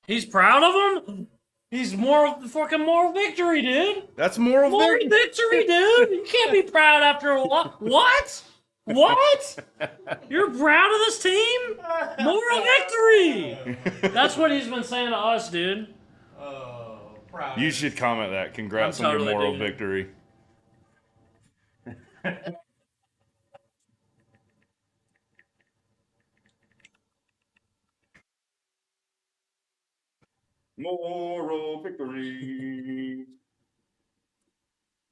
He's proud of him. He's fucking moral victory, dude. That's moral Moral victory. victory, dude. You can't be proud after a lot. What? What? You're proud of this team? Moral victory. That's what he's been saying to us, dude. Oh, proud. You should comment that. Congrats I'm on your totally moral digging it. victory. Moral victory.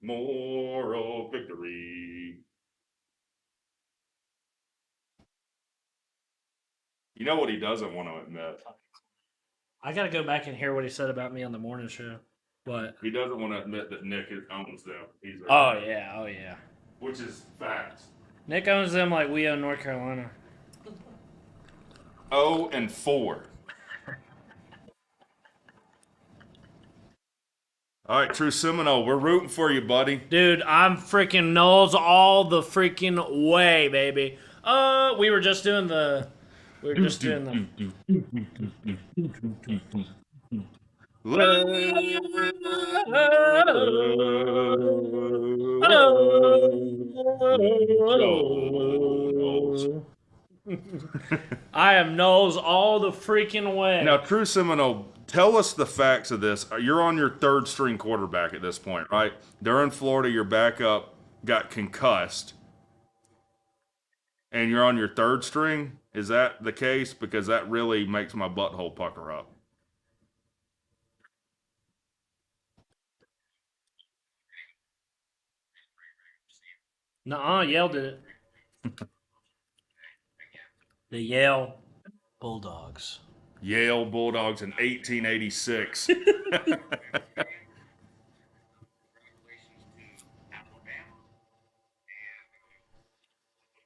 Moral victory. You know what he doesn't want to admit? I gotta go back and hear what he said about me on the morning show. What? He doesn't want to admit that Nick owns them. He's Oh yeah, oh yeah. which is fact. Nick owns them like we own North Carolina. 0-4. All right, True Seminole, we're rooting for you, buddy. Dude, I'm freaking Knowles all the freaking way, baby. We were just doing the. We were just doing the. I am Knowles all the freaking way. Now, True Seminole, tell us the facts of this. You're on your third string quarterback at this point, right? They're in Florida. Your backup got concussed, and you're on your third string. Is that the case? Because that really makes my butthole pucker up. Nuh-uh, Yale did it. The Yale Bulldogs. Yale Bulldogs in 1886.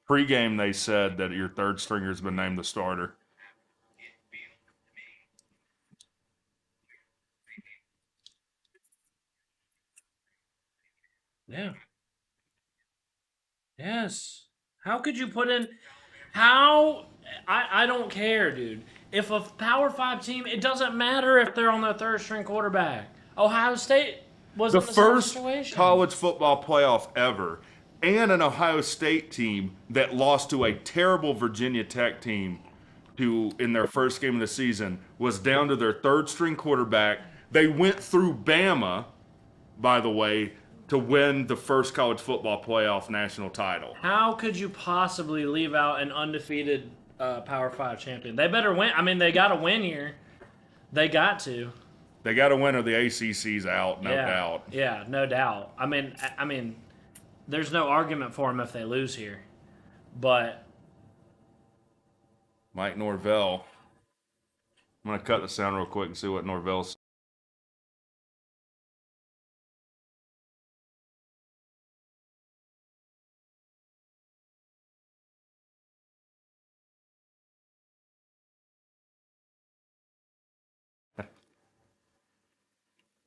Pre-game, they said that your third stringer's been named the starter. Yeah. Yes. How could you put in? How? I don't care, dude. If a Power Five team, it doesn't matter if they're on their third string quarterback. Ohio State was The in the same first situation. college football playoff ever, and an Ohio State team that lost to a terrible Virginia Tech team in their first game of the season was down to their third string quarterback. They went through Bama, by the way, to win the first college football playoff national title. How could you possibly leave out an undefeated Power Five champion? They better win. I mean, they got to win here. They got to. They got to win or the ACC's out, no doubt. Yeah, no doubt. I mean, there's no argument for them if they lose here. But Mike Norvell. I'm going to cut the sound real quick and see what Norvell's.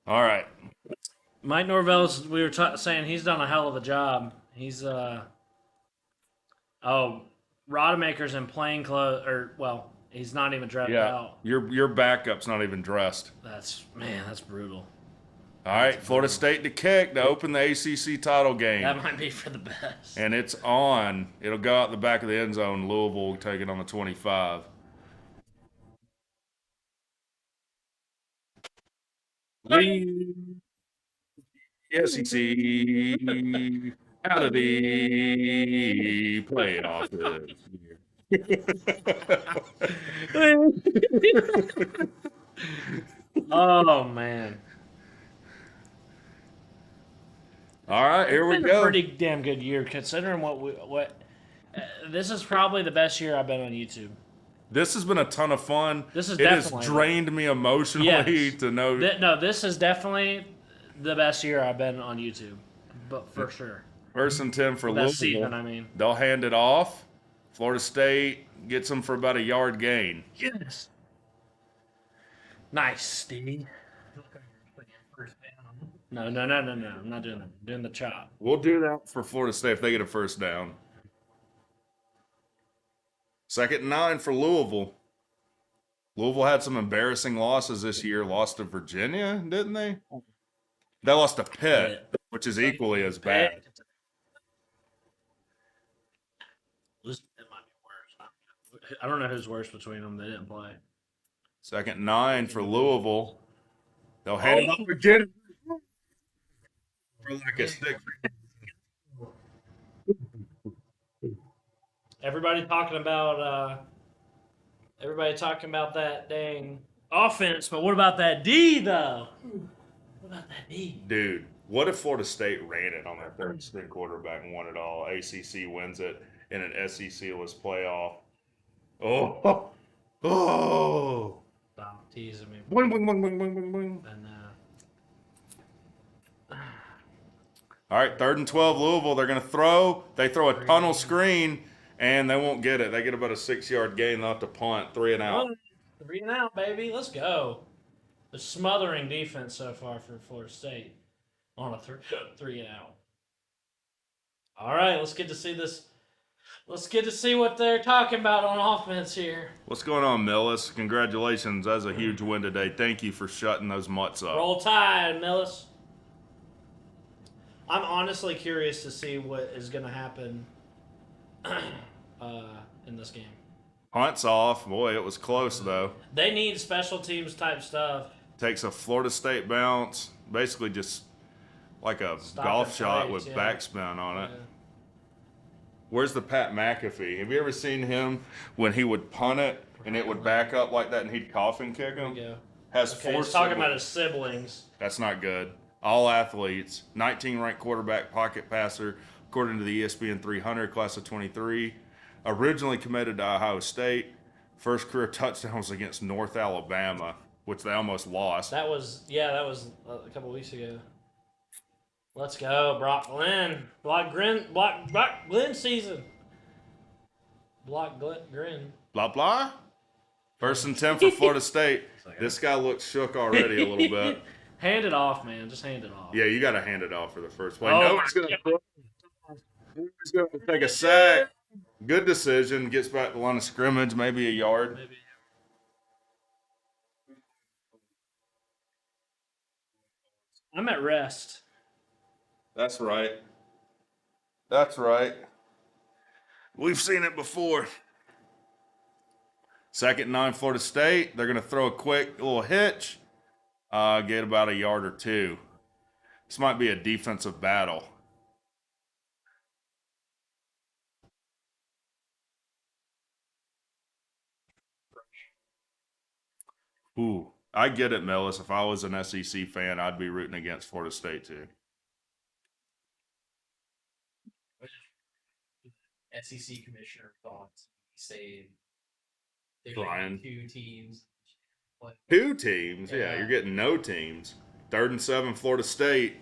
All right. Mike Norvell's, we were saying he's done a hell of a job. He's Rodemaker's in plain clothes, or well, he's not even dressed Yeah. out. Your backup's not even dressed. That's brutal. All right. Florida State to kick to open the ACC title game. That might be for the best. And it's on. It'll go out the back of the end zone. Louisville take it on the 25. Lead SEC out of the playoff this year. Oh man. All right, here we It's been go. a pretty damn good year considering what. This is probably the best year I've been on YouTube. This has been a ton of fun. This is it has definitely- drained me emotionally Yes. to know. No, this is definitely the best year I've been on YouTube, but for sure. First and 10 for Louisville. Best season, I mean. They'll hand it off. Florida State gets them for about a yard gain. Yes. Nice, Steve. No. I'm not doing that. I'm doing the chop. We'll do that for Florida State if they get a first down. Second and 9 for Louisville. Louisville had some embarrassing losses this year. Lost to Virginia, didn't they? They lost to Pitt, which is equally as bad. It might be worse. I don't know who's worse between them. They didn't play. 2nd and 9 for Louisville. They'll hand it off again for like a stick. Everybody talking about that dang offense, but what about that D though? What about that D? Dude, what if Florida State ran it on their third string quarterback and won it all? ACC wins it in an SEC-less playoff. Oh, oh. Stop teasing me. Boing, boing, boing, boing, boing, boing, boing. And, All right, 3rd and 12, Louisville. They're going to throw. They throw a tunnel screen, and they won't get it. They get about a 6-yard gain. They'll have to punt, 3 and out. 3 and out, baby. Let's go. The smothering defense so far for Florida State on a 3 and out. All right, let's get to see this. Let's get to see what they're talking about on offense here. What's going on, Millis? Congratulations. That's a huge win today. Thank you for shutting those mutts up. Roll Tide, Millis. I'm honestly curious to see what is going to happen in this game. Punt's off. Boy, it was close, though. They need special teams type stuff. Takes a Florida State bounce. Basically just like a golf shot with backspin on it. Yeah. Where's the Pat McAfee? Have you ever seen him when he would punt it and it would back up like that and he'd coffin kick him? There we go. Has Okay, 4 he's talking siblings. about his siblings. That's not good. All athletes. 19 ranked quarterback, pocket passer, according to the ESPN 300 class of 23. Originally committed to Ohio State. First career touchdown was against North Alabama, which they almost lost. That was a couple weeks ago. Let's go, Brock Glenn. Brock Glenn season. Glenn. Blah, blah. 1st and 10 for Florida State. This guy looks shook already a little bit. Hand it off, man. Just hand it off. Yeah, you got to hand it off for the first play. Oh, No, he's going to take a sack. Good decision. Gets back to the line of scrimmage, maybe a yard. Maybe. I'm at rest. That's right. That's right. We've seen it before. 2nd and 9, Florida State. They're going to throw a quick little hitch. Get about a yard or 2. This might be a defensive battle. Ooh, I get it, Mellis. If I was an SEC fan, I'd be rooting against Florida State too. SEC commissioner thoughts. He said they're Brian. 2 teams. 2 teams? Yeah, Yeah. you're getting no teams. 3rd and 7, Florida State.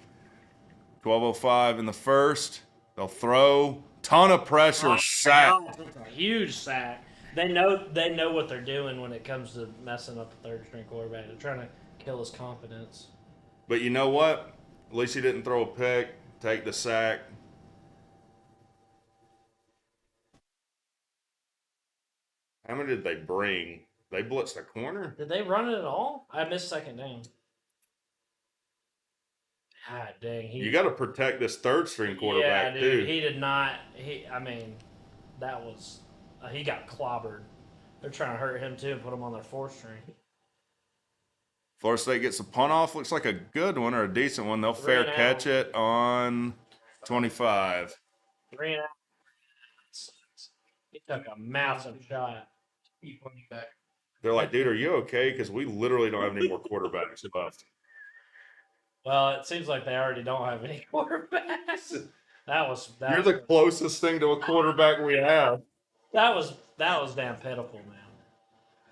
12:05 in the first. They'll throw. Ton of pressure. Sack. A huge sack. They know what they're doing when it comes to messing up the 3rd string quarterback. They're trying to kill his confidence. But you know what? At least he didn't throw a pick. Take the sack. How many did they bring? They blitzed a corner? Did they run it at all? I missed 2nd down. God dang. You got to protect this 3rd string quarterback, yeah, dude, too. he did not. That was. He got clobbered. They're trying to hurt him, too, and put him on their 4th string. Florida State gets a punt off. Looks like a good one or a decent one. They'll fair catch it on 25. 3 and out. He took a massive shot. Keep on you back. They're like, dude, are you okay? Because we literally don't have any more quarterbacks left. Well, it seems like they already don't have any quarterbacks. You're the closest thing to a quarterback we have. That was damn pitiful, man.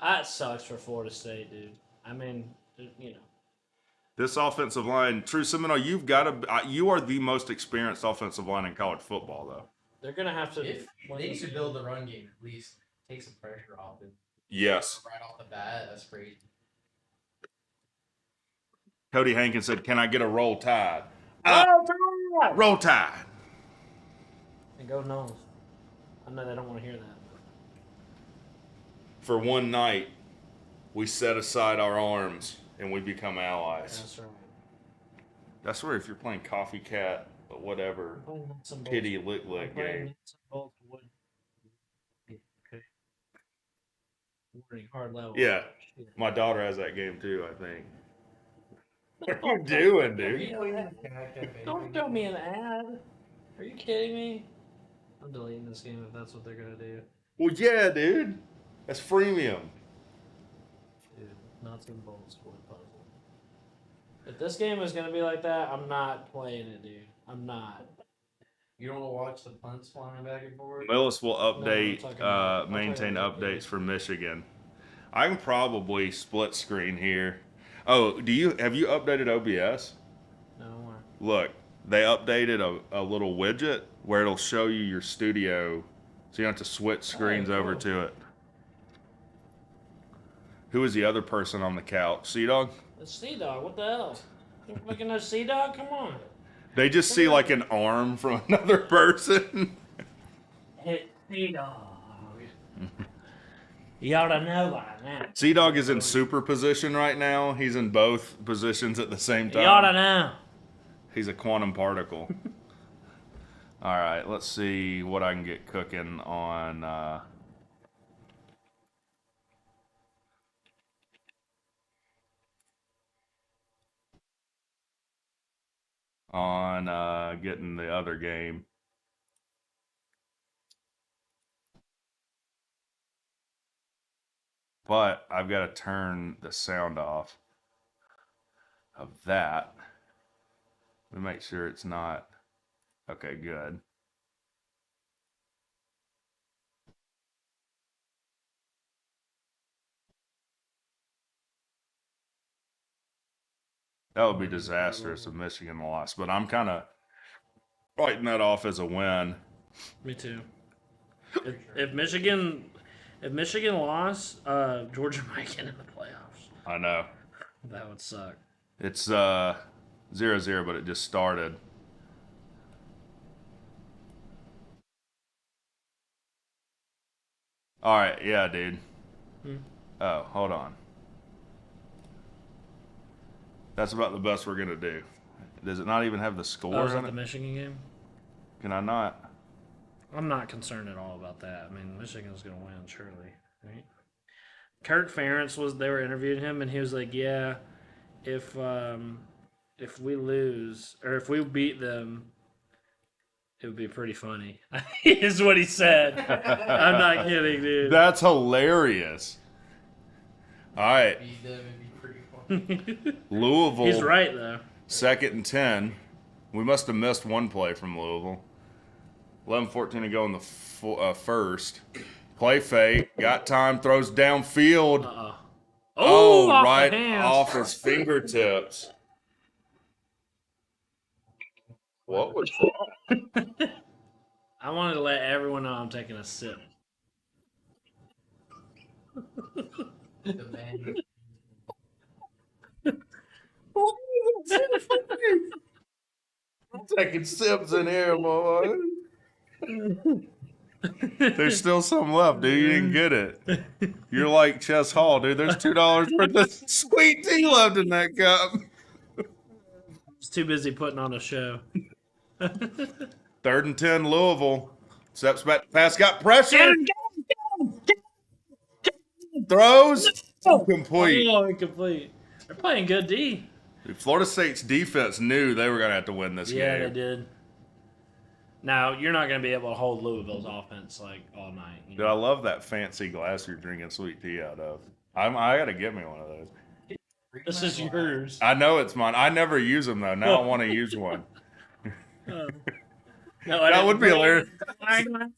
That sucks for Florida State, dude. I mean, you know. This offensive line, True Seminole, you are the most experienced offensive line in college football, though. They're gonna have to. If they should build the run game, at least take some pressure off it. Yes. Right off the bat, that's crazy. Cody Hankins said, "Can I get a roll tide?" Roll Tide! Roll tide. And go Knowles. I know they don't want to hear that. For one night, we set aside our arms and we become allies. That's right. That's where if you're playing Coffee Cat, whatever, Some kitty lick lick game. Okay. Warning, hard level. Yeah, my daughter has that game too, I think. What are you doing, dude? Don't throw me an ad. Are you kidding me? I'm deleting this game if that's what they're gonna do. Well, yeah, dude. That's freemium. Dude, nuts and bolts wood puzzle. If this game is gonna be like that, I'm not playing it, dude. I'm not. You don't want to watch the punts flying back and forth? Millis will talking about- maintain I'm talking about updates for Michigan. I can probably split screen here. Oh, have you updated OBS? No more. Look, they updated a little widget where it'll show you your studio, so you don't have to switch screens over cool. to it. Who is the other person on the couch? Cdogg? It's Cdogg. What the hell? You looking at Cdogg? Come on. They just see like an arm from another person. Hit Cdogg. You ought to know by now. Cdogg is in super position right now. He's in both positions at the same time. You ought to know. He's a quantum particle. All right, let's see what I can get cooking on. Getting the other game. But I've got to turn the sound off of that. Let me make sure it's not. Okay, good. That would be disastrous if Michigan lost, but I'm kind of writing that off as a win. Me too. If Michigan lost, Georgia might get in the playoffs. I know. That would suck. It's 0-0, but it just started. All right, yeah, dude. Oh, hold on. That's about the best we're gonna do. Does it not even have the scores Oh, on the it? Michigan game? Can I not? I'm not concerned at all about that. I mean, Michigan's going to win, surely. Right? Kirk Ferentz they were interviewing him, and he was like, "Yeah, if we lose or if we beat them, it would be pretty funny." Is what he said. I'm not kidding, dude. That's hilarious. All right, Beat them, it'd be pretty funny. Louisville. He's right though. 2nd and 10. We must have missed one play from Louisville. 11:14 to go in the first. Play fake. Got time. Throws downfield. Oh, off right the hands. off his fingertips. What was that? I wanted to let everyone know I'm taking a sip. The man. I'm taking sips in here, boy. There's still some left, dude. You didn't get it. You're like Chess Hall, dude. There's $2 worth of sweet tea left in that cup. He's too busy putting on a show. 3rd and 10, Louisville. Steps back to pass, got pressure. Throws. Complete. Oh, incomplete. They're playing good D. Florida State's defense knew they were going to have to win this game. Yeah, they did. Now, you're not going to be able to hold Louisville's offense like all night. Dude, I love that fancy glass you're drinking sweet tea out of. I got to get me one of those. This is yours. I know it's mine. I never use them, though. Now I want to use one. No, That would be hilarious. Wine glass.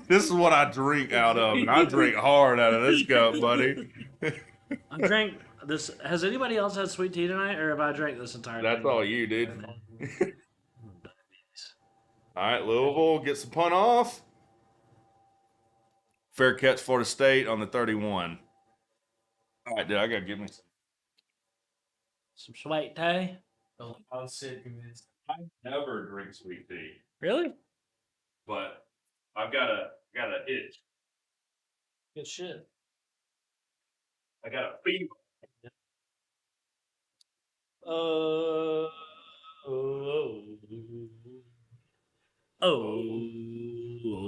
This is what I drink out of, and I drink hard out of this cup, buddy. I drank this. Has anybody else had sweet tea tonight, or have I drank this entire That's thing? all you, dude. All right, Louisville gets the punt off. Fair catch, Florida State on the 31. All right, dude, I got to give me Some sweet tea. I'll sit convinced. I never drink sweet tea, Really? but I've got a itch. Good shit. I got a fever. Oh.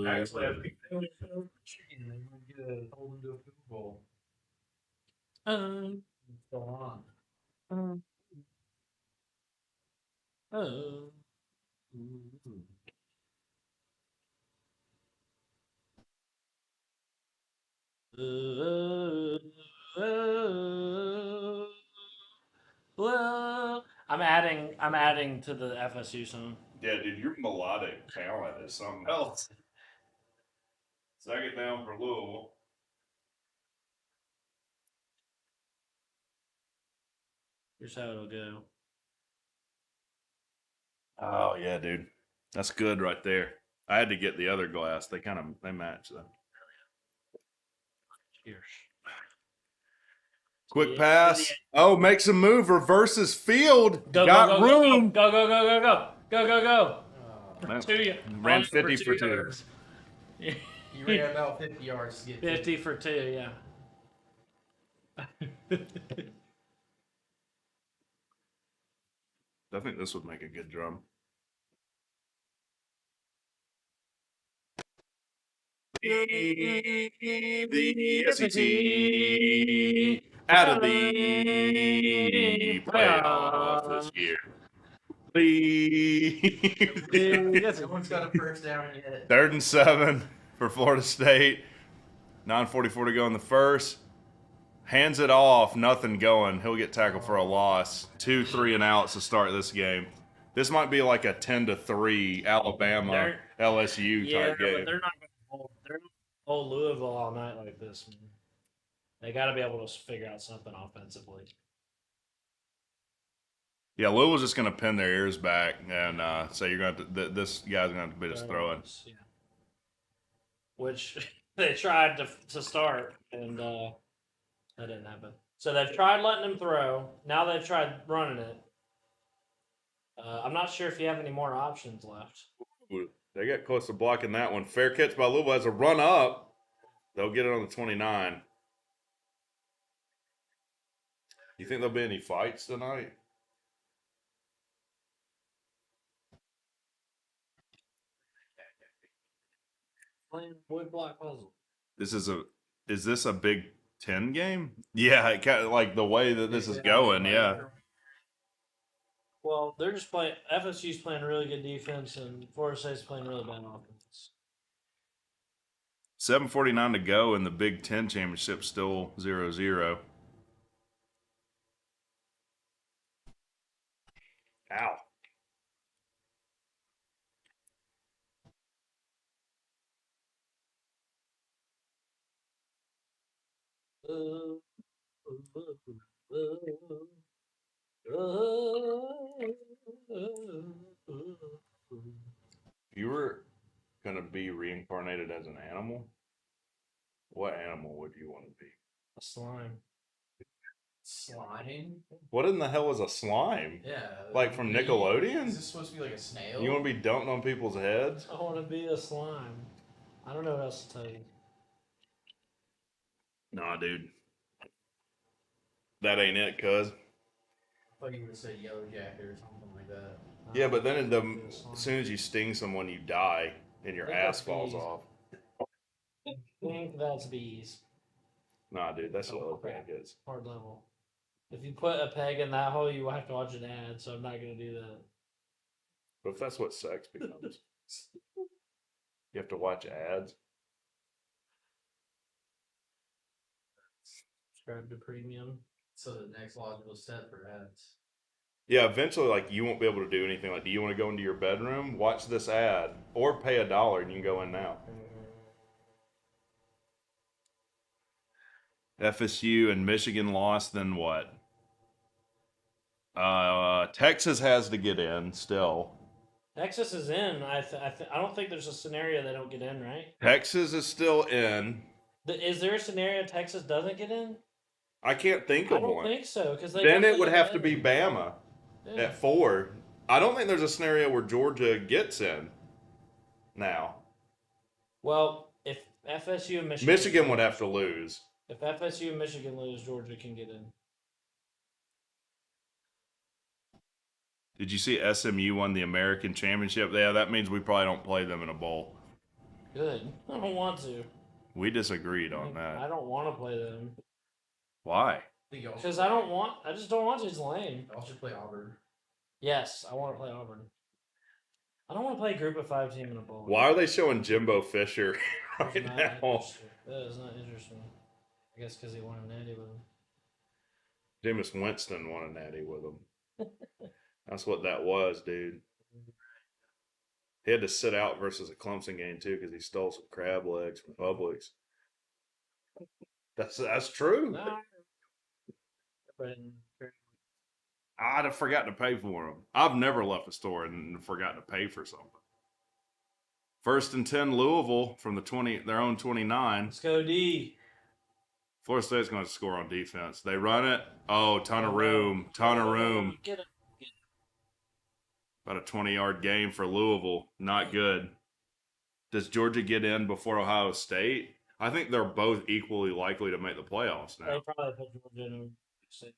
Actually, I think Hold him to a field goal. Um, What's going on? um, oh. Well, I'm adding to the FSU song. Yeah, dude, your melodic talent is something else. Second down for Louisville. Here's how it'll go. Oh yeah, dude, that's good right there. I had to get the other glass. They match them. Cheers. Quick Yeah, pass. Oh, makes a move. Reverses field. Go, Got go, go, room. go, go, go, go, go, go, go, go. Man, For two, ran on 50 for 2. yards. You ran about 50 yards to get 50 for 2, yeah. I think this would make a good drum. The SEC out of the playoff this year. No one's got a first down yet. 3rd and 7 for Florida State. 9:44 to go in the first. Hands it off, nothing going. He'll get tackled for a loss. 2 3 and outs to start this game. This might be like a 10-3 Alabama LSU type game. But they're not going to hold Louisville all night like this, man. They got to be able to figure out something offensively. Yeah, Louisville's just going to pin their ears back and say you're going to. This guy's going to have to beat us throwing. Yeah. Which they tried to start, and that didn't happen. So they've tried letting him throw. Now they've tried running it. I'm not sure if you have any more options left. They got close to blocking that one. Fair catch by Louisville as a run up. They'll get it on the 29. You think there'll be any fights tonight? Playing wood block puzzle. Is this a Big Ten game? Yeah, it kind of like the way that this is going. Yeah. Well, they're just playing. FSU's playing really good defense, and Florida State's playing really bad offense. 7:49 to go in the Big Ten championship, still 0-0. Ow. If you were gonna be reincarnated as an animal, what animal would you want to be? A slime. Slime? What in the hell is a slime? Yeah. Like from Nickelodeon? Is this supposed to be like a snail? You want to be dumped on people's heads? I want to be a slime. I don't know what else to tell you. Nah, dude. That ain't it, cuz. I thought you would say yellow jacket or something like that. Yeah, but then as soon as you sting someone, you die and your I think ass that's falls bees. off. I think that's bees. Nah, dude, that's what crap. it is. Hard level. If you put a peg in that hole, you will have to watch an ad, so I'm not going to do that. But if that's what sex becomes, you have to watch ads. Subscribe to premium. So the next logical step for ads. Yeah, eventually, like, you won't be able to do anything. Like, do you want to go into your bedroom, watch this ad, or pay $1 and you can go in now? FSU and Michigan lost, then what? Texas has to get in still. Texas is in. I don't think there's a scenario they don't get in, right? Texas is still in. Is there a scenario Texas doesn't get in? I can't think I of don't one. think so, because Then it would have to be Bama Yeah. at 4. I don't think there's a scenario where Georgia gets in now. Well, if FSU and Michigan. Michigan would have to lose. If FSU and Michigan lose, Georgia can get in. Did you see SMU won the American Championship? Yeah, that means we probably don't play them in a bowl. Good. I don't want to. We disagreed on I that. don't want to play them. Why? Because I don't want. I just don't want to. It's lame. Y'all should play Auburn. Yes, I want to play Auburn. I don't want to play a group of 5 team in a bowl. Why are they showing Jimbo Fisher right It's not now? interesting. That is not interesting. I guess because he won a natty with him. Jameis Winston won a natty with him. That's what that was, dude. He had to sit out versus a Clemson game too because he stole some crab legs from Publix. That's true. No. But I'd have forgot to pay for them. I've never left a store and forgot to pay for something. 1st and 10, Louisville from their own 29. let's go D. Florida State's going to score on defense. They run it. Oh, ton of room. Get it. About a 20-yard game for Louisville. Not good. Does Georgia get in before Ohio State? I think they're both equally likely to make the playoffs They now. probably put Georgia in over State.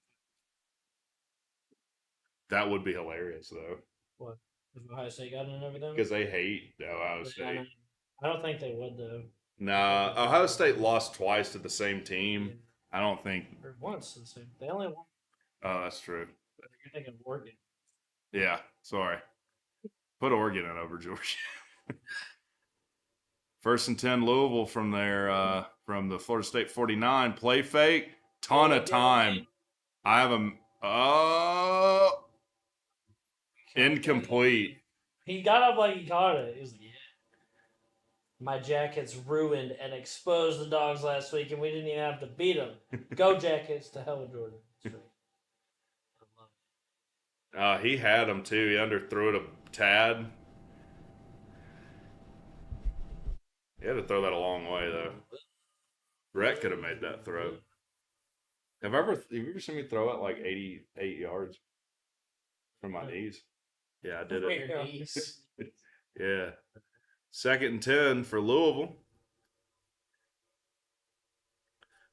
That would be hilarious, though, What? If Ohio State got in over them? because they hate Ohio State. I don't think they would, though. Nah, Ohio State lost twice to the same team. I don't think. Or once. They only won. Oh, that's true. You're thinking Oregon. Yeah, sorry. Put Oregon in over Georgia. 1st and 10, Louisville from the Florida State 49. Play fake, ton of time. I have incomplete. He got up like he caught it. He was like, yeah. My Jackets ruined and exposed the Dogs last week, and we didn't even have to beat them. Go Jackets, to hell with Jordan. That's right. He had him too. He underthrew it a tad. He had to throw that a long way though. Rhett could have made that throw. Have you ever seen me throw it like 88 yards from my knees? Yeah, I did it. Your knees. Yeah. 2nd and 10 for Louisville.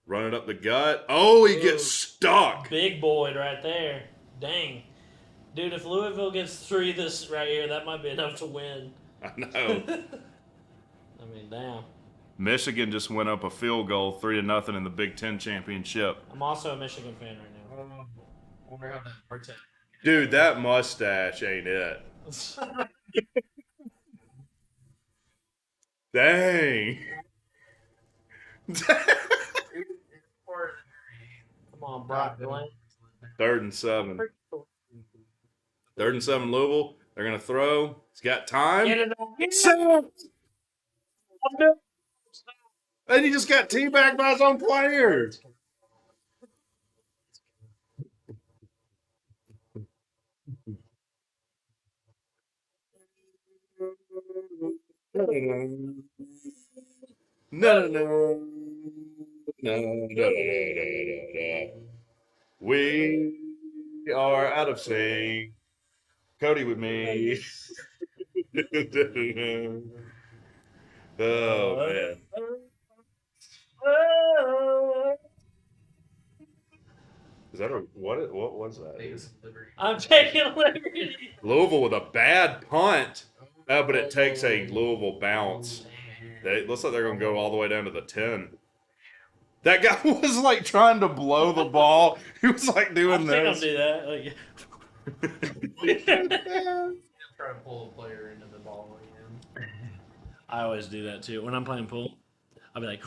Run it up the gut. Oh, he gets stuck. Big boy right there. Dang. Dude, if Louisville gets 3 this right here, that might be enough to win. I know. I mean, damn. Michigan just went up a field goal 3-0 in the Big Ten championship. I'm also a Michigan fan right now. I wonder how that works out. Dude, that mustache ain't it. Dang. Come on, Brock Glenn. 3rd and 7. 3rd and 7, Louisville. They're going to throw. He's got time. Get it And he just got teabagged by his own player. No. We are out of sync. Cody with me. Oh man. Is that what was that? I'm taking liberty. Louisville with a bad punt. But it takes a Louisville bounce. It looks like they're going to go all the way down to the 10. That guy was like trying to blow the ball. He was like doing I this. do that. Like, Try to pull a player into the ball again. I always do that too. When I'm playing pool, I'll be like,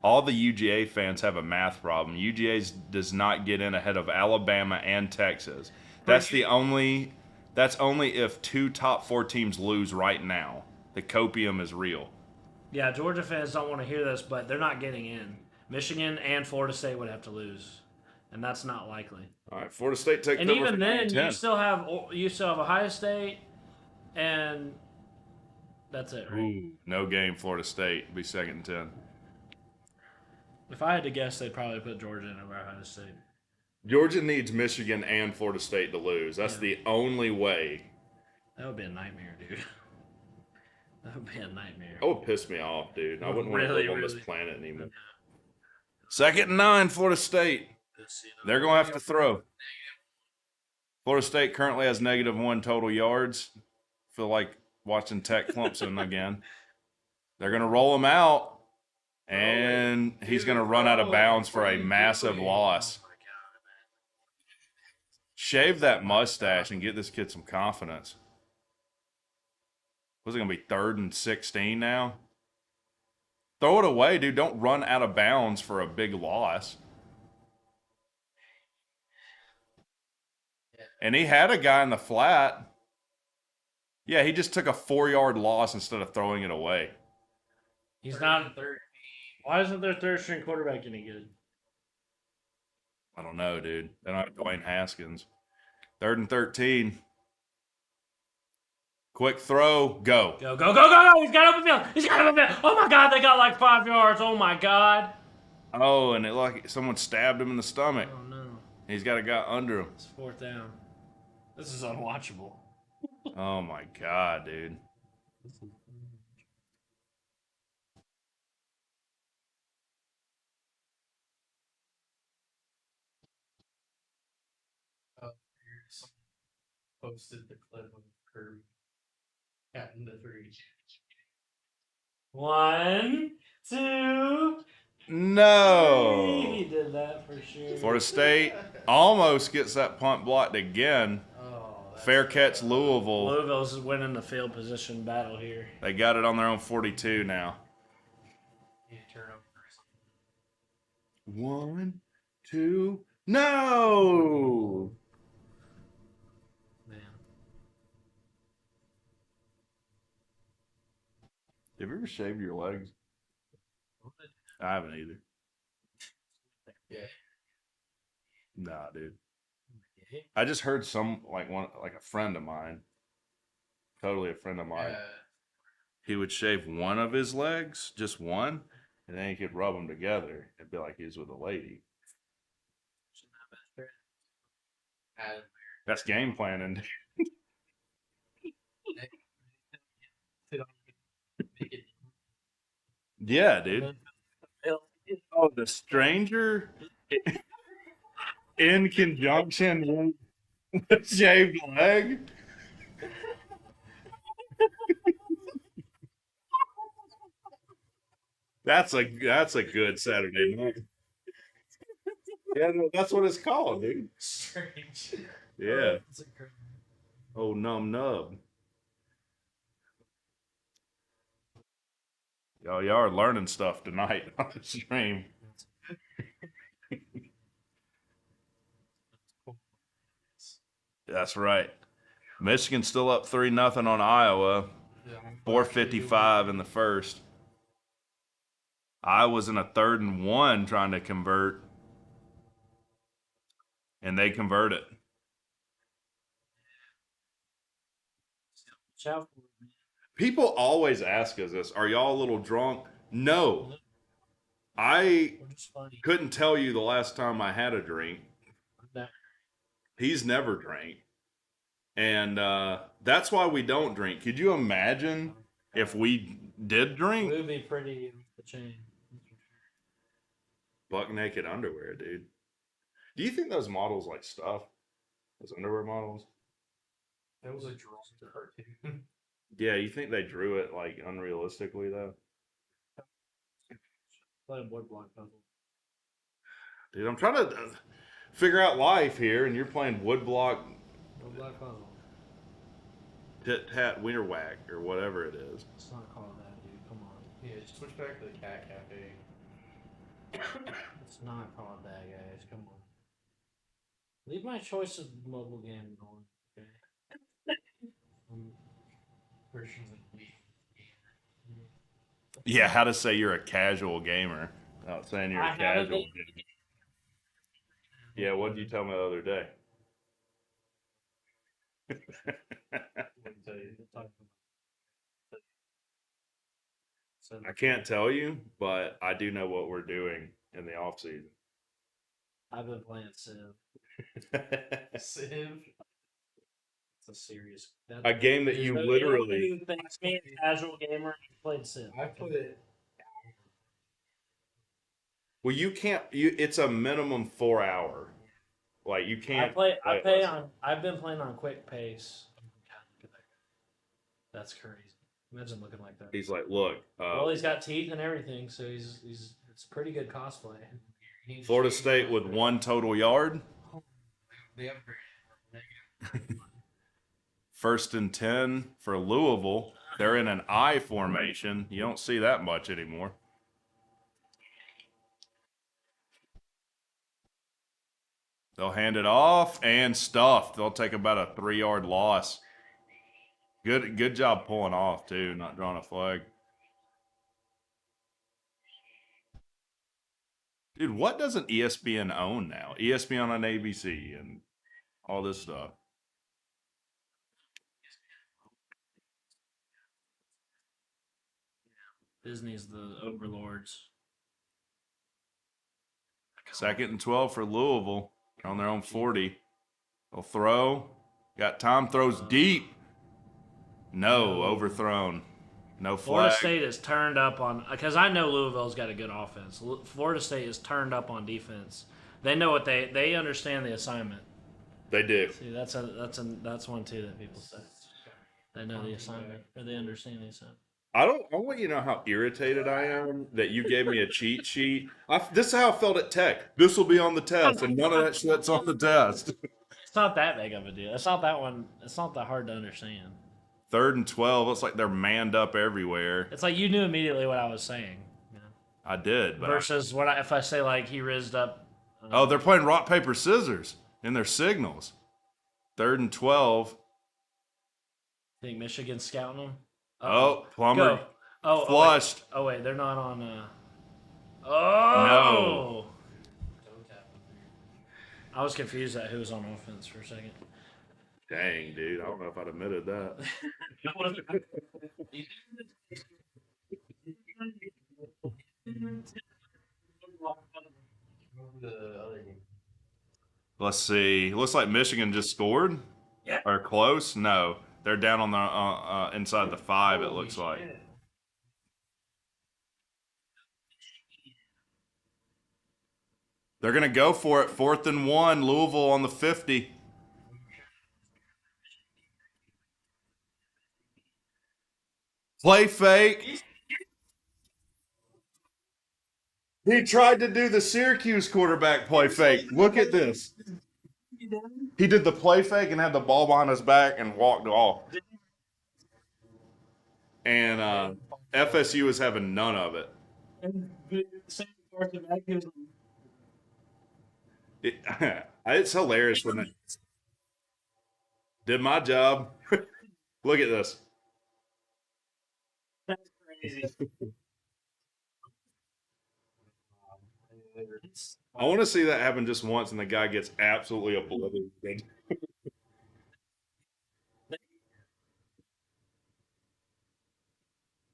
All the UGA fans have a math problem. UGA does not get in ahead of Alabama and Texas. That's only if 2 top 4 teams lose right now. The copium is real. yeah, Georgia fans don't want to hear this, but they're not getting in. Michigan and Florida State would have to lose, and that's not likely. All right, Florida State take And over even for then, 10. you still have Ohio State, and that's it, right? Ooh, no game. Florida State be 2nd and 10. If I had to guess, they'd probably put Georgia in over Ohio State. Georgia needs Michigan and Florida State to lose. That's the only way. That would be a nightmare, dude. That would be a nightmare. That would piss me off, dude. I wouldn't want to Really, live on this really. planet anymore. 2nd and 9, Florida State. They're going to have to throw. Florida State currently has -1 total yards. Feel like watching Tech Clemson again. They're going to roll him out, and he's going to run out of bounds for a massive loss. Shave that mustache and get this kid some confidence. Was it going to be 3rd and 16 now? Throw it away, dude. Don't run out of bounds for a big loss. And he had a guy in the flat. Yeah, he just took a 4-yard loss instead of throwing it away. He's not third. Why isn't their third string quarterback any good? I don't know, dude. They don't have Dwayne Haskins. 3rd and 13. Quick throw. Go. Go, go, go, go, go! He's got open field! He's got open field! Oh my god, they got like 5 yards. Oh my god. Oh, and it like someone stabbed him in the stomach. Oh no. He's got a guy under him. It's 4th down. This is unwatchable. Oh my god, dude. Posted the clip of Kirby catching the 3. 1, 2, 3. No. He did that for sure. Florida State almost gets that punt blocked again. Fair catch, Louisville. Louisville's winning the field position battle here. They got it on their own 42 now. 1, 2, no! Man. Have you ever shaved your legs? I haven't either. Yeah. Nah, dude. I just heard a friend of mine, totally a friend of mine. He would shave one of his legs, just one, and then he could rub them together. It'd be like he was with a lady. That's game planning. Yeah, dude. Oh, the stranger in conjunction with shaved leg. That's a good Saturday night. Yeah, no, that's what it's called, dude. Strange. Yeah. Oh, numb nub. Y'all are learning stuff tonight on the stream. That's right. Michigan's still up 3-0 on Iowa. 4:55 in the first. I was in a 3rd and 1 trying to convert, and they converted. People always ask us this, are y'all a little drunk? No. I couldn't tell you the last time I had a drink. He's never drank. And that's why we don't drink. Could you imagine if we did drink? It would be pretty the chain. Buck naked underwear, dude. Do you think those models like stuff? Those underwear models? That was a drawn cartoon. Yeah, you think they drew it like unrealistically though? Playing woodblock puzzle. Dude, I'm trying to figure out life here, and you're playing woodblock Woodblock puzzle. tit tat wiener whack or whatever it is. It's not called that, dude. Come on. Yeah, switch back to the cat cafe. It's not called that, guys. Come on. Leave my choice of mobile game going. Okay. Versions of me. Yeah, how to say you're a casual gamer without saying you're a casual gamer. Yeah, what did you tell me the other day? I can't tell you, but I do know what we're doing in the off season. I've been playing Civ. Civ. That's a serious. A game that you literally. Who thinks me a casual gamer played Sim? I put it. Well, you can't. It's a minimum 4 hour. Like you can't. I've been playing on quick pace. That's crazy. Imagine looking like that. He's like, look. Well, he's got teeth and everything, so he's it's pretty good cosplay. Florida State with 1 total yard. They upgraded. 1st and 10 for Louisville. They're in an I formation. You don't see that much anymore. They'll hand it off and stuffed. They'll take about a 3-yard loss. Good job pulling off too, not drawing a flag. Dude, what doesn't ESPN own now? ESPN on ABC and all this stuff. Disney's the overlords. 2nd and 12 for Louisville. They're on their own 40. They'll throw. Got time. Throws deep. No, overthrown. No flag. Florida State is turned up on because I know Louisville's got a good offense. Florida State is turned up on defense. They know what they understand the assignment. They do. See, that's one too that people say. They know the assignment or they understand the assignment. I want you to know how irritated I am that you gave me a cheat sheet. This is how I felt at Tech. This will be on the test, and none of that shit's on the test. It's not that big of a deal. It's not that one. It's not that hard to understand. 3rd and 12. Looks like they're manned up everywhere. It's like you knew immediately what I was saying. You know? I did, but versus if I say like he rizzed up. Oh, they're playing rock paper scissors in their signals. 3rd and 12. Think Michigan's scouting them? Oh, Plummer flushed. Oh wait, they're not on. No. I was confused at who was on offense for a second. Dang, dude. I don't know if I'd admitted that. Let's see. Looks like Michigan just scored. Yeah. Or close? No. They're down on the inside the 5, it looks like. They're going to go for it. 4th and 1. Louisville on the 50. Play fake. He tried to do the Syracuse quarterback play fake. Look at this. He did the play fake and had the ball behind his back and walked off. And FSU is having none of it. It's hilarious when they did my job. Look at this. That's crazy. I want to see that happen just once and the guy gets absolutely obliterated.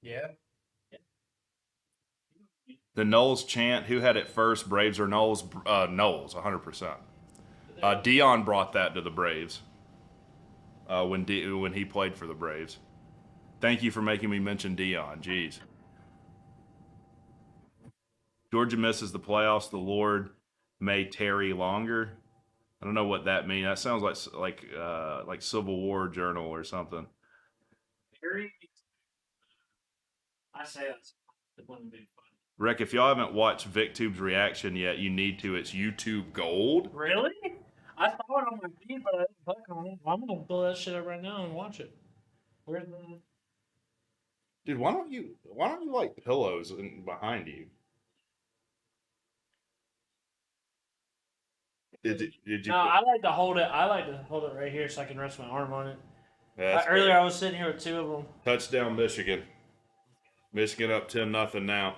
Yeah. The Knowles chant, who had it first, Braves or Knowles? Knowles, 100%. Dion brought that to the Braves when he played for the Braves. Thank you for making me mention Dion. Jeez. Georgia misses the playoffs. The Lord may tarry longer. I don't know what that means. That sounds like Civil War Journal or something. I say that's the one big fun. Rick, if y'all haven't watched VicTube's reaction yet, you need to. It's YouTube Gold. Really? I saw it on my feed, but I didn't click on it. I'm gonna pull that shit up right now and watch it. Where's the? Dude, why don't you like pillows behind you? Did you? No, I like to hold it. I like to hold it right here so I can rest my arm on it. That's Earlier, great. I was sitting here with 2 of them. Touchdown, Michigan. Michigan up 10-0 now.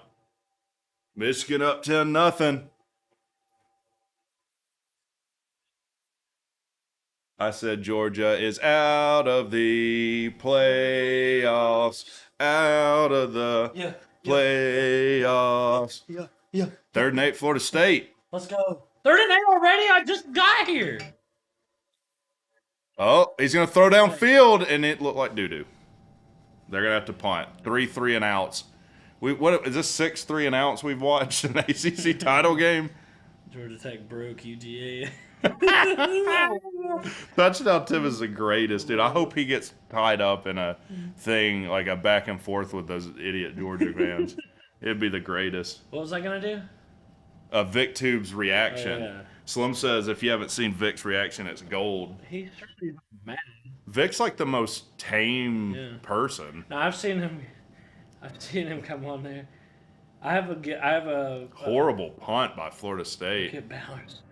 Michigan up 10-0. I said Georgia is out of the playoffs. Out of the playoffs. Yeah. 3rd and 8, Florida State. Let's go. 3rd and 8 already? I just got here. Oh, he's going to throw downfield, and it looked like doo-doo. They're going to have to punt. 3 and outs. What is this 6 3 and outs we've watched in the ACC title game? Georgia Tech broke UGA. Touchdown Tim is the greatest, dude. I hope he gets tied up in a thing like a back and forth with those idiot Georgia fans. It'd be the greatest. What was I gonna do? Vic Tube's reaction. Oh, yeah. Slim says if you haven't seen Vic's reaction, it's gold. He's really mad. Vic's like the most tame person. No, I've seen him come on there. I have a Horrible punt by Florida State Get Bowers.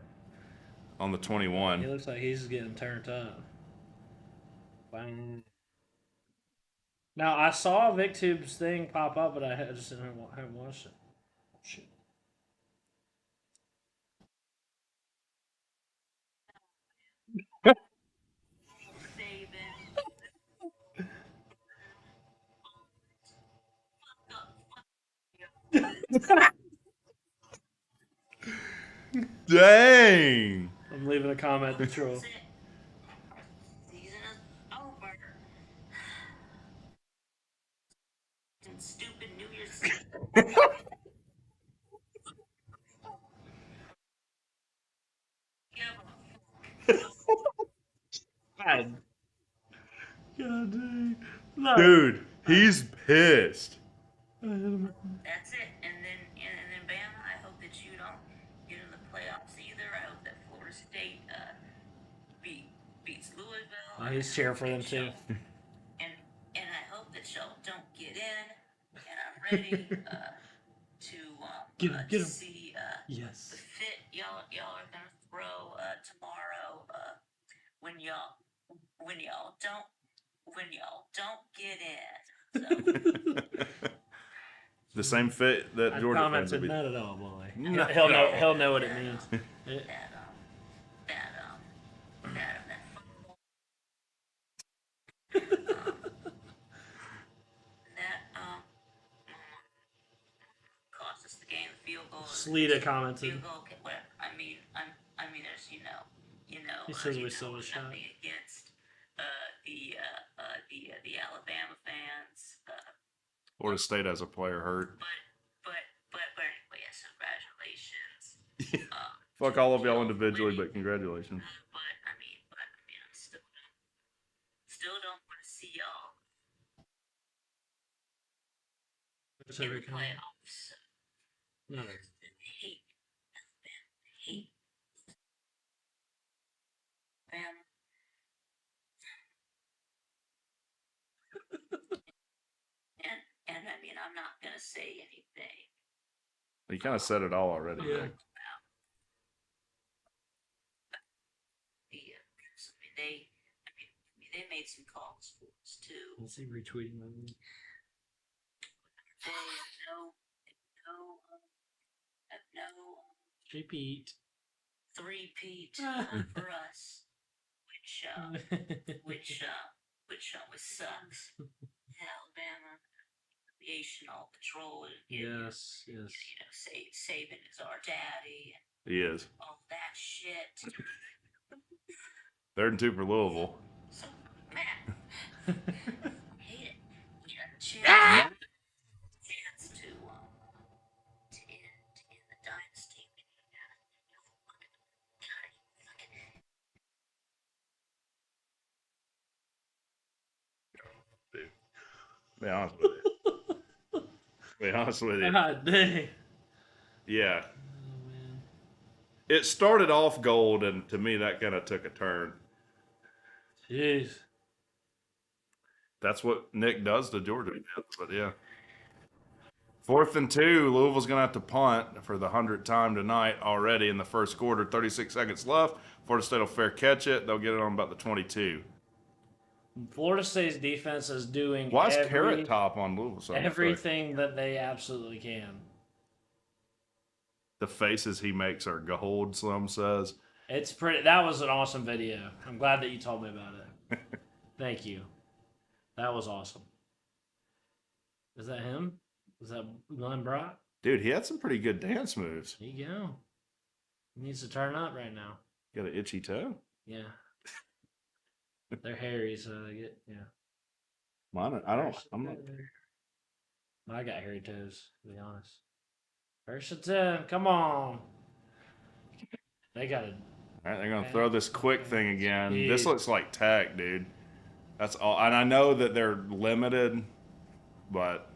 on the He 21. looks like he's getting turned up. Bang. Now I saw VicTube's thing pop up, but I just haven't watched it. Shit. Dang! I'm leaving a comment to troll. Season is over. And stupid New Year's Eve. God dang. No. Dude, he's pissed. That's it. And then Bama, I hope that you don't get in the playoffs either. I hope that Florida State beats Louisville. Oh, he's cheering for them too. And I hope that y'all don't get in. And I'm ready to Get him, get him. see Yes. the fit y'all are gonna throw tomorrow when y'all don't get in. So The same fit that I Georgia fans commented would be. not at all, boy. No. He'll know what it means. That cost us the game. The field goal. Sleeta commented. Field goal. Whatever. I mean, there's He says we still have a shot. nothing against the Alabama fans. Florida State has a player hurt. But anyway, yes, congratulations. Fuck all of y'all individually, but congratulations. But I mean, I still don't want to see y'all in the playoffs. No. Hate Bama. And I mean, I'm not gonna say anything. You kind of said it all already. Yeah. Nick. They made some calls for us too. Is he retweeting them? They have no Repeat. three-peat for us, which sucks. Alabama, aviational patrol. Yes. Saban is our daddy. He is. All that shit. 3rd and 2 for Louisville. So, man, hate it. We had a chance to end the dynasty. Be honest with you. Be honest with you. God dang. Yeah. Oh, man. It started off gold, and to me, that kind of took a turn. Jeez. That's what Nick does to Georgia fans, but yeah. 4th and 2, Louisville's going to have to punt for the 100th time tonight already in the first quarter. 36 seconds left. Florida State will fair catch it. They'll get it on about the 22. Florida State's defense is doing Why is Carrot Top on Louisville? everything that they absolutely can. The faces he makes are gold, Slim says. It's pretty. That was an awesome video. I'm glad that you told me about it. Thank you. That was awesome. Is that him? Is that Glenn Brock? Dude, he had some pretty good dance moves. There you go. He needs to turn up right now. Got an itchy toe. Yeah. They're hairy, so they get Mine, I'm not. I got hairy toes, to be honest. First and 10, come on. They got it. All right, they're gonna throw this quick thing again. This Speed. looks like tech, dude. That's all. And I know that they're limited, but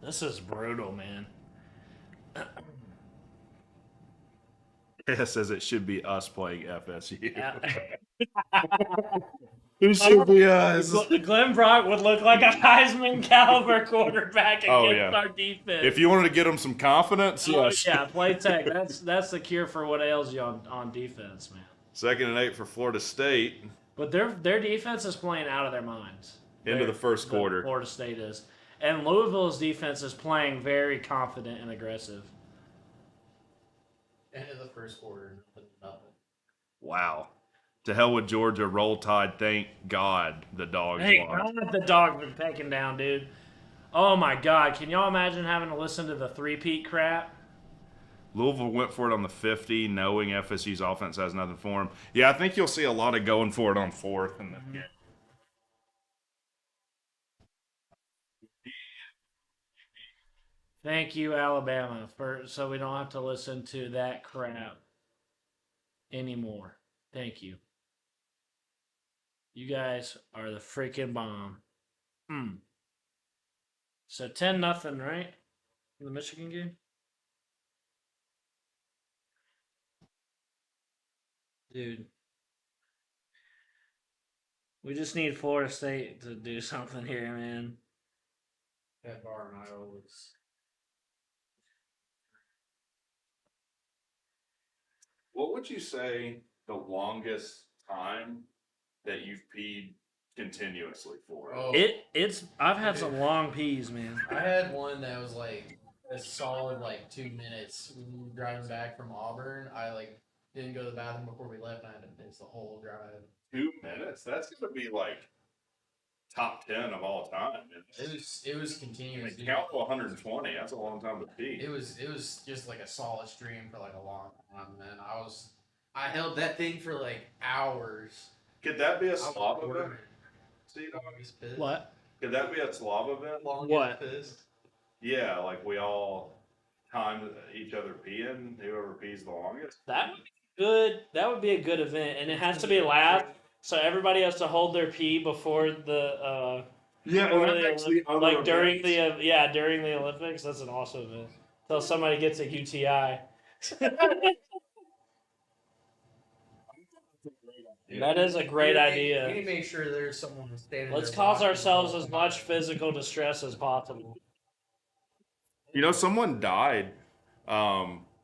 This is brutal, man. it says it should be us playing FSU. Uh, It should be us. Glenn Brock would look like a Heisman caliber quarterback against Oh, yeah. our defense. If you wanted to get them some confidence, Oh, yes. yeah, play tech. That's the cure for what ails you on defense, man. 2nd and 8 for Florida State. But their defense is playing out of their minds. Into the first quarter. Florida State is. And Louisville's defense is playing very confident and aggressive. End of the first quarter, nothing. Wow. To hell with Georgia. Roll Tide. Thank God the Dogs Hey, lost. God, the dog been taken down, dude. Oh my God! Can y'all imagine having to listen to the three-peat crap? Louisville went for it on the 50, knowing FSU's offense has nothing for them. Yeah, I think you'll see a lot of going for it on 4th. And then, Thank you, Alabama, so we don't have to listen to that crap anymore. Thank you. You guys are the freaking bomb. So 10-0, right? In the Michigan game? Dude. We just need Florida State to do something here, man. That bar and Iowa was. What would you say the longest time that you've peed continuously for? Oh, I've had some long peas, man. I had one that was like a solid like 2 minutes. We were driving back from Auburn. I like didn't go to the bathroom before we left, and I had to piss the whole drive. 2 minutes? That's going to be like top 10 of all time. It was continuous. Dude. Count to 120. That's a long time to pee. It was just like a solid stream for like a long time, man. I held that thing for like hours. Could that be a I was slob event? ordering. Cdogg? What? Could that be a slob event? What? Yeah, like we all time each other peeing. Whoever pees the longest. That would be good. That would be a good event, and it has to be last. So everybody has to hold their pee before the like during the Olympics. That's an awesome event. Until somebody gets a UTI. That is a great We idea. need to make sure there's someone standing. Let's there cause watching ourselves the as whole much time. physical distress as possible. You know, someone died.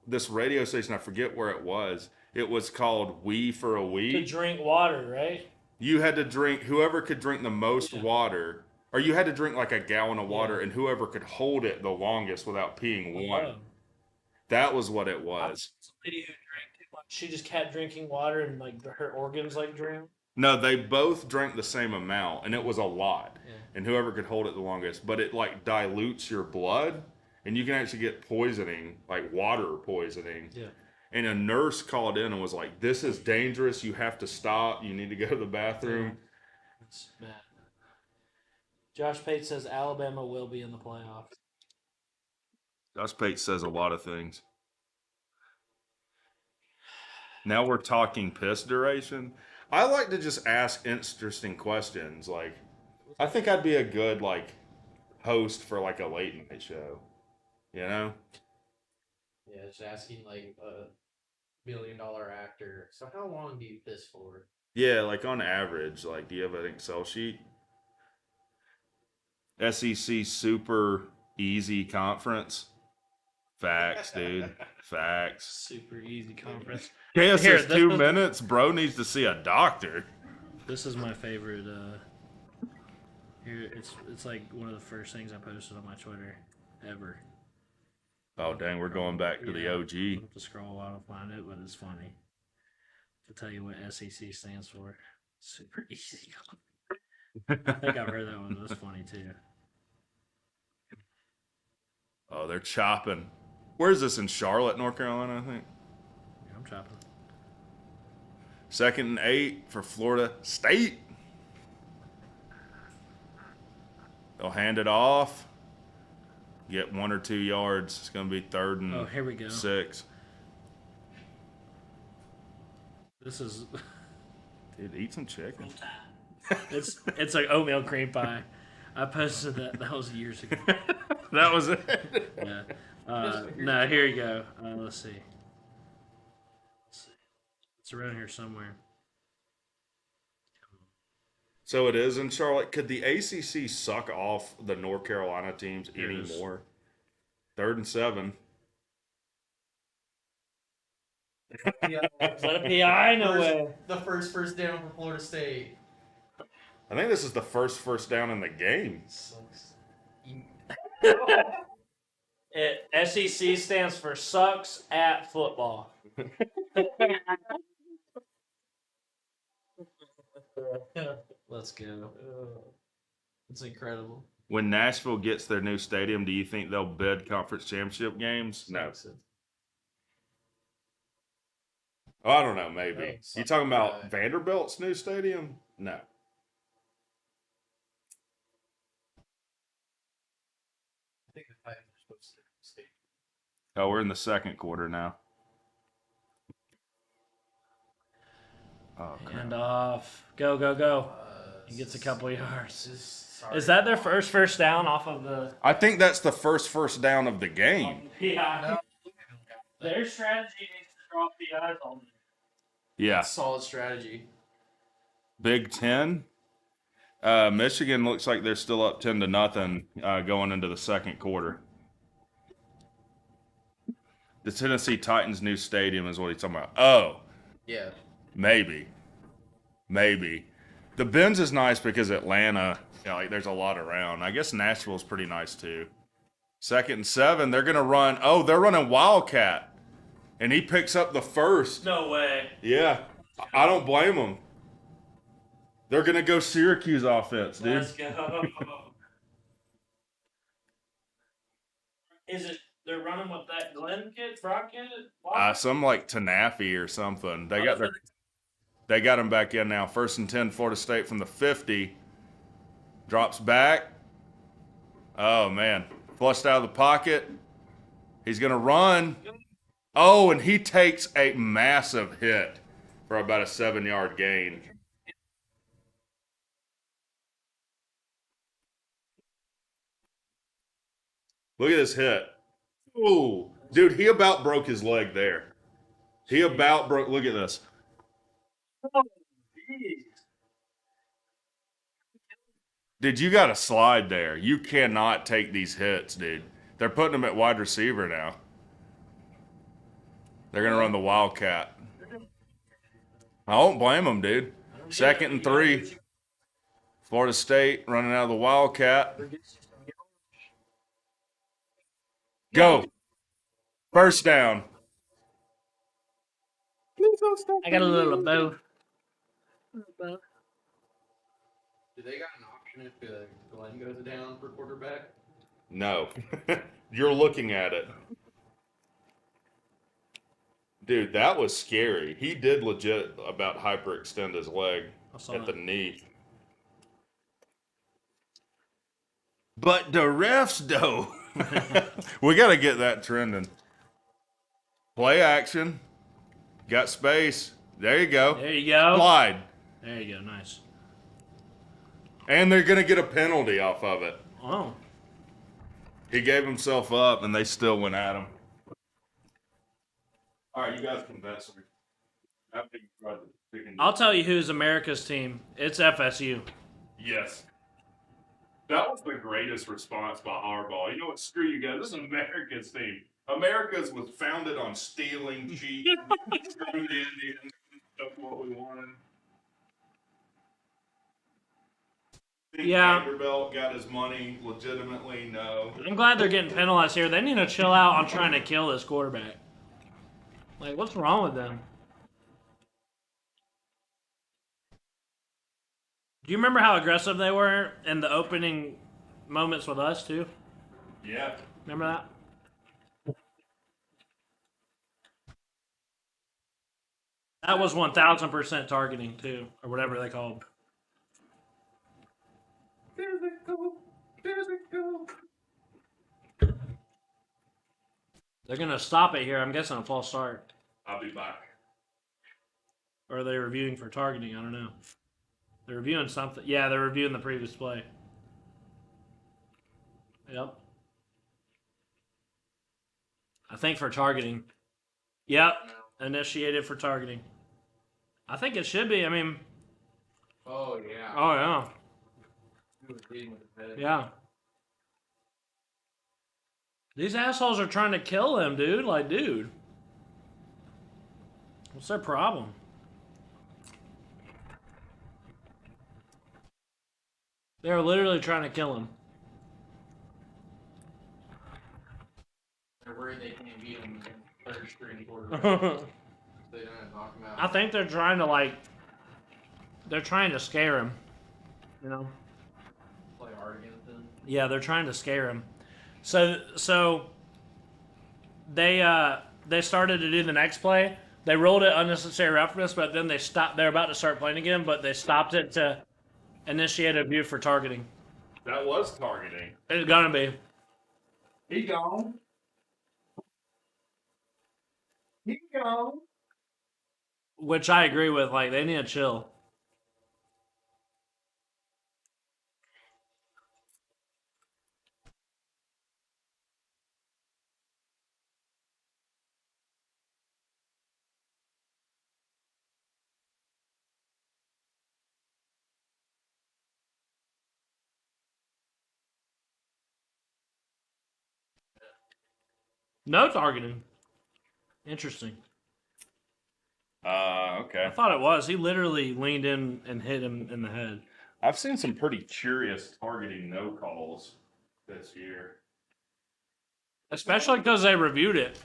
This radio station, I forget where it was. It was called We for a To Week. drink water, right? You had to drink, whoever could drink the most water, or you had to drink like a gallon of water, Yeah. and whoever could hold it the longest without peeing one. Oh. That was what it was. Lady who drank too much. She just kept drinking water and like her organs like drowned. No, they both drank the same amount, and it was a lot. Yeah. And whoever could hold it the longest, but it like dilutes your blood, and you can actually get poisoning, like water poisoning. Yeah. And a nurse called in and was like, "This is dangerous. You have to stop. You need to go to the bathroom." It's bad. Josh Pate says Alabama will be in the playoffs. Josh Pate says a lot of things. Now we're talking piss duration. I like to just ask interesting questions. Like, I think I'd be a good like host for like a late night show. You know? Yeah, just asking like a $1 million actor. So how long do you piss for? Yeah, like on average, like, do you have an Excel sheet? SEC super easy conference. Facts, dude. Facts. Super easy conference. KS Here, says this 2 is- minutes. Bro needs to see a doctor. This is my favorite. Here, it's like one of the first things I posted on my Twitter ever. Oh, dang, we're going back to the Yeah. I'll OG. have to scroll a while to find it, but it's funny. To tell you what SEC stands for. Super easy. I think I've heard that one. That's funny too. Oh, they're chopping. Where's this, in Charlotte, North Carolina, I think? Yeah, I'm chopping. 2nd and 8 for Florida State. They'll hand it off. Get 1 or 2 yards. It's going to be 3rd and Oh, here we go. 6. This is Dude, eat some chicken. it's like oatmeal cream pie. I posted that. That was years ago. That was it. Yeah. No, here you go. Let's see. It's around here somewhere. So it is in Charlotte. Could the ACC suck off the North Carolina teams Here it is. anymore? 3rd and 7. Yeah. Is that a PI? No way. The first down for Florida State. I think this is the first down in the game. Sucks. SEC stands for sucks at football. Let's go. It's incredible. When Nashville gets their new stadium, do you think they'll bid conference championship games? No. Oh, I don't know, maybe. You talking about Vanderbilt's new stadium? No. I think the Titans are supposed to stay. Oh, we're in the 2nd quarter now. Oh, crap. Hand off. Go, go, go. He gets a couple yards. Sorry. Is that their first down off of the I think that's the first down of the game. PI? Their strategy needs to drop PIs on them. Yeah. Solid strategy. Big Ten. Michigan looks like they're still up 10-0 going into the 2nd quarter. The Tennessee Titans' new stadium is what he's talking about. Oh, Yeah. maybe. The Benz is nice because Atlanta, like there's a lot around. I guess Nashville's pretty nice too. 2nd and 7, they're gonna run. Oh, they're running Wildcat, and he picks up the first. No way. Yeah, I don't blame him. They're gonna go Syracuse offense, dude. Let's go. Is it? They're running with that Glenn kid, Brock kid? Some like Tanaffy or something. They got him back in now. 1st and 10, Florida State from the 50. Drops back. Oh man, flushed out of the pocket. He's gonna run. Oh, and he takes a massive hit for about a 7-yard gain. Look at this hit. Ooh, dude, he about broke his leg there. He about broke. Look at this. Dude, you got to slide there. You cannot take these hits, dude. They're putting him at wide receiver now. They're going to run the Wildcat. I don't blame them, dude. 2nd and 3. Florida State running out of the Wildcat. Go. First down. I got a little of both. Do they got an option if Glenn goes down for quarterback? No. You're looking at it. Dude, that was scary. He did legit about hyperextend his leg at the knee. But the refs, though. We got to get that trending. Play action. Got space. There you go. There you go. Slide. There you go. Nice. And they're going to get a penalty off of it. Oh. He gave himself up, and they still went at him. All right, you guys convince me. I'll tell you who's America's team. It's FSU. Yes. That was the greatest response by Harbaugh. You know what? Screw you guys. This is America's team. America's was founded on stealing, cheating, screwing the Indians. That's what we wanted. Think Yeah. Vanderbilt got his money legitimately? No. I'm glad they're getting penalized here. They need to chill out on trying to kill this quarterback. Like, what's wrong with them? Do you remember how aggressive they were in the opening moments with us, too? Yeah. Remember that? That was 1,000% targeting, too, or whatever they called. Physical. They're gonna stop it here. I'm guessing a false start. I'll be back. Or are they reviewing for targeting? I don't know. They're reviewing something. Yeah, they're reviewing the previous play. Yep. I think for targeting. Yep. Initiated for targeting. I think it should be. I mean. Oh yeah. Oh yeah. He was leading with his head. Yeah. These assholes are trying to kill him, dude. Like, dude. What's their problem? They're literally trying to kill him. They're worried they can't beat him in third string quarterback. I They don't knock him out. think they're trying to, like, they're trying to scare him. You know? Play hard against him. Yeah, they're trying to scare him. So they started to do the next play. They ruled it unnecessary roughness, but then they stopped. They're about to start playing again, but they stopped it to initiate a view for targeting. That was targeting. It's gonna be. He gone. He gone. Which I agree with. Like, they need to chill. No targeting. Interesting. Okay. I thought it was. He literally leaned in and hit him in the head. I've seen some pretty curious targeting no calls this year. Especially because they reviewed it.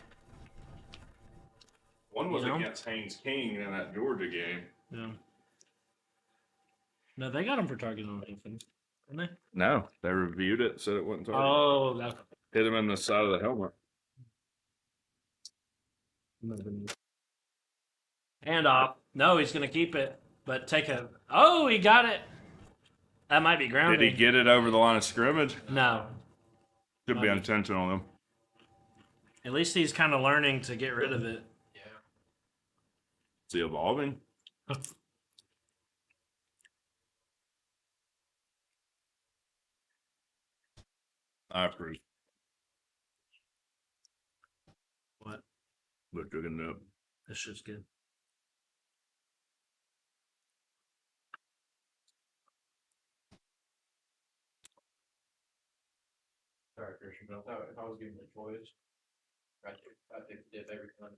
One was You know? against Haynes King in that Georgia game. Yeah. No, they got him for targeting on defense, didn't they? No, they reviewed it, said it wasn't targeting. Oh, that's Hit him in the side of the helmet. hand off. No, he's gonna keep it, but take a. Oh, he got it. That might be grounding. Did he get it over the line of scrimmage? No. Should be intentional, though. At least he's kind of learning to get rid of it. Yeah. Is he evolving? I approve. What? We're drinking it up. This shit's good. Sorry, Christian, but if I was given the choice, I'd take the dip every time.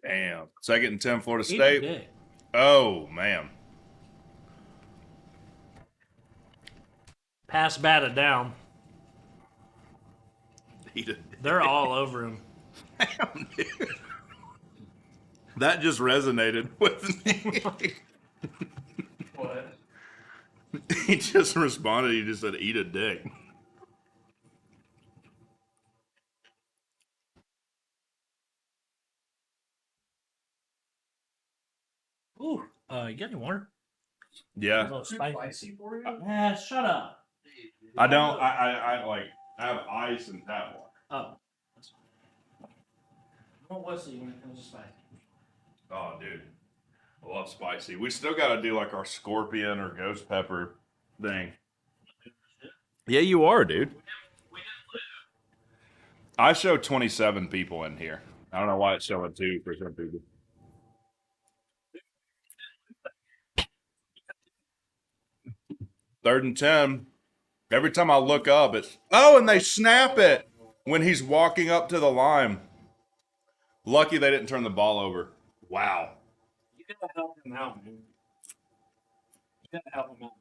Damn. 2nd and 10, Florida Eat State. dick. Oh, man. Pass batted down. They're all over him. Damn, dude. That just resonated with me. What? He just responded. He just said, eat a dick. Ooh, you got any water? A Yeah. little Too spicy. spicy for you? Shut up. I don't. I have ice and tap water. Oh. What was he when it comes to spicy? Oh, dude. I love spicy. We still got to do like our scorpion or ghost pepper thing. Yeah, you are, dude. I show 27 people in here. I don't know why it's showing 2 for some people. Third and 10. Every time I look up, it's and they snap it when he's walking up to the line. Lucky they didn't turn the ball over. Wow. You gotta help him out, man. You gotta help him out.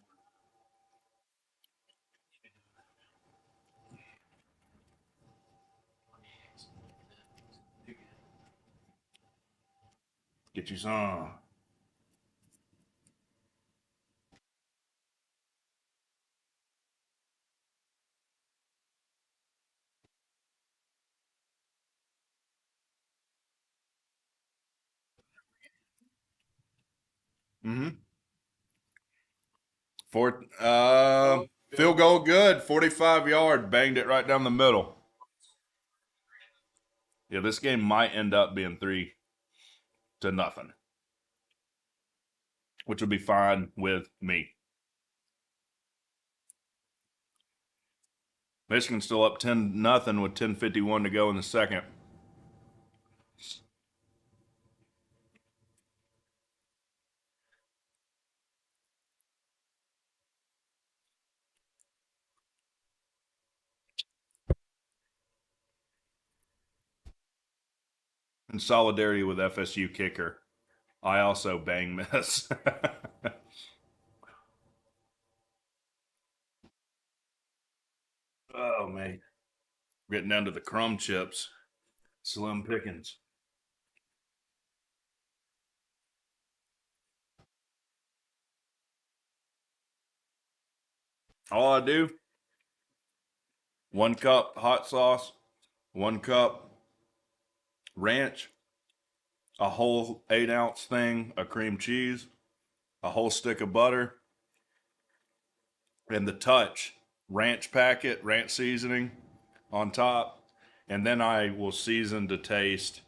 Get you some. Mm-hmm. Fourth. Field goal good, 45-yard, banged it right down the middle. Yeah, this game might end up being 3-0, which would be fine with me. Michigan's still up 10-0 with 10:51 to go in the second. In solidarity with FSU kicker, I also bang miss. Oh, man. Getting down to the crumb chips. Slim pickings. All I do, 1 cup hot sauce, 1 cup ranch, a whole 8-ounce thing of cream cheese, a whole stick of butter, and the touch ranch packet, ranch seasoning on top. And then I will season to taste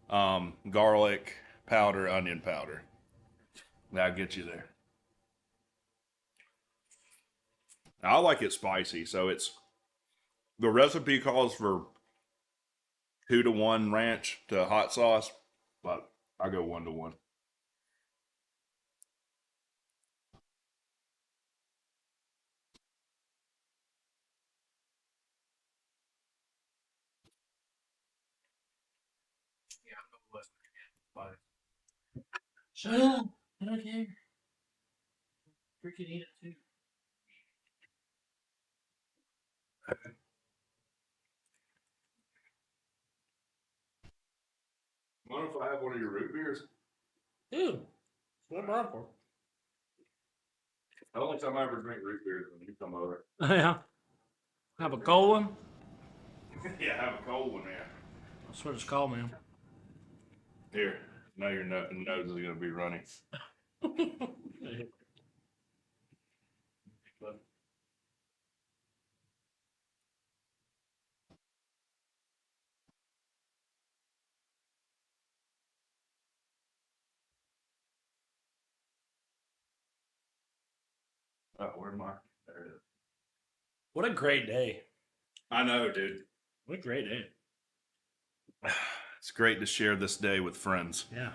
garlic powder, onion powder. That'll get you there. I like it spicy, so it's the recipe calls for 2-to-1 ranch to hot sauce, but I go 1-to-1. Shut up. I don't care. Freaking eat it too. What if I have one of your root beers? Dude, what am I for? The only time I ever drink root beer is when you come over. Yeah. Have a cold one? Yeah, have a cold one, man. That's what it's called, man. Here, now your nose is going to be running. Oh, where am I? There it is. What a great day. I know, dude. What a great day. It's great to share this day with friends. Yeah.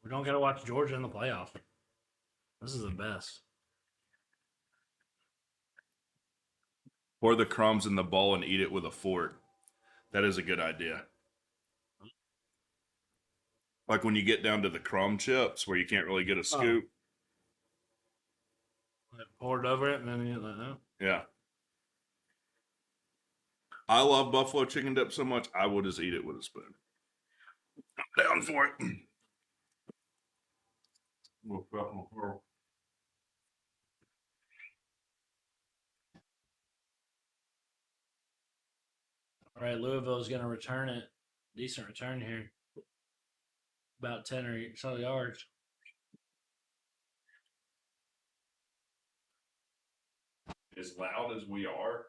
We don't get to watch Georgia in the playoff. This is the best. Pour the crumbs in the bowl and eat it with a fork. That is a good idea. Like when you get down to the crumb chips where you can't really get a scoop. Pour it over it and then you like that. Yeah. I love buffalo chicken dip so much, I will just eat it with a spoon. I'm down for it. All right, Louisville is going to return it. Decent return here. About 10 or so yards. As loud as we are,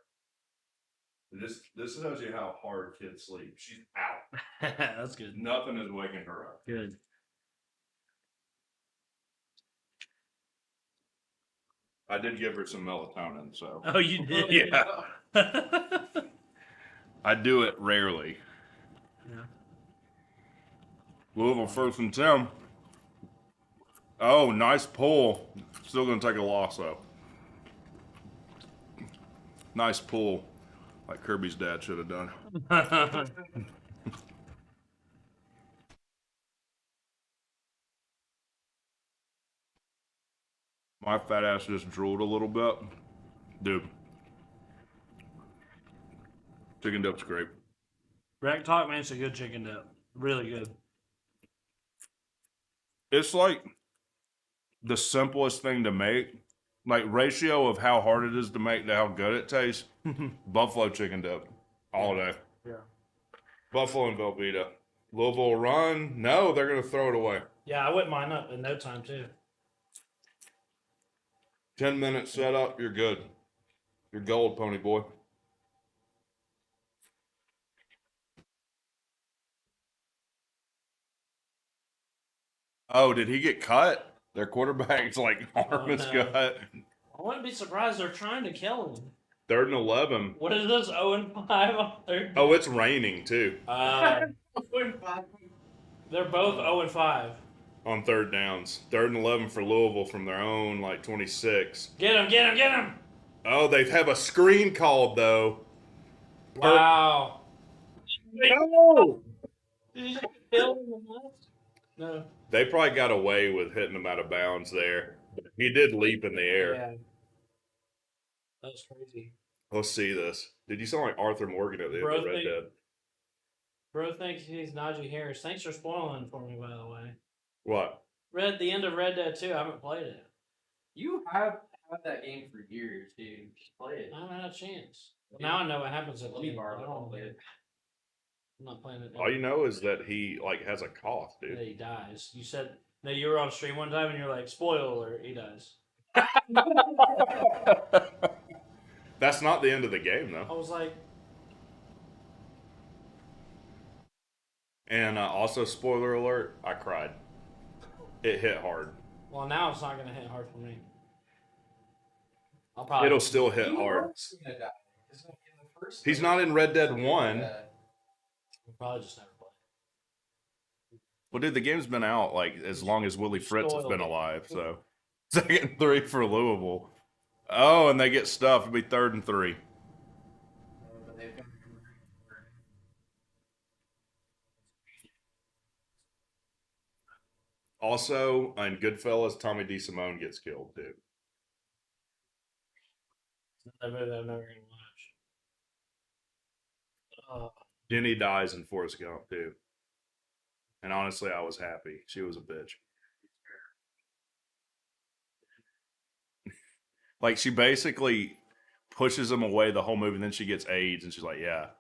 this tells you how hard kids sleep. She's out. That's good. Nothing is waking her up. Good. I did give her some melatonin, so. Oh, you did? Yeah. I do it rarely. Yeah. Louisville 1st and 10. Oh, nice pull. Still going to take a loss, though. Nice pull. Like Kirby's dad should have done. My fat ass just drooled a little bit. Dude. Chicken dip's great. WreckTalk makes a good chicken dip. Really good. It's like the simplest thing to make. Like ratio of how hard it is to make to how good it tastes. Buffalo chicken dip. All day. Yeah. Buffalo and Velveeta. Louisville run. No, they're going to throw it away. Yeah, I whipped mine up in no time, too. 10 minutes setup, you're good. You're gold, pony boy. Oh, did he get cut? Their quarterback's like arm is no. cut. I wouldn't be surprised they're trying to kill him. 3rd and 11. What is this? 0-5 on third. Oh, it's raining too They're both 0-5. on 3rd downs. 3rd and 11 for Louisville from their own like 26. Get him! Get him! Get him! Oh, they have a screen called though. Wow. No! Did you kill him? No. They probably got away with hitting him out of bounds there. He did leap in the air. Yeah. That was crazy. Let's see this. Did you sound like Arthur Morgan at the end of Red Dead? Bro thinks he's Najee Harris. Thanks for spoiling for me, by the way. What? Read the end of Red Dead 2. I haven't played it. You have had that game for years, dude. Just play it. I haven't had a chance. Now I know what happens at Let me the borrow end. it. I'll play it. I'm not playing it. All you know is that he like has a cough, that dude. he dies. You said no. You were on stream one time and you're like, "Spoiler alert, he dies." That's not the end of the game I though. was like, And also, spoiler alert, I cried. It hit hard. "Well, now it's not gonna hit hard for me." I'll probably. It'll still hit You hard. are gonna die. It's gonna be in the first He's game. not in Red Dead 1. Yeah. We'll probably just never play. Well, dude, the game's been out like as long as Willie Fritz has Spoiled been it. alive. So, 2nd and 3 for Louisville. Oh, and they get stuffed. It'll be 3rd and 3. But they've got Also, in Goodfellas, Tommy DeSimone gets killed too. That movie I'm never gonna watch. Jenny dies in Forrest Gump too. And honestly, I was happy. She was a bitch. Like she basically pushes him away the whole movie, and then she gets AIDS, and she's like, "Yeah."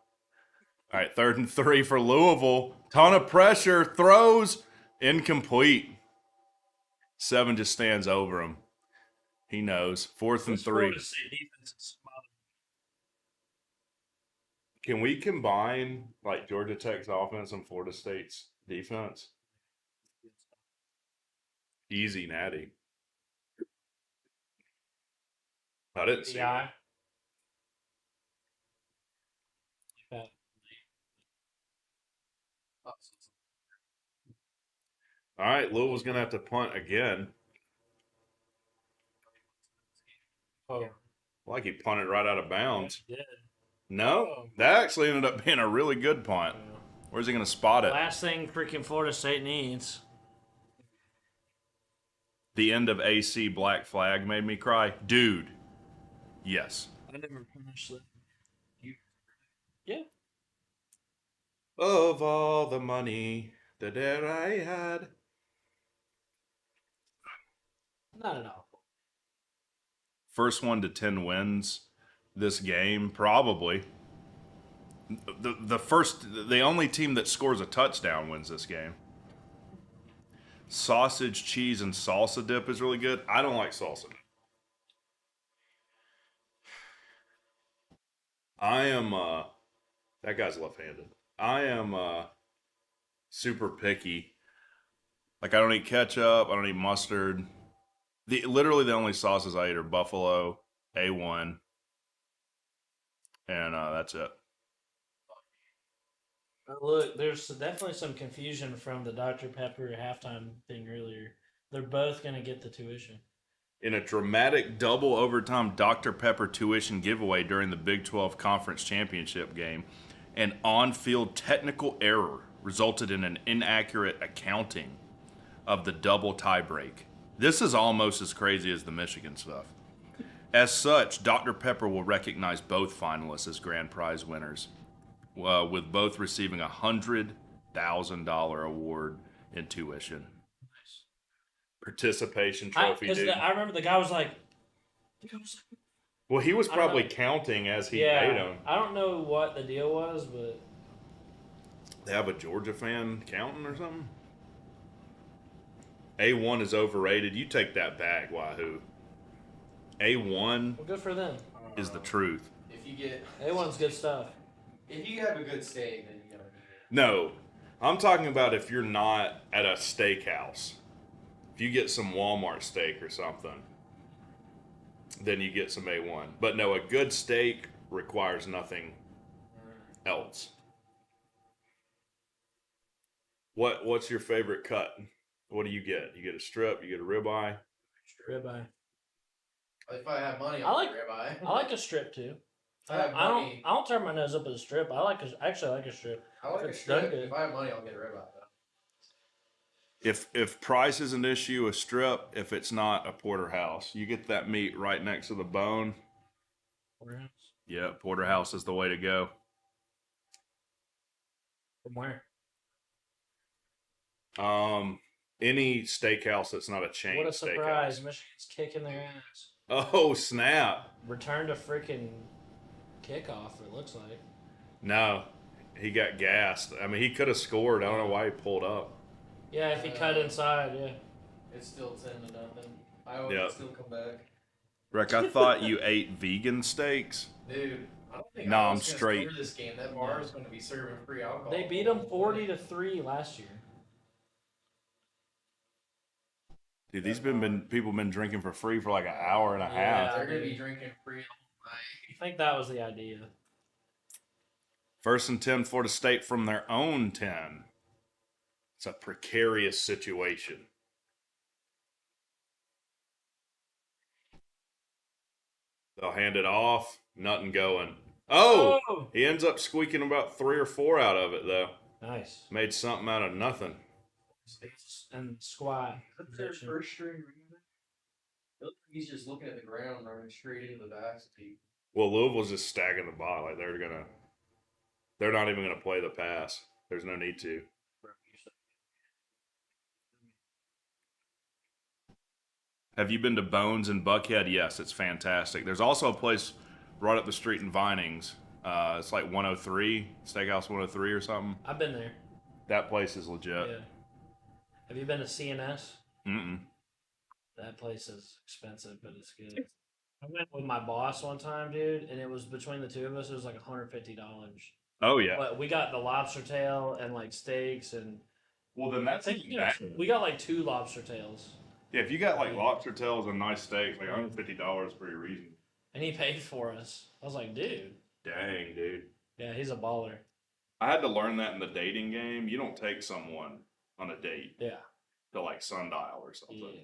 All right, 3rd and 3 for Louisville. Ton of pressure, throws incomplete. 7 just stands over him. He knows. 4th and 3. Can we combine like Georgia Tech's offense and Florida State's defense? Easy, natty. I didn't see. Yeah. All right, Louisville's gonna have to punt again. Oh, Like he punted right out of bounds. yeah. No, that actually ended up being a really good punt. Where's he gonna spot it? Last thing freaking Florida State needs. The end of AC Black Flag made me cry, dude. Yes. I never finished it. Yeah. Of all the money that ever I had. Not at all. First 1 to 10 wins this game, probably. The only team that scores a touchdown wins this game. Sausage, cheese, and salsa dip is really good. I don't like salsa. I am that guy's left-handed. I am super picky. Like I don't eat ketchup, I don't eat mustard. Literally the only sauces I eat are Buffalo, A1, and that's it. Look, there's definitely some confusion from the Dr. Pepper halftime thing earlier. They're both going to get the tuition. In a dramatic double overtime Dr. Pepper tuition giveaway during the Big 12 Conference Championship game, an on-field technical error resulted in an inaccurate accounting of the double tiebreak. This is almost as crazy as the Michigan stuff. As such, Dr. Pepper will recognize both finalists as grand prize winners, with both receiving a $100,000 award in tuition. Nice. Participation trophy, dude. I remember the guy was like, Well, he was I don't probably know. counting as he yeah, paid him. I don't know what the deal was, but They have a Georgia fan counting or something? A1 is overrated. You take that back, Wahoo. A1 well, good for them. is the truth. If you get A1's good stuff. if you have a good steak, then you don't need it. No, I'm talking about if you're not at a steakhouse. If you get some Walmart steak or something, then you get some A1. But no, a good steak requires nothing else. What's your favorite cut? What do you get? You get a strip, you get a ribeye? Ribeye. If I have money, I I'll like- get ribeye. I like a strip too. If I have I money, don't turn my nose up at a strip. I like actually like a strip. I like a it's strip. done good. If I have money, I'll get a ribeye. If price is an issue, a strip. If it's not, a porterhouse. You get that meat right next to the bone. Porterhouse. Yeah, porterhouse is the way to go. From where? Any steakhouse that's not a chain. What a surprise! Steakhouse. Michigan's kicking their ass. Oh snap! Return to freaking kickoff. It looks like. No, he got gassed. I mean, he could have scored. I don't know why he pulled up. Yeah, if he cut inside, yeah. It's still 10-0. Iowa Yeah. can still come back. Rick, I thought you ate vegan steaks. Dude, I don't think No, Iowa's I'm gonna straight. score this game. That bar is going to be serving free alcohol. They beat them 40-3 last year. Dude, these people been drinking for free for like an hour and a Yeah. half. They're going to be drinking free all night. I think that was the idea. 1st and 10, Florida State from their own 10. It's a precarious situation. They'll hand it off. Nothing going. Oh! He ends up squeaking about 3 or 4 out of it, though. Nice. Made something out of nothing. And squat. That's their first string. He's just looking at the ground, running straight into the backs of people. Well, Louisville's just stacking the ball. Like they're not even gonna play the pass. There's no need to. Have you been to Bones in Buckhead? Yes, it's fantastic. There's also a place right up the street in Vinings. It's like 103, Steakhouse 103 or something. I've been there. That place is legit. Yeah. Have you been to CNS? Mm-mm. That place is expensive, but it's good. I went with my boss one time, dude, and it was between the two of us. It was like $150. Oh yeah. But we got the lobster tail and like steaks and Well, then I that's think even better. we got like 2 lobster tails, Yeah, if you got like lobster tails and nice steaks, like $150 for your reason. and he paid for us. I was like, dude, Dang, dude. yeah, he's a baller. I had to learn that in the dating game. You don't take someone on a date Yeah, to like Sundial or something. yeah.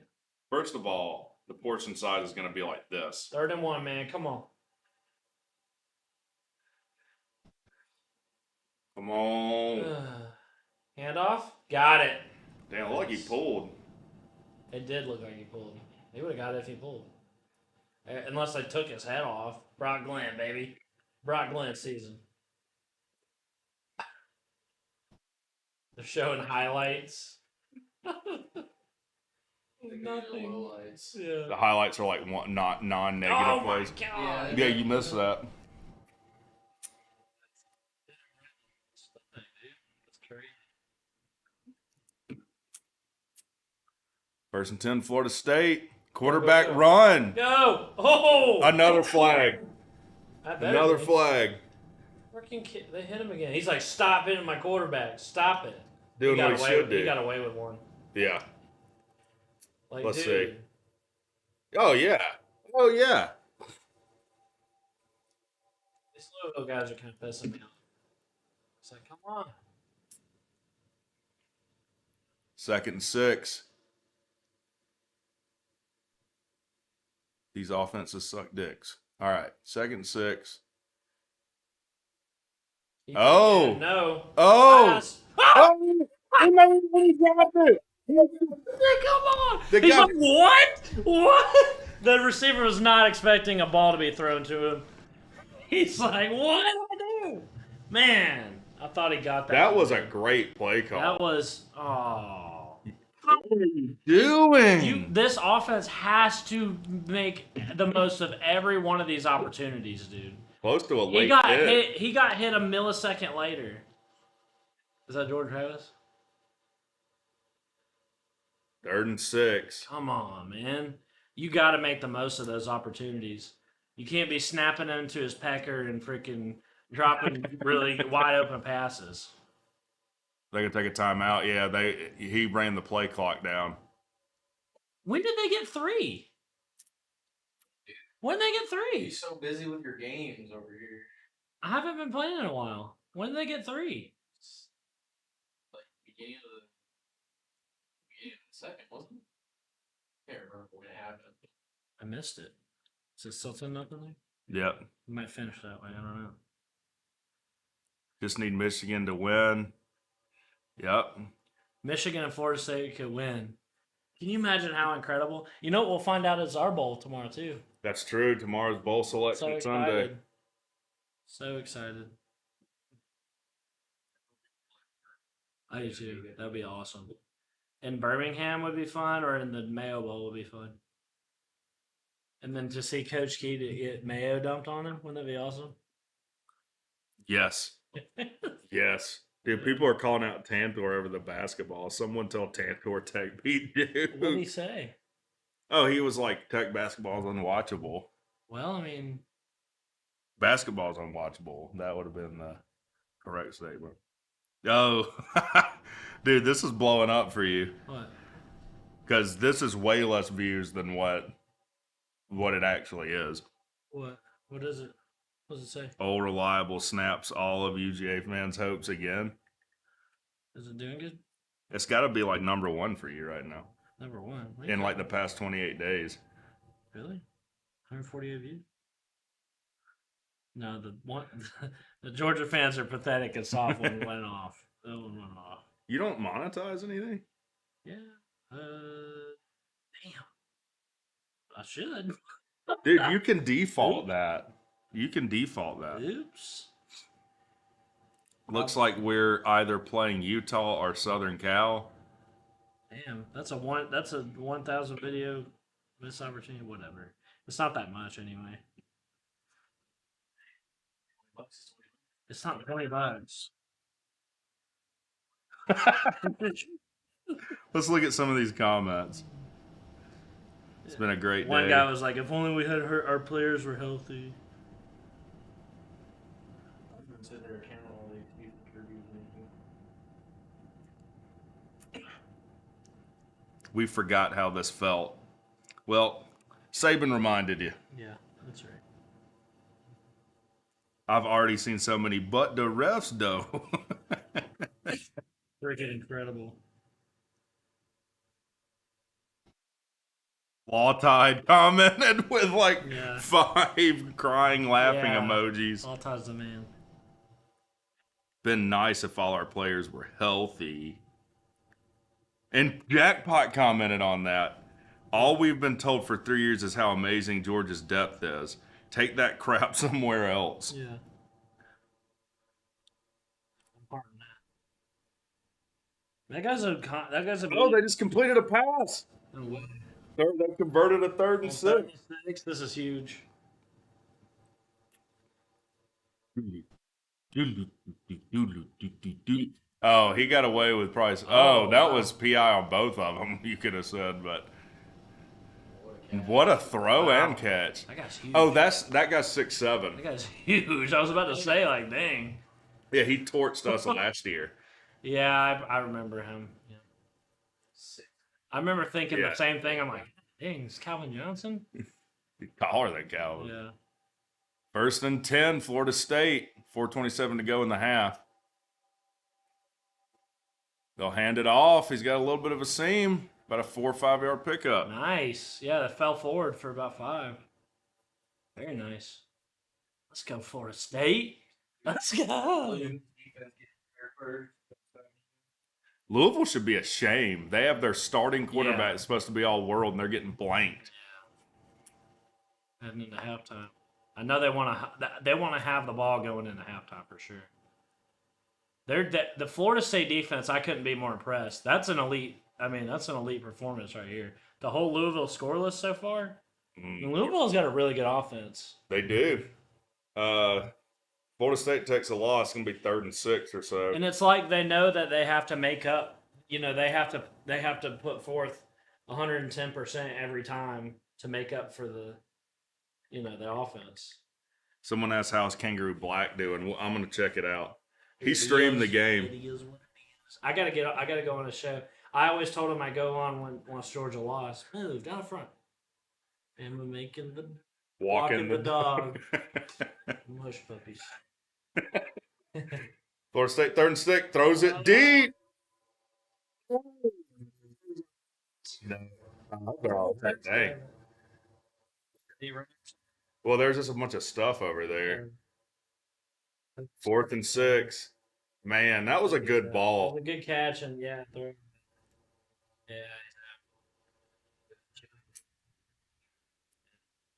First of all, the portion size is going to be like this. 3rd and 1, man. Come on. Come on. Hand off. Got it. Damn, look, he pulled. It did look like he pulled. He would have got it if he pulled. Unless they took his head off. Brock Glenn, baby. Brock Glenn season. They're showing highlights. Nothing. Lowlights. Yeah. The highlights are like non-negative Oh my plays. god. Yeah, you missed that. That's crazy. 1st and 10, Florida State. Quarterback run. Go! Oh! Another flag. I bet Another it is. flag. Freaking kid, they hit him again. He's like, stop hitting my quarterback. Stop it. Doing what he should He do. got away with one. Yeah. Like, Let's dude, see. Oh, yeah. Oh, yeah. these Louisville guys are kind of pissing me off. It's like, come on. 2nd and 6. These offenses suck dicks. All right. 2nd and 6. Oh. Yeah, no. Oh. Pass. Oh. He dropped it. Come on. The He's guy- like, what? What? The receiver was not expecting a ball to be thrown to him. He's like, what did I do? Man, I thought he got that. That was a great play call. That was, oh. What are you doing? This offense has to make the most of every one of these opportunities, dude. Close to a late He got hit. hit. He got hit a millisecond later. Is that Jordan Travis? 3rd and 6. Come on, man. You got to make the most of those opportunities. You can't be snapping into his pecker and freaking dropping really wide open passes. They can take a timeout. Yeah, he ran the play clock down. When did they get 3? When did they get 3? You're so busy with your games over here. I haven't been playing in a while. When did they get 3? Like beginning of the second, wasn't it? Can't remember when it happened. I missed it. Is it still 10-0 there? Yep. We might finish that way. I don't know. Just need Michigan to win. Yep. Michigan and Florida State could win. Can you imagine how incredible? You know what we'll find out is our bowl tomorrow too. That's true. Tomorrow's bowl So selection excited. Sunday. So excited. I do too. That'd be awesome. In Birmingham would be fun, or in the Mayo Bowl would be fun. And then to see Coach Key to get Mayo dumped on him, wouldn't that be awesome? Yes. Yes. Dude, people are calling out Tantor over the basketball. Someone tell Tantor Tech beat you. What did he say? Oh, he was like, Tech basketball is unwatchable. Well, I mean, Basketball is unwatchable. That would have been the correct statement. Oh, dude, this is blowing up for you. what? Because this is way less views than what it actually is. What? What is it? What does it say? Old Reliable snaps all of UGA fans' hopes again. Is it doing good? It's got to be like number 1 for you right now. Number 1. In like the past 28 days. Really? 148 views? No, the Georgia fans are pathetic and soft when it went off. That one went off. You don't monetize anything? Yeah. Damn. I should. Dude, you can default that. You can default that. Oops. Looks like we're either playing Utah or Southern Cal. Damn, that's a 1,000 video missed opportunity. Whatever. It's not that much anyway. It's not $20. Let's look at some of these comments. It's been a great day. One guy was like, "If only we had our players were healthy." Consider a camera all these people We forgot how this felt. Well, Saban reminded you. Yeah, that's right. I've already seen so many, but the refs, though. Freaking incredible. Law Tide commented with like Yeah. 5 crying, laughing Yeah. emojis. All ties the man. Been nice if all our players were healthy. And Jackpot commented on that. All we've been told for 3 years is how amazing Georgia's depth is. Take that crap somewhere else. Yeah. I'm part of that. That guy's a. Oh, they just completed a pass. Oh, wow. They converted a 3rd and 6. This is huge. Oh, he got away with Price. Oh, that was PI on both of them, you could have said, but what a throw and catch. That guy's huge. Oh, that guy's That 6'7". guy's huge. I was about to say, like, dang. Yeah, he torched us last year. Yeah, I remember him. Yeah. I remember thinking Yeah. the same thing. I'm like, dang, it's Calvin Johnson? He's taller than Calvin. Yeah. 1st and 10, Florida State. 4:27 to go in the half. They'll hand it off. He's got a little bit of a seam. About a 4 or 5 yard pickup. Nice. Yeah, that fell forward for about 5. Very nice. Let's go, Florida State. Let's go. Louisville should be ashamed. They have their starting quarterback Yeah. supposed to be all world, and they're getting blanked. Heading into halftime. I know they want to have the ball going into halftime for sure. The Florida State defense, I couldn't be more impressed. That's an elite performance right here. The whole Louisville scoreless so far. Louisville's got a really good offense. They do. Florida State takes a loss. It's going to be 3rd and 6 or so. And it's like they know that they have to make up. You know, they have to put forth 110% every time to make up for the their offense. Someone asked how's Kangaroo Black doing. Well, I'm gonna check it out. He It streamed the is- game. It is what it is. I gotta go on a show. I always told him I go on once Georgia lost. Move down the front. And we're making the walking the dog. Mush puppies. Florida State 3rd and 6 throws it deep. No. Dang. Well, there's just a bunch of stuff over there. 4th and 6. Man, that was a good It ball. was a good catch, and yeah.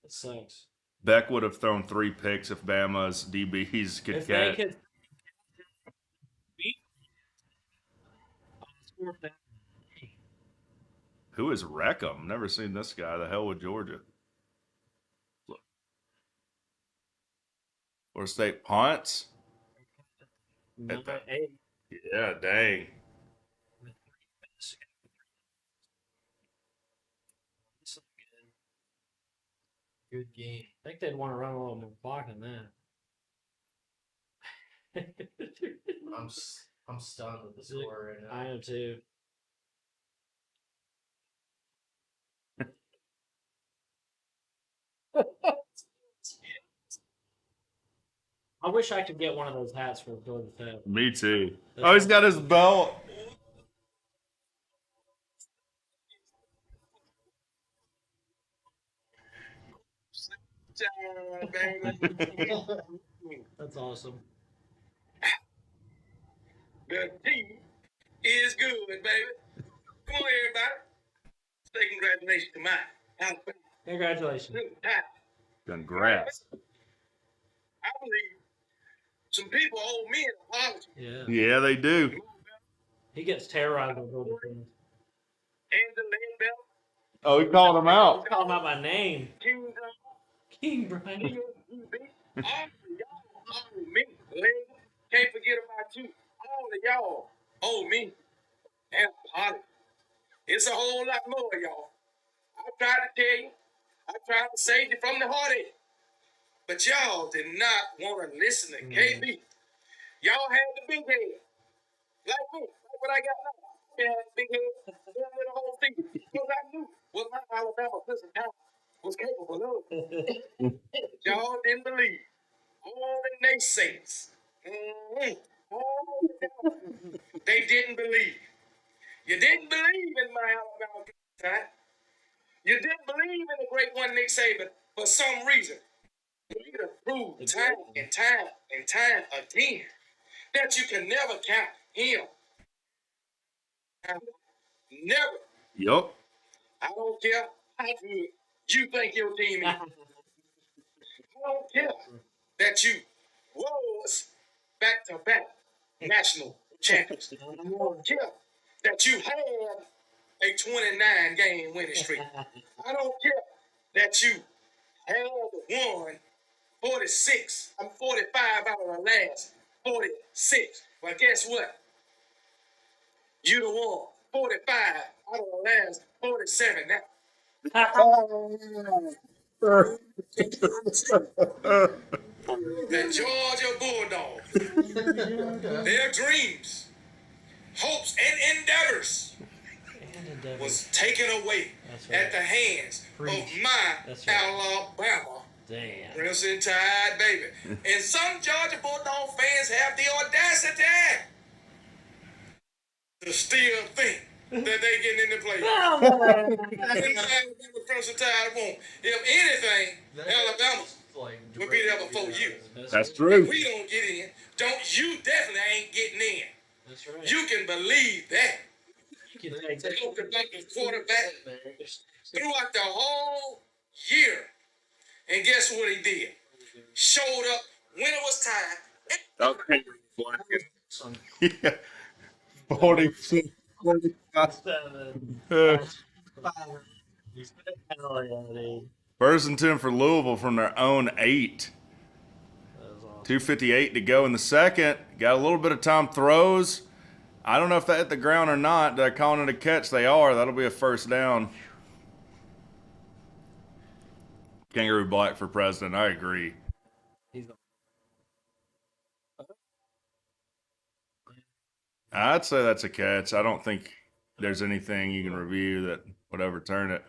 It sucks. Beck would have thrown 3 picks if Bama's DBs could If catch. they could beat them, Who is Wreckham? Never seen this guy. The hell with Georgia. Look. Florida State punts. no, At the- hey, Yeah, dang. Good game. I think they'd want to run a little more block than that. I'm stunned with the score right now. I am too. I wish I could get one of those hats for Georgia Tech. Me too. Oh, he's got his belt. That's awesome. The team is good, baby. Come on, everybody. Say congratulations to my Alabama. Congratulations. Congrats. I believe some people owe me an apology. Yeah. Yeah, they do. He gets terrorized by Georgia fans. And the lead belt, Oh, he called him out. Call him out by name. King King Brian. all of y'all owe me. Ladies, can't forget about you. All of y'all owe me an apology. It's a whole lot more, y'all. I tried to tell you. I tried to save you from the heartache. But y'all did not want to listen to KB. Y'all had the big head. Like me. Like what I got now. I had the big head. Doing the whole thing. Because I knew what my Alabama prison town was capable of. Y'all didn't believe. All the naysayers. All the doubters. They didn't believe. You didn't believe in my Alabama time. You didn't believe in the great one Nick Saban for some reason. You have proved time and time and time again that you can never count him. Never. Yup. I don't care how good you think your team is. I don't care that you was back-to-back national champions. I don't care that you had a 29-game winning streak. I don't care that you had won 46. I'm 45 out of the last 46. But guess what? You the one 45 out of the last 47 now. The Georgia Bulldogs, their dreams, hopes, and endeavors was taken away at the hands of my Alabama Damn. Crimson Tide, baby. And some Georgia Bulldog fans have the audacity to still think that they getting in the play. Alabama Crimson Tide won't. If anything, Alabama will be there before you. That's If true. we don't get in, you definitely ain't getting in. That's right. You can believe that. You can take They looked like the quarterback throughout the whole year. And guess what he did? Showed up when it was time. Okay. Yeah. 46. 45. 1st and 10 for Louisville from their own 8. 2:58 to go in the second. Got a little bit of time throws. I don't know if that hit the ground or not. They're calling it a catch. They are. That'll be a first down. Kangaroo Black for president. I agree. He's I'd say that's a catch. I don't think there's anything you can review that would overturn it.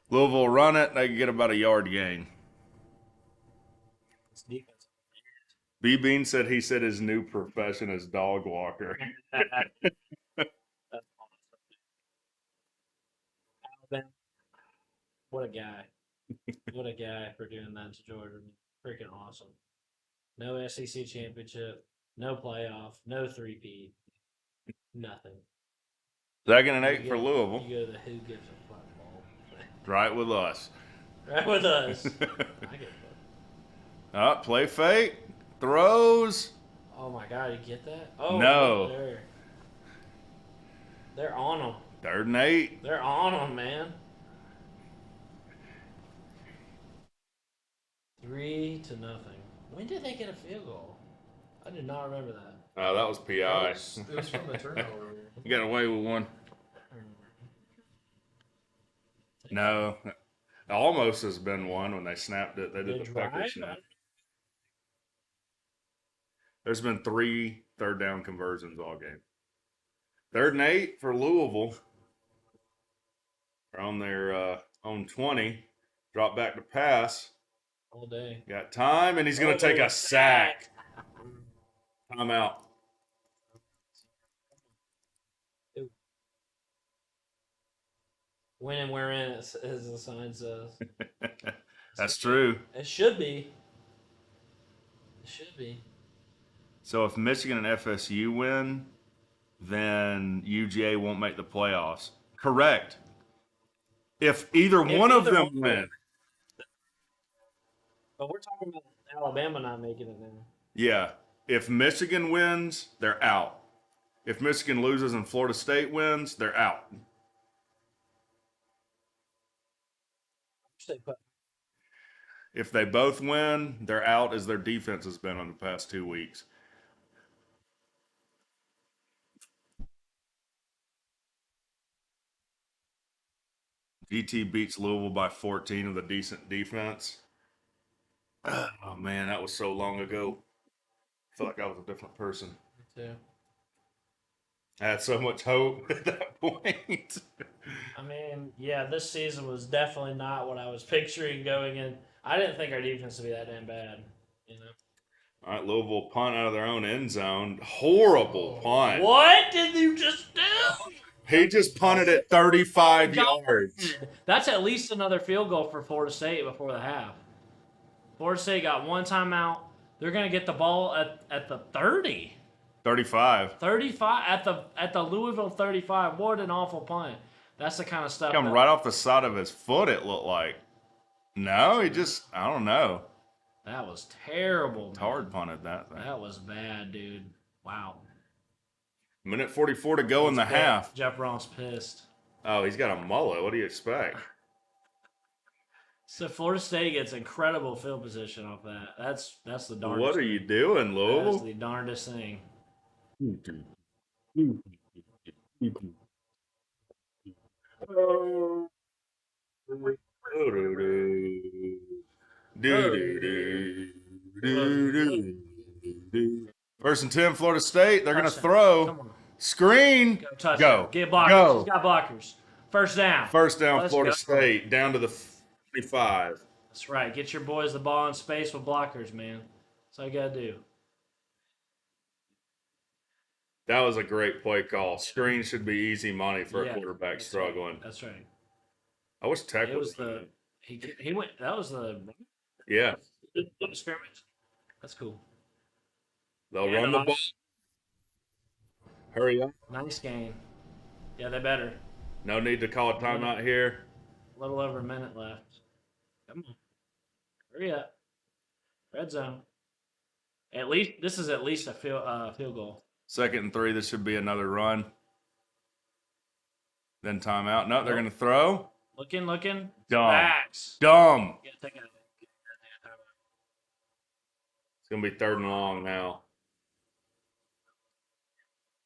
Louisville run it. They can get about a yard gain. his defense. B Bean said he said his new profession is dog walker. That's awesome. Alabama. What a guy. What a guy for doing that to Georgia. Freaking awesome. No SEC championship, no playoff, no three-peat, nothing. 2nd and 8 You for go- Louisville. You go to the who gives a fuck bowl. Right with us. Right with us. I get fuck. Play fake. Throws. Oh my god, you get that? Oh No. They're on them. 3rd and 8. They're on them, man. 3-0. When did they get a field goal? I did not remember that. Oh, that was PI. It was from the turnover. You got away with one. No. It almost has been one when they snapped it. They did the pecker drive? snap. There's been 3 third down conversions all game. 3rd and 8 for Louisville. They're on their own 20. Drop back to pass. All day. Got time, and he's going to take a sack. Timeout. When and we're in, as the sign says. That's true. It should be. It should be. So if Michigan and FSU win, then UGA won't make the playoffs. Correct. If either one of them win. But we're talking about Alabama not making it now. Yeah. If Michigan wins, they're out. If Michigan loses and Florida State wins, they're out. If they both win, they're out as their defense has been on the past 2 weeks. GT beats Louisville by 14 with a decent defense. Oh, man, that was so long ago. I feel like I was a different person. Me too. I had so much hope at that point. I mean, yeah, this season was definitely not what I was picturing going in. I didn't think our defense would be that damn bad, you know. All right, Louisville punt out of their own end zone. Horrible punt. What did you just do? He just punted it 35 yards. That's at least another field goal for Florida State before the half. Florida State got one timeout. They're going to get the ball at the 30. 35. 35 at the Louisville 35. What an awful punt. That's the kind of stuff. Come right off the side of his foot, it looked like. No, he just, I don't know. That was terrible. Man. Hard punted that thing. That was bad, dude. Wow. Minute 44 to go in the half. Jeff Brown's pissed. Oh, he's got a mullet. What do you expect? So Florida State gets incredible field position off that. That's the darndest. What are you doing, That's Louisville? the darndest thing. First and 10, Florida State. They're going to Touchdown. throw. Come on. Screen. Go touchdown. Go. Get blockers. Go. He's got blockers. First down. First down, Let's Florida go. State. Down to the 35. That's right. Get your boys the ball in space with blockers, man. That's all you got to do. That was a great play call. Screen should be easy money for Yeah, a quarterback that's struggling. Right. That's right. I wish Tech It was would. the he went. That was the Yeah. scrimmage. That's cool. They'll Yeah, run the ball. Hurry up. Nice game. Yeah, they better. No need to call a timeout here. A little over a minute left. Come on. Hurry up. Red zone. At least this is at least a field goal. 2nd and 3. This should be another run. Then timeout. No, they're going to throw. Looking. Dumb. Backs. Dumb. Yeah, take a timeout. It's going to be 3rd and long now.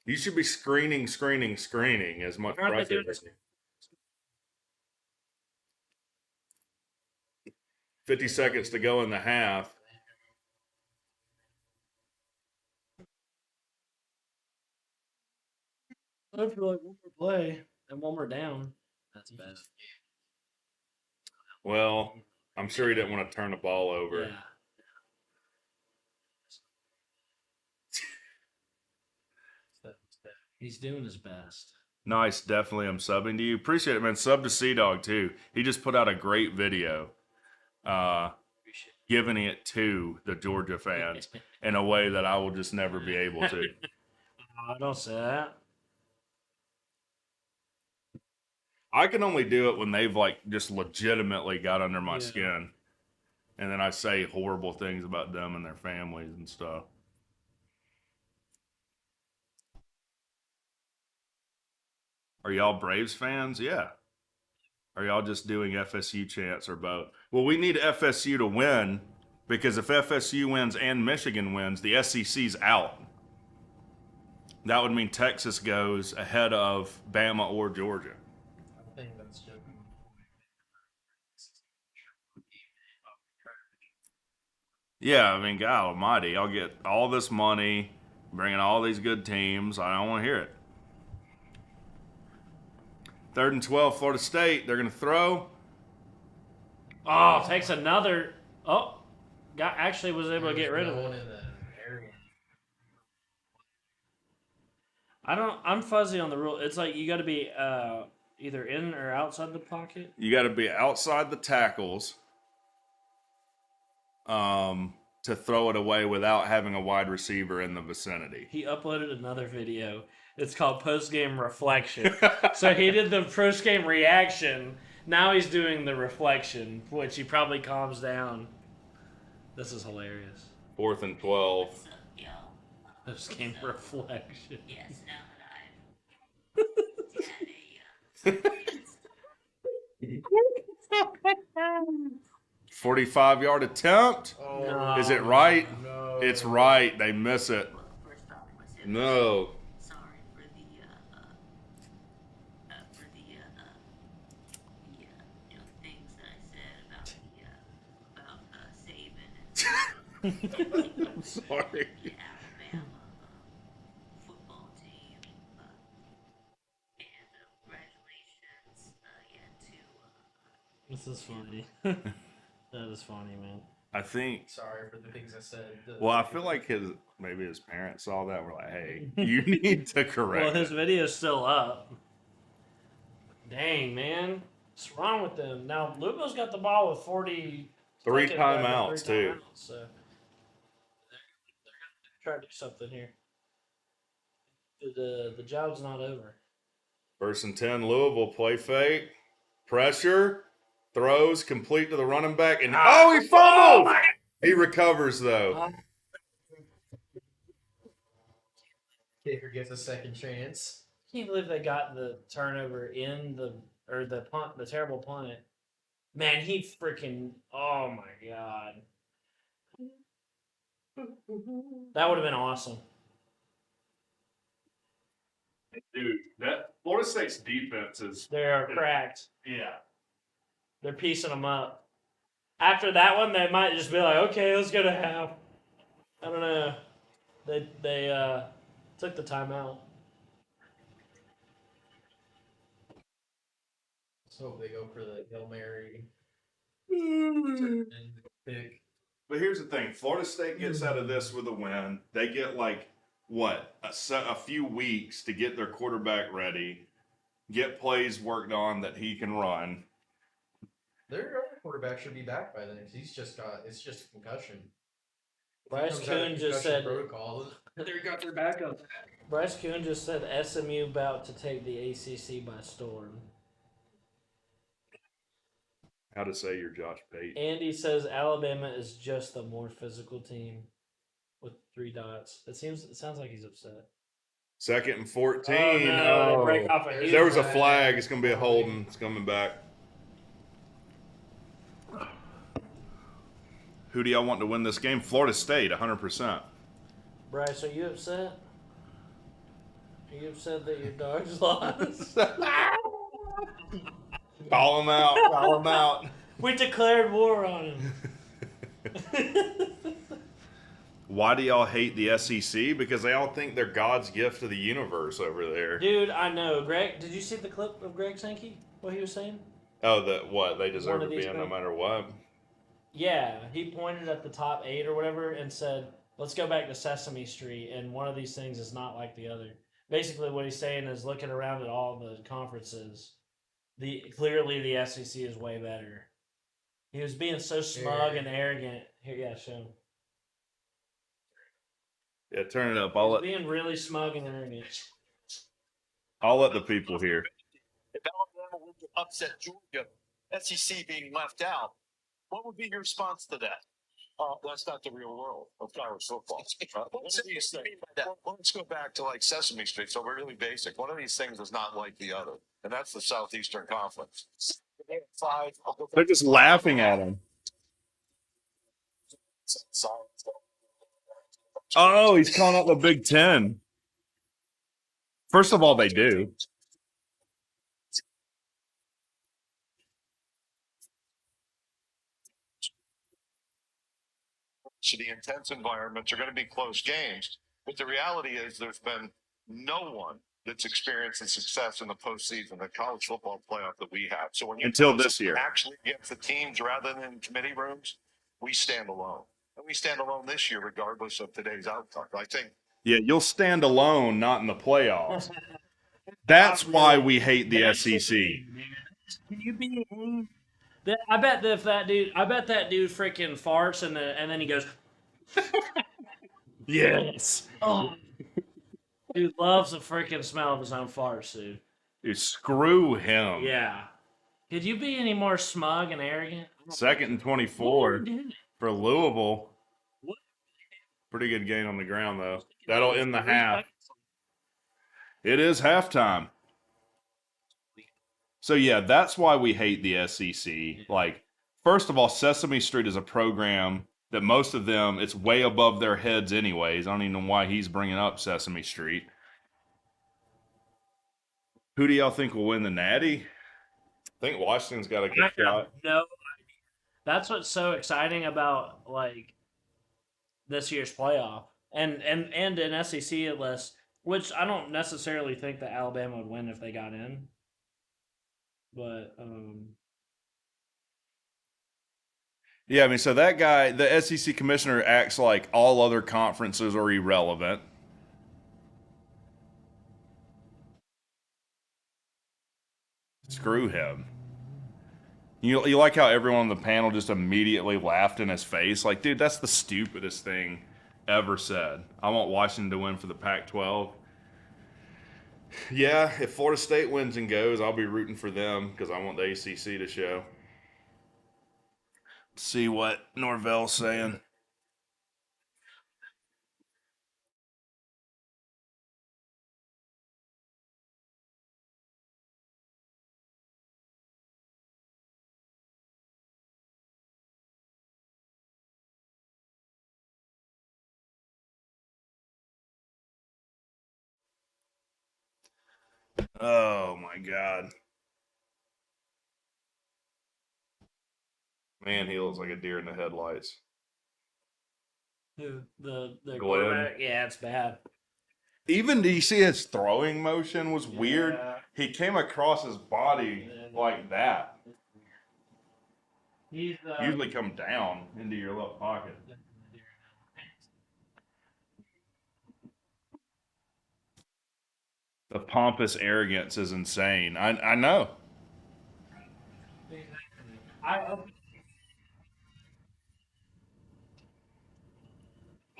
You should be screening as much Why aren't they pressure doing as this? 50 seconds to go in the half. I feel like one more play and one more down. That's bad. Well, I'm sure he didn't want to turn the ball over. Yeah. He's doing his best. Nice, definitely. I'm subbing to you. Appreciate it, man. Sub to Cdogg too. He just put out a great video, giving it to the Georgia fans in a way that I will just never be able to. Oh, don't say that. I can only do it when they've like just legitimately got under my Yeah. skin, and then I say horrible things about them and their families and stuff. Are y'all Braves fans? Yeah. Are y'all just doing FSU chants or both? Well, we need FSU to win because if FSU wins and Michigan wins, the SEC's out. That would mean Texas goes ahead of Bama or Georgia. I think that's just. Yeah, I mean, God almighty, I'll get all this money, bringing all these good teams. I don't want to hear it. 3rd and 12, Florida State. They're going to throw. Oh, takes another. Oh, actually was able to get rid of One it. in the area. I'm fuzzy on the rule. It's like you got to be either in or outside the pocket. You got to be outside the tackles to throw it away without having a wide receiver in the vicinity. He uploaded another video. It's called Post Game Reflection. So he did the post game reaction. Now he's doing the reflection, which he probably calms down. This is hilarious. 4th and 12. What's up, y'all? Post game reflection. Yes, now that I've had a 45-yard attempt. Oh, Is it right? no. It's right. They miss it. well, first off, I said No. sorry for the things that I said about Saban and I'm sorry. the Alabama football team. And congratulations This is funny. That is funny, man. I think. Sorry for the things I said. Well, I feel like maybe his parents saw that. We're like, hey, you need to correct. Well, his it. video's still up. Dang, man. What's wrong with them? Now, Louisville's got the ball with 40... Three seconds timeouts, left, too. So they're going to try to do something here. The job's not over. 1st and 10, Louisville, play fake, pressure, throws, complete to the running back, and he fumbled! He recovers, though. Kicker gets a second chance. I can't believe they got the turnover in the punt, the terrible punt. Man, he freaking, oh my God. That would have been awesome. Dude, that Florida State's defense is... They are cracked. Yeah. They're piecing them up. After that one, they might just be like, okay, let's go to half. I don't know. They took the timeout. Let's hope they go for the Hail Mary. And pick. But here's the thing. Florida State gets out of this with a win. They get, like, what? A few weeks to get their quarterback ready, get plays worked on that he can run. Their other quarterback should be back by then. It's just a concussion. Bryce Comes out of Kuhn just said. protocol. They got their backup. Bryce Kuhn just said SMU about to take the ACC by storm. How to say you're Josh Pate. Andy says Alabama is just a more physical team with 3 dots. It sounds like he's upset. 2nd and 14. Oh, no, they break off a huge There was a flag. flag. It's going to be a holding. It's coming back. Who do y'all want to win this game? Florida State, 100%. Bryce, are you upset? Are you upset that your dogs lost? Call him out. Call him out. We declared war on him. Why do y'all hate the SEC? Because they all think they're God's gift to the universe over there. Dude, I know. Greg, did you see the clip of Greg Sankey? What he was saying? Oh, that what? They deserve One of to be these in no guys- matter what. Yeah, he pointed at the top 8 or whatever and said, let's go back to Sesame Street, and one of these things is not like the other. Basically, what he's saying is looking around at all the conferences, clearly the SEC is way better. He was being so smug and arrogant. Here, yeah, show him. Yeah, turn it up. He was being really smug and arrogant. I'll let the people hear. If Alabama were to upset Georgia, SEC being left out, what would be your response to that? That's not the real world of college football. One of these things, That- let's go back to like Sesame Street. So we're really basic. One of these things is not like the other, and that's the Southeastern Conference. They have 5. They're just laughing at him. Oh, he's calling out the Big Ten. First of all, they do. So the intense environments are going to be close games, but the reality is there's been no one that's experienced the success in the postseason, the college football playoff that we have. So when you Until this year. actually get the teams rather than committee rooms, we stand alone. And we stand alone this year, regardless of today's outcome. I think. Yeah, you'll stand alone, not in the playoffs. That's why we hate the SEC. Can you be? I bet that if that dude, freaking farts and then he goes, Yes. oh, dude loves the freaking smell of his own farts, dude. Dude, screw him. Yeah. Could you be any more smug and arrogant? 2nd and 24 for Louisville. Pretty good gain on the ground, though. That'll end the half. It is halftime. So, yeah, that's why we hate the SEC. Like, first of all, Sesame Street is a program that most of them, it's way above their heads anyways. I don't even know why he's bringing up Sesame Street. Who do y'all think will win the Natty? I think Washington's got a good shot. No idea. That's what's so exciting about, like, this year's playoff. And an SEC list, which I don't necessarily think that Alabama would win if they got in. But Yeah, I mean, so that guy, the SEC commissioner, acts like all other conferences are irrelevant. Screw him. You like how everyone on the panel just immediately laughed in his face? Like, dude, that's the stupidest thing ever said. I want Washington to win for the Pac-12. Yeah, if Florida State wins and goes, I'll be rooting for them because I want the ACC to show. Let's see what Norvell's saying. Oh my God. Man, he looks like a deer in the headlights. the Glenn. quarterback, yeah, it's bad. Even, do you see his throwing motion was weird? Yeah. He came across his body like that. He's Usually come down into your left pocket. The pompous arrogance is insane. I know.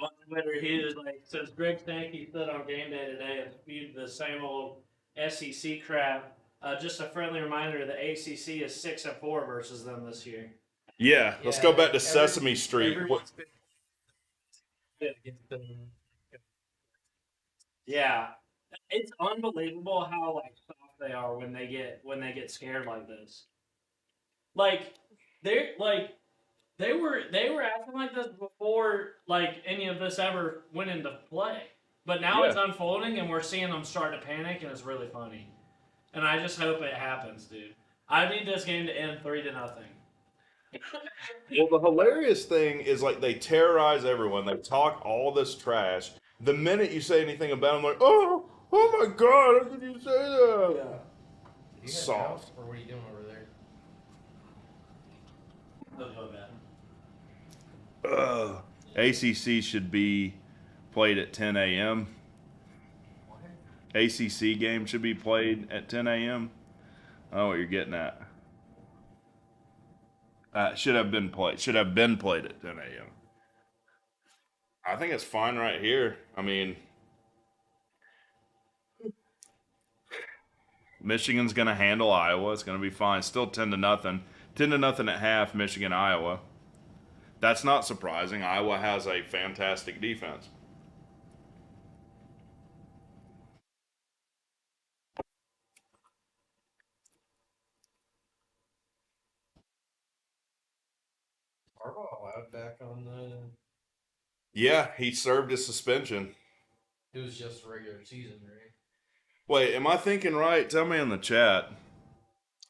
On Twitter, he was like, since Greg Sankey said on game day today, it's spewed the same old SEC crap. Just a friendly reminder: the ACC is 6-4 versus them this year. Yeah, let's go back to Sesame Street. Yeah, it's unbelievable how like soft they are when they get scared like this. Like they were acting like this before like any of this ever went into play. But now it's unfolding and we're seeing them start to panic and it's really funny. And I just hope it happens, dude. I need this game to end 3-0. Well, the hilarious thing is like they terrorize everyone. They talk all this trash. The minute you say anything about them, like, oh my God, how could you say that? Yeah. You heading Soft. out, or what are you doing over there? ACC should be played at 10 a.m. ACC game should be played at 10 a.m. I know what you're getting at. Should have been played. Should have been played at 10 a.m. I think it's fine right here. I mean, Michigan's going to handle Iowa. It's going to be fine. Still 10-0. 10-0 at half. Michigan, Iowa. That's not surprising. Iowa has a fantastic defense. Harbaugh allowed back on the. Yeah, he served his suspension. It was just a regular season, right? Wait, am I thinking right? Tell me in the chat.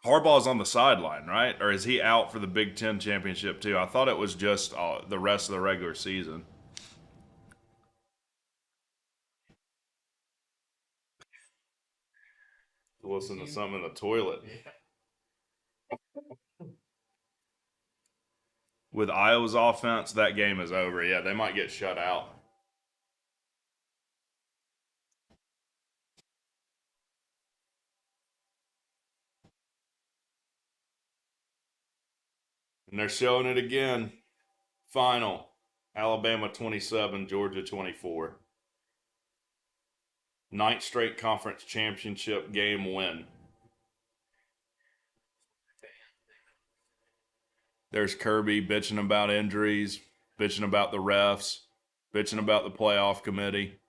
Harbaugh's on the sideline, right? Or is he out for the Big Ten championship too? I thought it was just the rest of the regular season. Listen to something in the toilet. With Iowa's offense, that game is over. Yeah, they might get shut out. And they're showing it again. Final. Alabama 27, Georgia 24. Ninth straight conference championship game win. There's Kirby bitching about injuries, bitching about the refs, bitching about the playoff committee.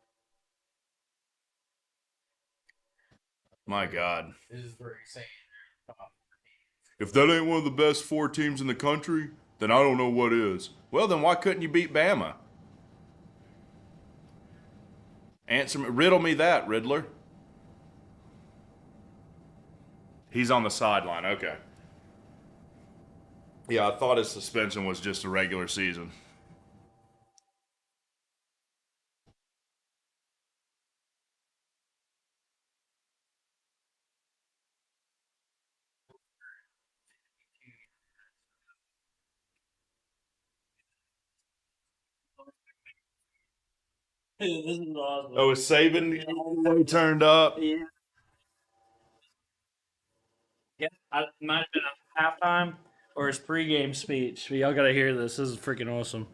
My God. This is where he's saying. If that ain't one of the best 4 teams in the country, then I don't know what is. Well, then why couldn't you beat Bama? Riddle me that, Riddler. He's on the sideline. Okay. Yeah, I thought his suspension was just a regular season. This is awesome. Oh, is Saban all the way turned up? Yeah. Yeah, it might have been a halftime or his pregame speech. But y'all got to hear this. This is freaking awesome.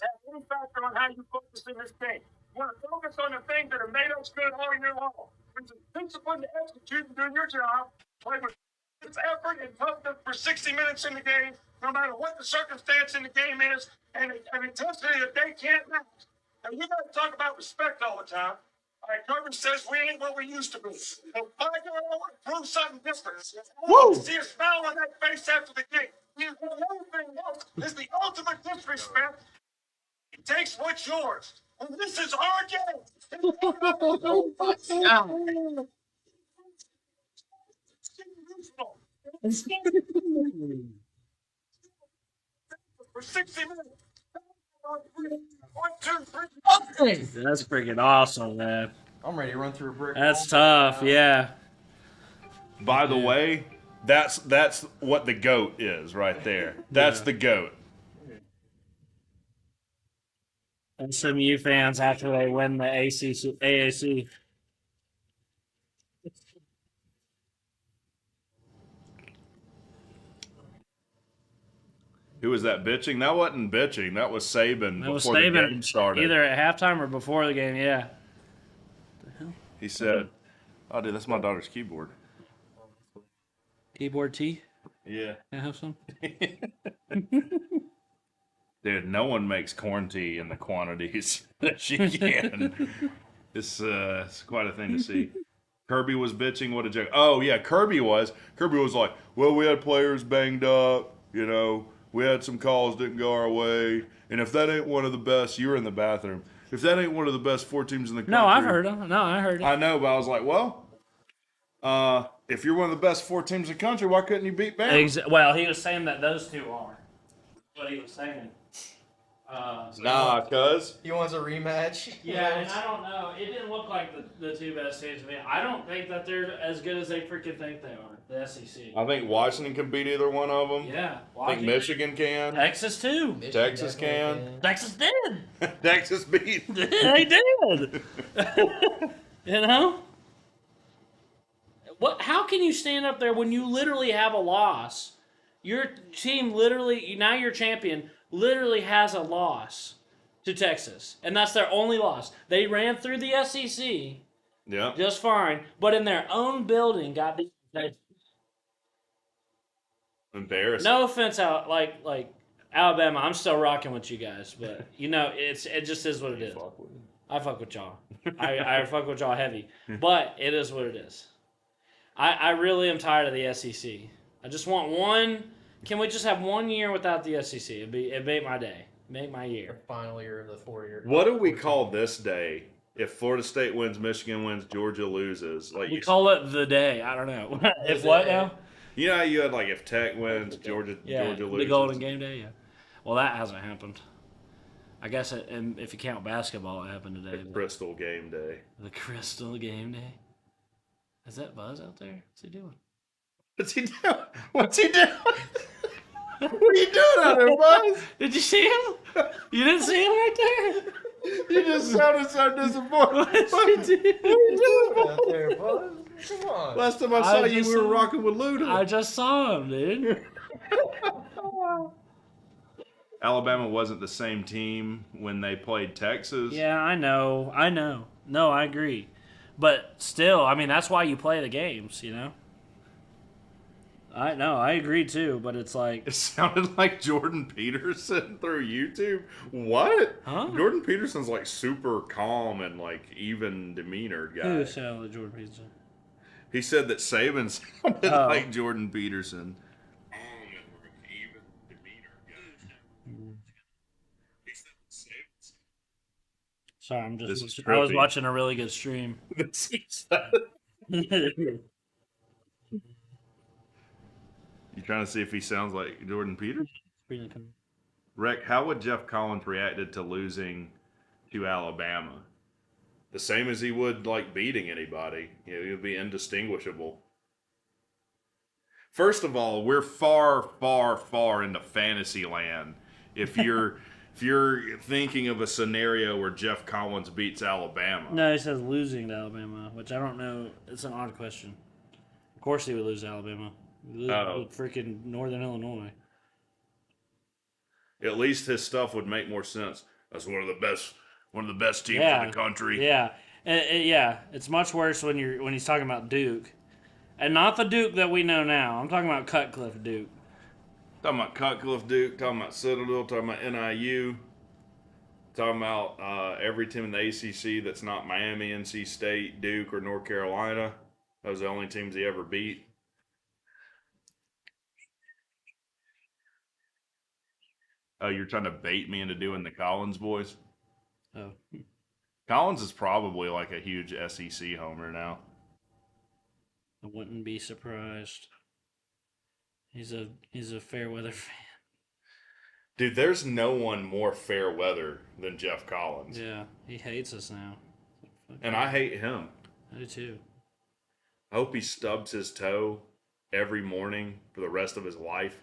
Have any factor on how you focus in this game. You want to focus on the things that have made us good all year long, which is discipline to execute and doing your job, play with effort and toughness for 60 minutes in the game, no matter what the circumstance in the game is, and an intensity that they can't match. And you got to talk about respect all the time. All right, Kirby says we ain't what we used to be. And I want to prove something different. I want to see a smile on that face after the game. The other thing is the ultimate disrespect. It takes what's yours. And this is our game. For 60 minutes. 1, 2, 3. That's freaking awesome, man. I'm ready to run through a brick. That's wall. tough. Yeah. By the way, that's what the GOAT is right there. That's the GOAT. SMU fans after they win the AAC. Who was that bitching? That wasn't bitching. That was Saban That was before the game Saban started. either at halftime or before the game. Yeah. He said, "Oh, dude, that's my daughter's keyboard." Keyboard T. Yeah. Can I have some? Dude, no one makes corn tea in the quantities that she can. It's quite a thing to see. Kirby was bitching. What a joke. Oh, yeah, Kirby was. Kirby was like, well, we had players banged up, you know. we had some calls didn't go our way, and if that ain't one of the best, you were in the bathroom. If that ain't one of the best 4 teams in the country, No, I've heard him. No, I heard it. I know, but I was like, well, if you're one of the best 4 teams in the country, why couldn't you beat Bama? Well, he was saying that those two are. What he was saying. Nah, cuz. He wants a rematch. Yeah, and I don't know. It didn't look like the 2 best teams to me. I don't think that they're as good as they freaking think they are. The SEC. I think Washington can beat either one of them. Yeah. I think Michigan can. Texas too. Michigan Texas definitely can. Texas did. Texas beat. They did. You know? What? How can you stand up there when you literally have a loss? Your team literally, now your champion, literally has a loss to Texas. And that's their only loss. They ran through the SEC Yeah. just fine, but in their own building got beat. Embarrassing. No offense out like Alabama, I'm still rocking with you guys, but you know, it just is what it is. I fuck with y'all. I fuck with y'all heavy. But it is what it is. I really am tired of the SEC. I just want one. Can we just have 1 year without the SEC? It'd make my day. Make my year. Final year of the 4-year. What do we call this day? If Florida State wins, Michigan wins, Georgia loses. Like We call it the day. I don't know. If what now? you know how you had like if Tech wins, Georgia loses. The Golden Game Day. Yeah. Well, that hasn't happened. I guess and if you count basketball, it happened today. The Crystal Game Day. The Crystal Game Day. Is that Buzz out there? What's he doing? What's he doing? What's he doing? What are you doing out there, Buzz? Did you see him? You didn't see him right there? You just sounded so disappointed. What you doing? Out there, bud. Come on. Last time I saw you, just we were saw- rocking with Luda. I just saw him, dude. Alabama wasn't the same team when they played Texas. Yeah, I know. No, I agree. But still, I mean, that's why you play the games, you know? I know, I agree too, but it's like... It sounded like Jordan Peterson through YouTube. What? Huh? Jordan Peterson's like super calm and like even demeanor guy. Who sounded like Jordan Peterson? He said that Saban sounded Oh. like Jordan Peterson. Sorry, I'm This just... is I was trippy. watching a really good stream. You trying to see if he sounds like Jordan Peterson? Rec, how would Jeff Collins reacted to losing to Alabama? The same as he would like beating anybody. You know, he would be indistinguishable. First of all, we're far, far, far into fantasy land. If you're thinking of a scenario where Jeff Collins beats Alabama. No, he says losing to Alabama, which I don't know. It's an odd question. Of course he would lose to Alabama. With freaking Northern Illinois. At least his stuff would make more sense. That's one of the best teams in the country. Yeah, yeah. It's much worse when he's talking about Duke, and not the Duke that we know now. I'm talking about Cutcliffe Duke. Talking about Cutcliffe Duke, talking about Citadel, talking about NIU, talking about every team in the ACC that's not Miami, NC State, Duke, or North Carolina. Those are the only teams he ever beat. Oh, you're trying to bait me into doing the Collins boys? Oh, Collins is probably like a huge SEC homer now. I wouldn't be surprised. He's a fair weather fan. Dude, there's no one more fair weather than Jeff Collins. Yeah, he hates us now. And I hate him. I do too. I hope he stubs his toe every morning for the rest of his life.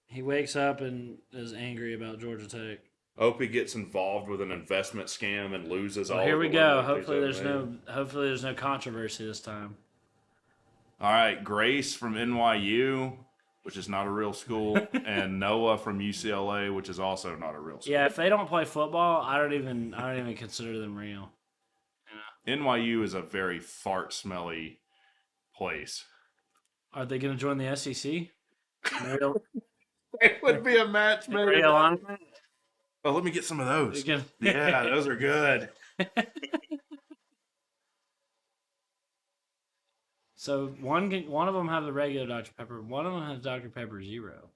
He wakes up and is angry about Georgia Tech. I hope he gets involved with an investment scam and loses all. Well, here of we the go. money Hopefully he's ever made. there's no controversy this time. All right, Grace from NYU, which is not a real school, and Noah from UCLA, which is also not a real school. Yeah, if they don't play football, I don't even consider them real. NYU is a very fart smelly place. Are they going to join the SEC? It would be a match made. Realignment? Oh, let me get some of those. You can- Yeah, those are good. So one of them have the regular Dr. Pepper. One of them has Dr. Pepper Zero.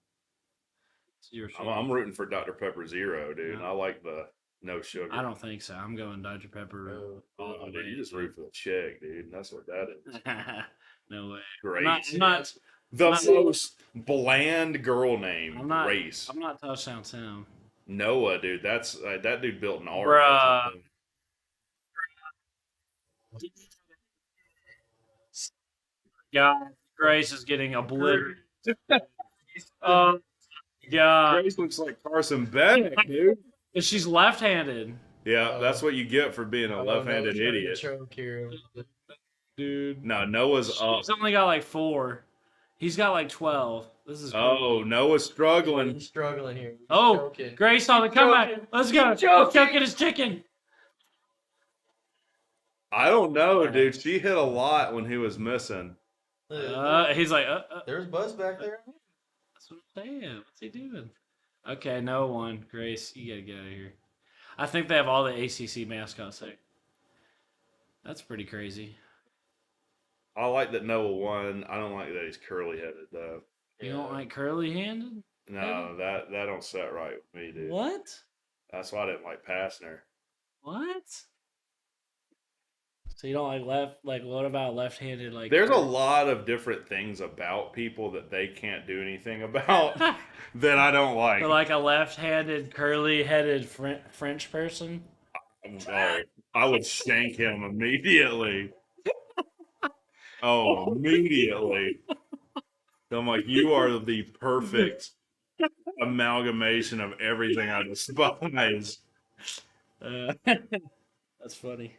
Your I'm rooting for Dr. Pepper Zero, dude. No. I like the no sugar. I don't think so. I'm going Dr. Pepper. Oh, dude, you just root for the chick, dude. That's what that is. No way. Grace. I'm not The not- most bland girl name, I'm not. Grace. I'm not touchdown Sam. Noah, dude. That's that dude built an ark. Bruh. God, Grace is getting obliterated. Oh, God. Grace looks like Carson Bennett, dude. And she's left-handed. Yeah, that's what you get for being a left-handed idiot. Choke here. Dude. No, Noah's up. He's only got like 4. He's got like 12. This is crazy. Oh, Noah's struggling. He's struggling here. He's Oh, choking. Grace on the comeback. Let's go. Let's choking his chicken. I don't know, dude. She hit a lot when he was missing. He's like, There's Buzz back there. That's what I'm saying. What's he doing? Okay, no one. Grace, you gotta get out of here. I think they have all the ACC mascots there. That's pretty crazy. I like that Noah won. I don't like that he's curly-headed, though. You don't like curly-handed? No, that don't set right with me, dude. What? That's why I didn't like passing her. What? So you don't like left? Like, what about left-handed? Like, There's a lot of different things about people that they can't do anything about that I don't like. So like a left-handed, curly-headed French person. Oh, I would shank him immediately. Oh, immediately. I'm like, you are the perfect amalgamation of everything I despise. That's funny.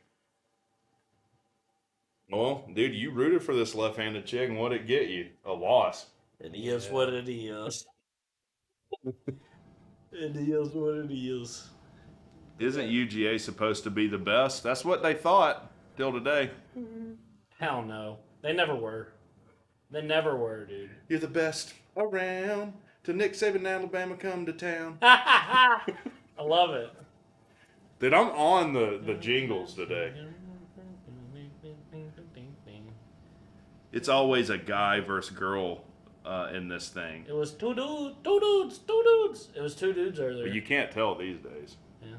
Well, dude, you rooted for this left-handed chick, and what'd it get you? A loss. It is what it is. It is what it is. Isn't UGA supposed to be the best? That's what they thought till today. Hell no. They never were. They never were, dude. You're the best around. Till Nick Saban and Alabama come to town. I love it. Dude, I'm on the jingles today. It's always a guy versus girl in this thing. It was two dudes. It was 2 dudes earlier. But you can't tell these days. Yeah.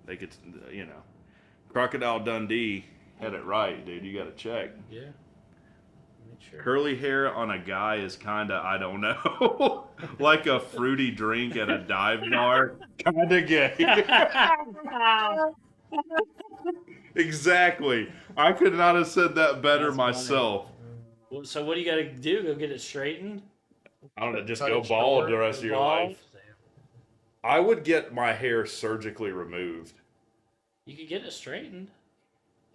They could, you know. Crocodile Dundee had it right, dude. You got to check. Yeah. Make sure. Curly hair on a guy is kind of, I don't know, like a fruity drink at a dive bar. Kind of gay. Exactly. I could not have said that better That's myself. Well, so what do you got to do? Go get it straightened? I don't know, just Cut go it bald short, the rest of your Bald? life. I would get my hair surgically removed. You could get it straightened.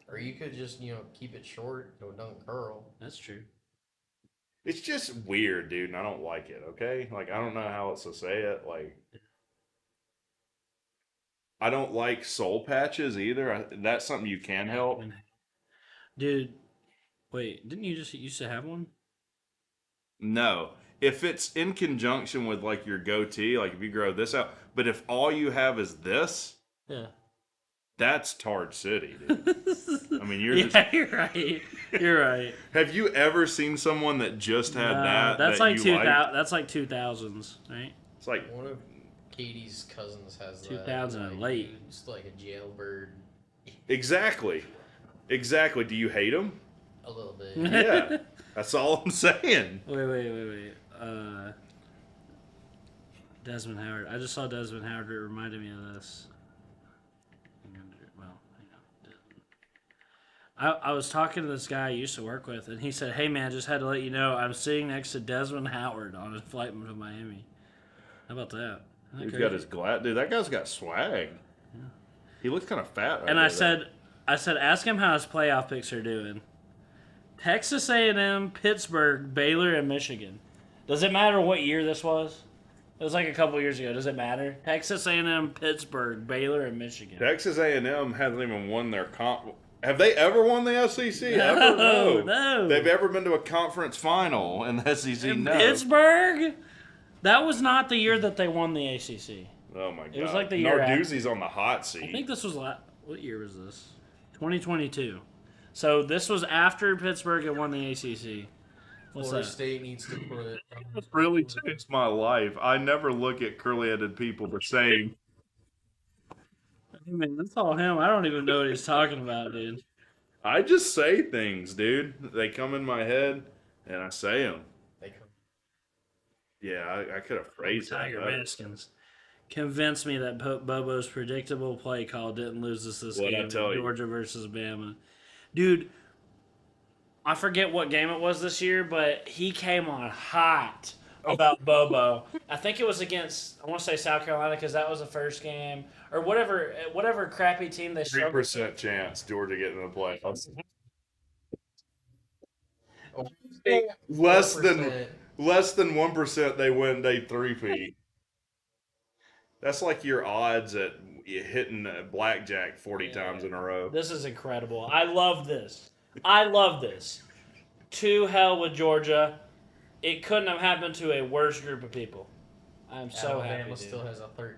Or you could just, keep it short so it doesn't curl. That's true. It's just weird, dude, and I don't like it, okay? Like, I don't know how else to say it. Like, I don't like soul patches either. That's something you can help. Dude, wait, didn't you just used to have one? No. If it's in conjunction with, like, your goatee, like, if you grow this out, but if all you have is this, Yeah. that's Tard City, dude. I mean, you're Yeah, just... you're right. You're right. Have you ever seen someone that just had that? That's that like you 2000. liked? That's like 2000s, right? It's like, One of Katie's cousins has 2000 that. and late. It's like a jailbird. exactly. Exactly. Do you hate them? A little bit. Yeah. That's all I'm saying. Wait. Desmond Howard. I just saw Desmond Howard. It reminded me of this. Well, I was talking to this guy I used to work with, and he said, "Hey man, just had to let you know I'm sitting next to Desmond Howard on his flight to Miami." How about that? Isn't that He's crazy? got his glad. Dude, that guy's got swag. Yeah. He looks kind of fat. Right And there, I said, ask him how his playoff picks are doing. Texas A&M, Pittsburgh, Baylor, and Michigan. Does it matter what year this was? It was like a couple years ago. Does it matter? Texas A&M, Pittsburgh, Baylor, and Michigan. Texas A&M hasn't even won their comp. Have they ever won the SEC? Ever? No. No. They've ever been to a conference final in the SEC? No. Pittsburgh? That was not the year that they won the ACC. Oh my god. It was like the year Narduzzi's on the hot seat. I think this was what year was this? 2022. So this was after Pittsburgh had won the ACC. What's Florida that? State needs to put. It's really changed my life. I never look at curly-headed people the same. I mean, that's all him. I don't even know what he's talking about, dude. I just say things, dude. They come in my head, and I say them. They come. Yeah, I could have phrased that Tiger better. Redskins. Convince me that Bobo's predictable play call didn't lose us this What'd I game. tell you? Georgia versus Bama. Dude, I forget what game it was this year, but he came on hot about Bobo. I think it was against, I want to say South Carolina because that was the first game. Or whatever crappy team they struggled. 3% chance Georgia getting in the playoffs. Less than 4%. less than 1% they win day 3-peat. That's like your odds at hitting blackjack 40 times in a row. This is incredible. I love this. I love this. To hell with Georgia. It couldn't have happened to a worse group of people. I'm so Alabama happy. still Dude. has a 13%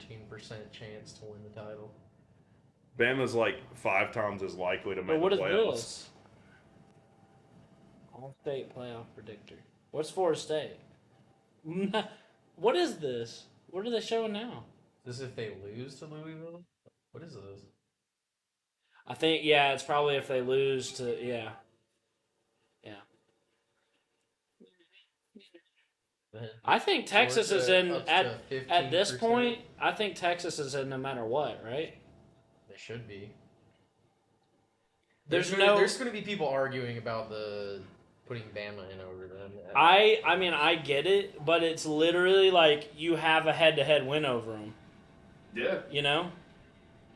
chance to win the title. Bama's like 5 times as likely to But make what the is playoffs. this? All-state playoff predictor. What's Florida State? What is this? What are they showing now? Is this if they lose to Louisville? What is this? I think, yeah, it's probably if they lose to, yeah. Yeah. I think Texas is in, Up at to this 15%. point, I think Texas is in no matter what, right? They should be. There's There's going to be people arguing about the putting Bama in over them. I mean, I get it, but it's literally like you have a head-to-head win over them. Yeah. You know?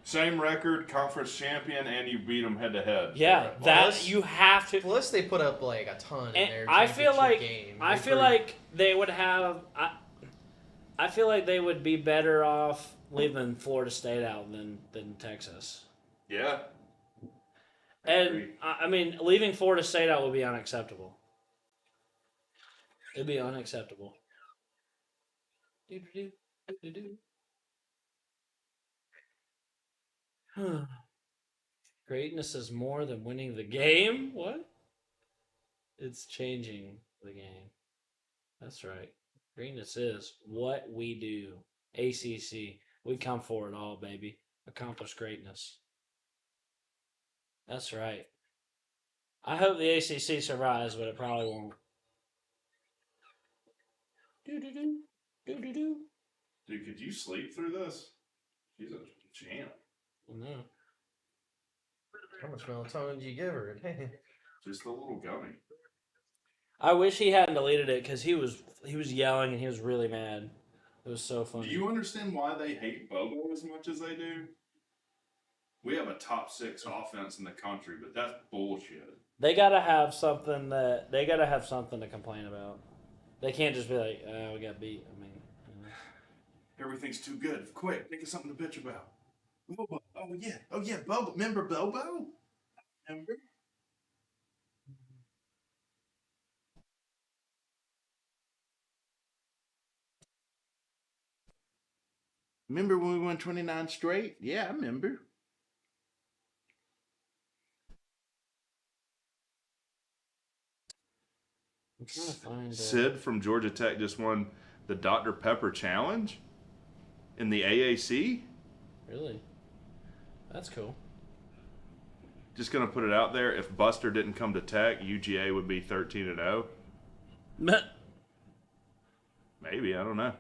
Same record, conference champion, and you beat them head to head. Yeah, that Plus- you have to. Plus, they put up like a ton in And their I feel championship like game. I They feel put- like they would have. I feel like they would be better off leaving Florida State out than Texas. Yeah. And I mean, leaving Florida State out would be unacceptable. It'd be unacceptable. Greatness is more than winning the game. What? It's changing the game. That's right. Greatness is what we do. ACC. We come for it all, baby. Accomplish greatness. That's right. I hope the ACC survives, but it probably won't. Do-do-do. Do-do-do. Dude, could you sleep through this? She's a champ. No. How much melatonin did you give her? Just a little gummy. I wish he hadn't deleted it because he was yelling and he was really mad. It was so funny. Do you understand why they hate Bobo as much as they do? We have a top 6 offense in the country, but that's bullshit. They gotta have something to complain about. They can't just be like, "Oh, we got beat." I mean, you know. Everything's too good. Quick, think of something to bitch about. Bobo. Oh yeah, Bobo. Remember Bobo? Remember? Remember when we won 29 straight? Yeah, I remember. I'm trying to find Sid from Georgia Tech just won the Dr. Pepper Challenge in the AAC. Really? That's cool. Just gonna put it out there. If Buster didn't come to Tech, UGA would be 13-0. Maybe, I don't know.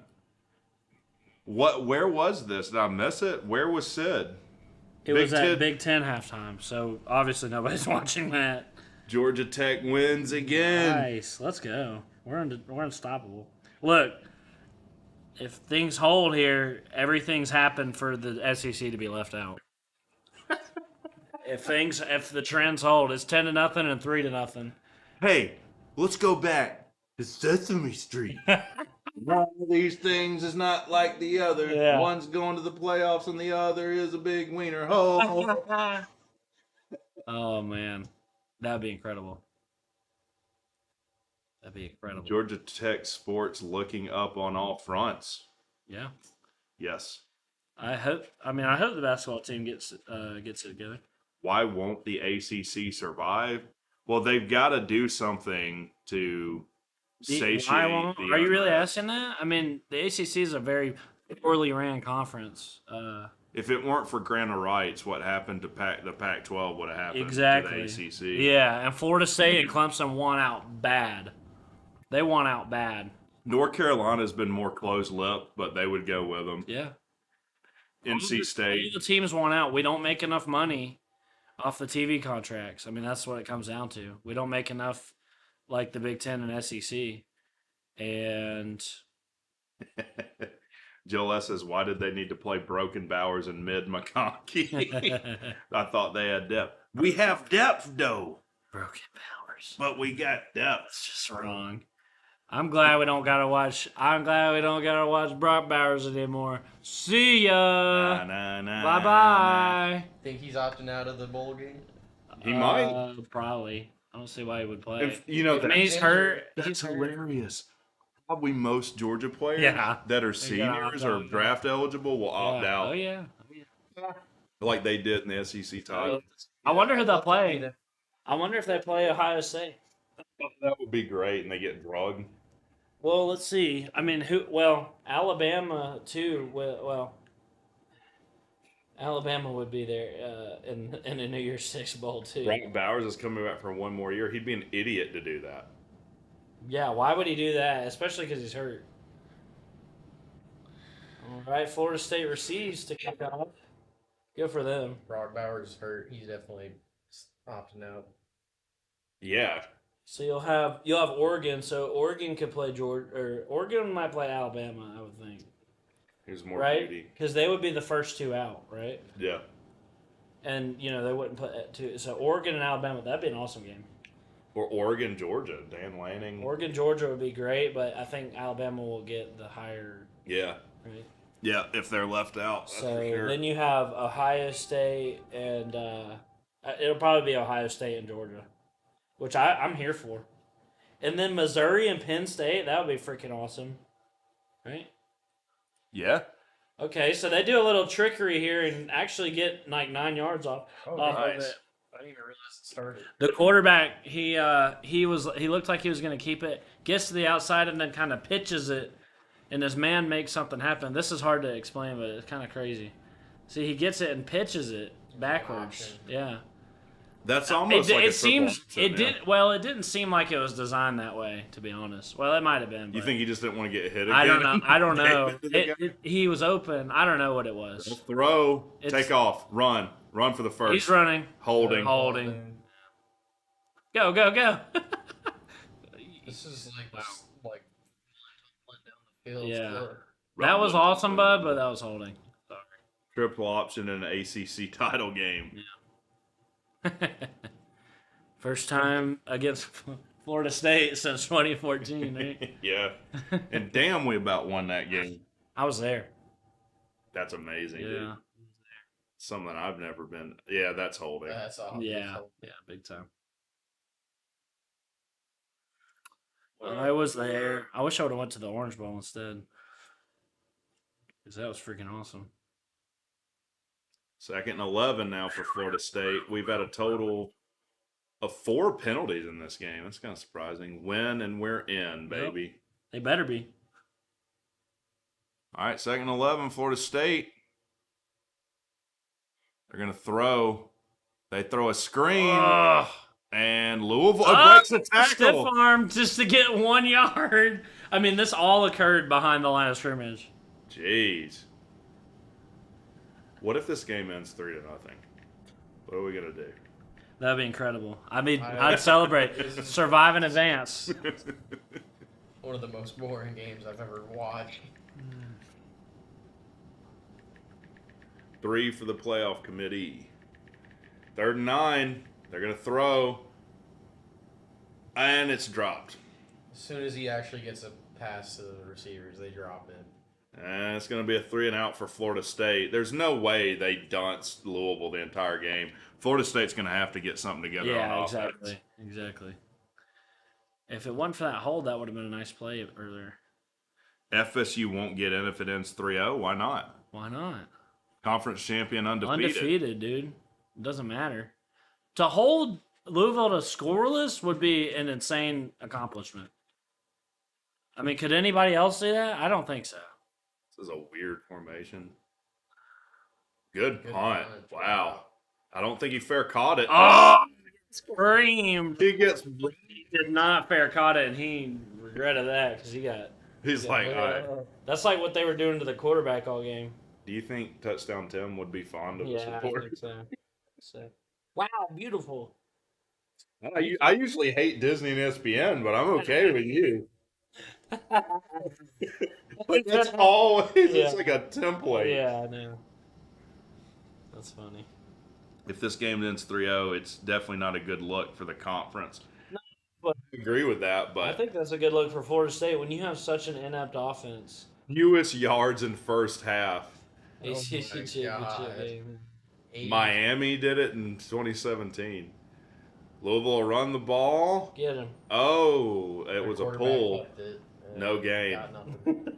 Where was this? Did I miss it? Where was Sid? It was at Big Ten halftime, so obviously nobody's watching that. Georgia Tech wins again. Nice, let's go. We're unstoppable. Look, if things hold here, everything's happened for the SEC to be left out. if the trends hold, it's 10-0 and 3-0. Hey, let's go back to Sesame Street. One of these things is not like the other. Yeah. One's going to the playoffs and the other is a big wiener hole. Oh man, that'd be incredible. That'd be incredible. Georgia Tech sports looking up on all fronts. Yeah. Yes. I hope the basketball team gets it together. Why won't the ACC survive? Well, they've got to do something to satiate Are you really asking that? I mean, the ACC is a very poorly ran conference. If it weren't for grant of rights, what happened to the Pac-12 would have happened Exactly. to the ACC. Yeah, and Florida State and Clemson won out bad. They won out bad. North Carolina's been more closed-lipped, but they would go with them. Yeah. NC State. All the teams won out. We don't make enough money off the TV contracts. I mean, that's what it comes down to. We don't make enough like the Big Ten and SEC. And Joel S. says, why did they need to play Broken Bowers and Mid McConkey? I thought they had depth. We have depth, though. Broken Bowers. But we got depth. That's just wrong. I'm glad we don't gotta watch Brock Bowers anymore. See ya. Bye bye. Think he's opting out of the bowl game? He might. Probably. I don't see why he would play. If, you know, I mean, he's hurt. That's hilarious. Probably most Georgia players that are seniors or draft eligible will opt out. Oh yeah. Like they did in the SEC title. I wonder who they'll play. I wonder if they play Ohio State. That would be great, and they get drugged. Well, let's see. I mean, Alabama too. Well, Alabama would be there in the New Year's Six bowl too. Brock Bowers is coming back for one more year. He'd be an idiot to do that. Yeah, why would he do that? Especially because he's hurt. All right, Florida State receives to kick off. Good for them. Brock Bowers is hurt. He's definitely opting out. Yeah. So you'll have Oregon. So Oregon could play Georgia, or Oregon might play Alabama. I would think. Here's more right? beauty. Because they would be the first two out, right? Yeah. And they wouldn't put two. So Oregon and Alabama, that'd be an awesome game. Or Oregon, Georgia, Dan Lanning. Oregon, Georgia would be great, but I think Alabama will get the higher. Yeah. Right. Yeah, if they're left out. That's So for sure. then you have Ohio State and it'll probably be Ohio State and Georgia, which I'm here for. And then Missouri and Penn State, that would be freaking awesome, right? Yeah. Okay, so they do a little trickery here and actually get like 9 yards off Oh, of nice. it. I didn't even realize it started. The quarterback, he looked like he was going to keep it, gets to the outside and then kind of pitches it, and his man makes something happen. This is hard to explain, but it's kind of crazy. See, he gets it and pitches it backwards. Yeah. That's almost like a triple option, It didn't seem like it was designed that way, to be honest. Well, it might have been. You think he just didn't want to get hit again? I don't know. He was open. I don't know what it was. Throw, take off, run for the first. He's running. Holding. Go. This is like down the field. Yeah. That was awesome, bud, but that was holding. Sorry. Triple option in an ACC title game. Yeah. First time against Florida State since 2014, right? Yeah. And damn, we about won that game. I was there. That's amazing, Yeah. dude. Something I've never been. Yeah, that's holding. That's all. Yeah, big time. I was there. I wish I would have went to the Orange Bowl instead. Because that was freaking awesome. 2nd and 11 now for Florida State. We've had a total of 4 penalties in this game. That's kind of surprising. Win and we're in, baby. Yep. They better be. All right, 2nd and 11, Florida State. They're going to throw. They throw a screen. And Louisville breaks a tackle. Stiff arm just to get 1 yard. I mean, this all occurred behind the line of scrimmage. Jeez. What if this game ends 3-0? What are we going to do? That'd be incredible. I mean, I'd celebrate. Survive in advance. One of the most boring games I've ever watched. 3 for the playoff committee. 3rd and 9. They're going to throw. And it's dropped. As soon as he actually gets a pass to the receivers, they drop it. And it's going to be a 3-and-out for Florida State. There's no way they dunced Louisville the entire game. Florida State's going to have to get something together on offense. Exactly. If it wasn't for that hold, that would have been a nice play earlier. FSU won't get in if it ends 3-0. Why not? Why not? Conference champion undefeated. Undefeated, dude. It doesn't matter. To hold Louisville to scoreless would be an insane accomplishment. I mean, could anybody else do that? I don't think so. This is a weird formation. Good Good punt. punt. Wow. I don't think he fair caught it. Oh, screamed. He gets. He did not fair caught it, and he regretted that because he got. He's like, all right. That's like what they were doing to the quarterback all game. Do you think Touchdown Tim would be fond of the Yeah, I support? think so. Wow, beautiful. I usually hate Disney and ESPN, but I'm okay with you. But that's always it's like a template. Yeah, I know. That's funny. If this game ends 3-0, it's definitely not a good look for the conference. but- I agree with that, I but think that's a good look for Florida State when you have such an inept offense. fewest yards in first half. Oh ACC my championship game. 80. Miami did it in 2017. Louisville will run the ball. Get him. Oh, it Their was a quarterback pull. left it, and No gain. got nothing.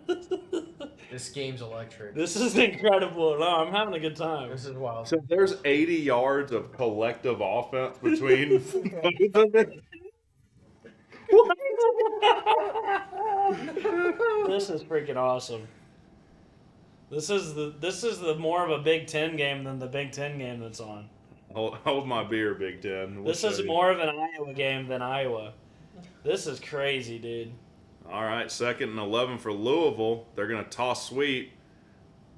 This game's electric. This is incredible. No, I'm having a good time. This is wild. So there's 80 yards of collective offense between both of them. This is freaking awesome. This is the more of a Big Ten game than the Big Ten game that's on. Hold my beer, Big Ten. We'll This is show you. more of an Iowa game than Iowa. This is crazy, dude. All right, 2nd and 11 for Louisville. They're going to toss sweep.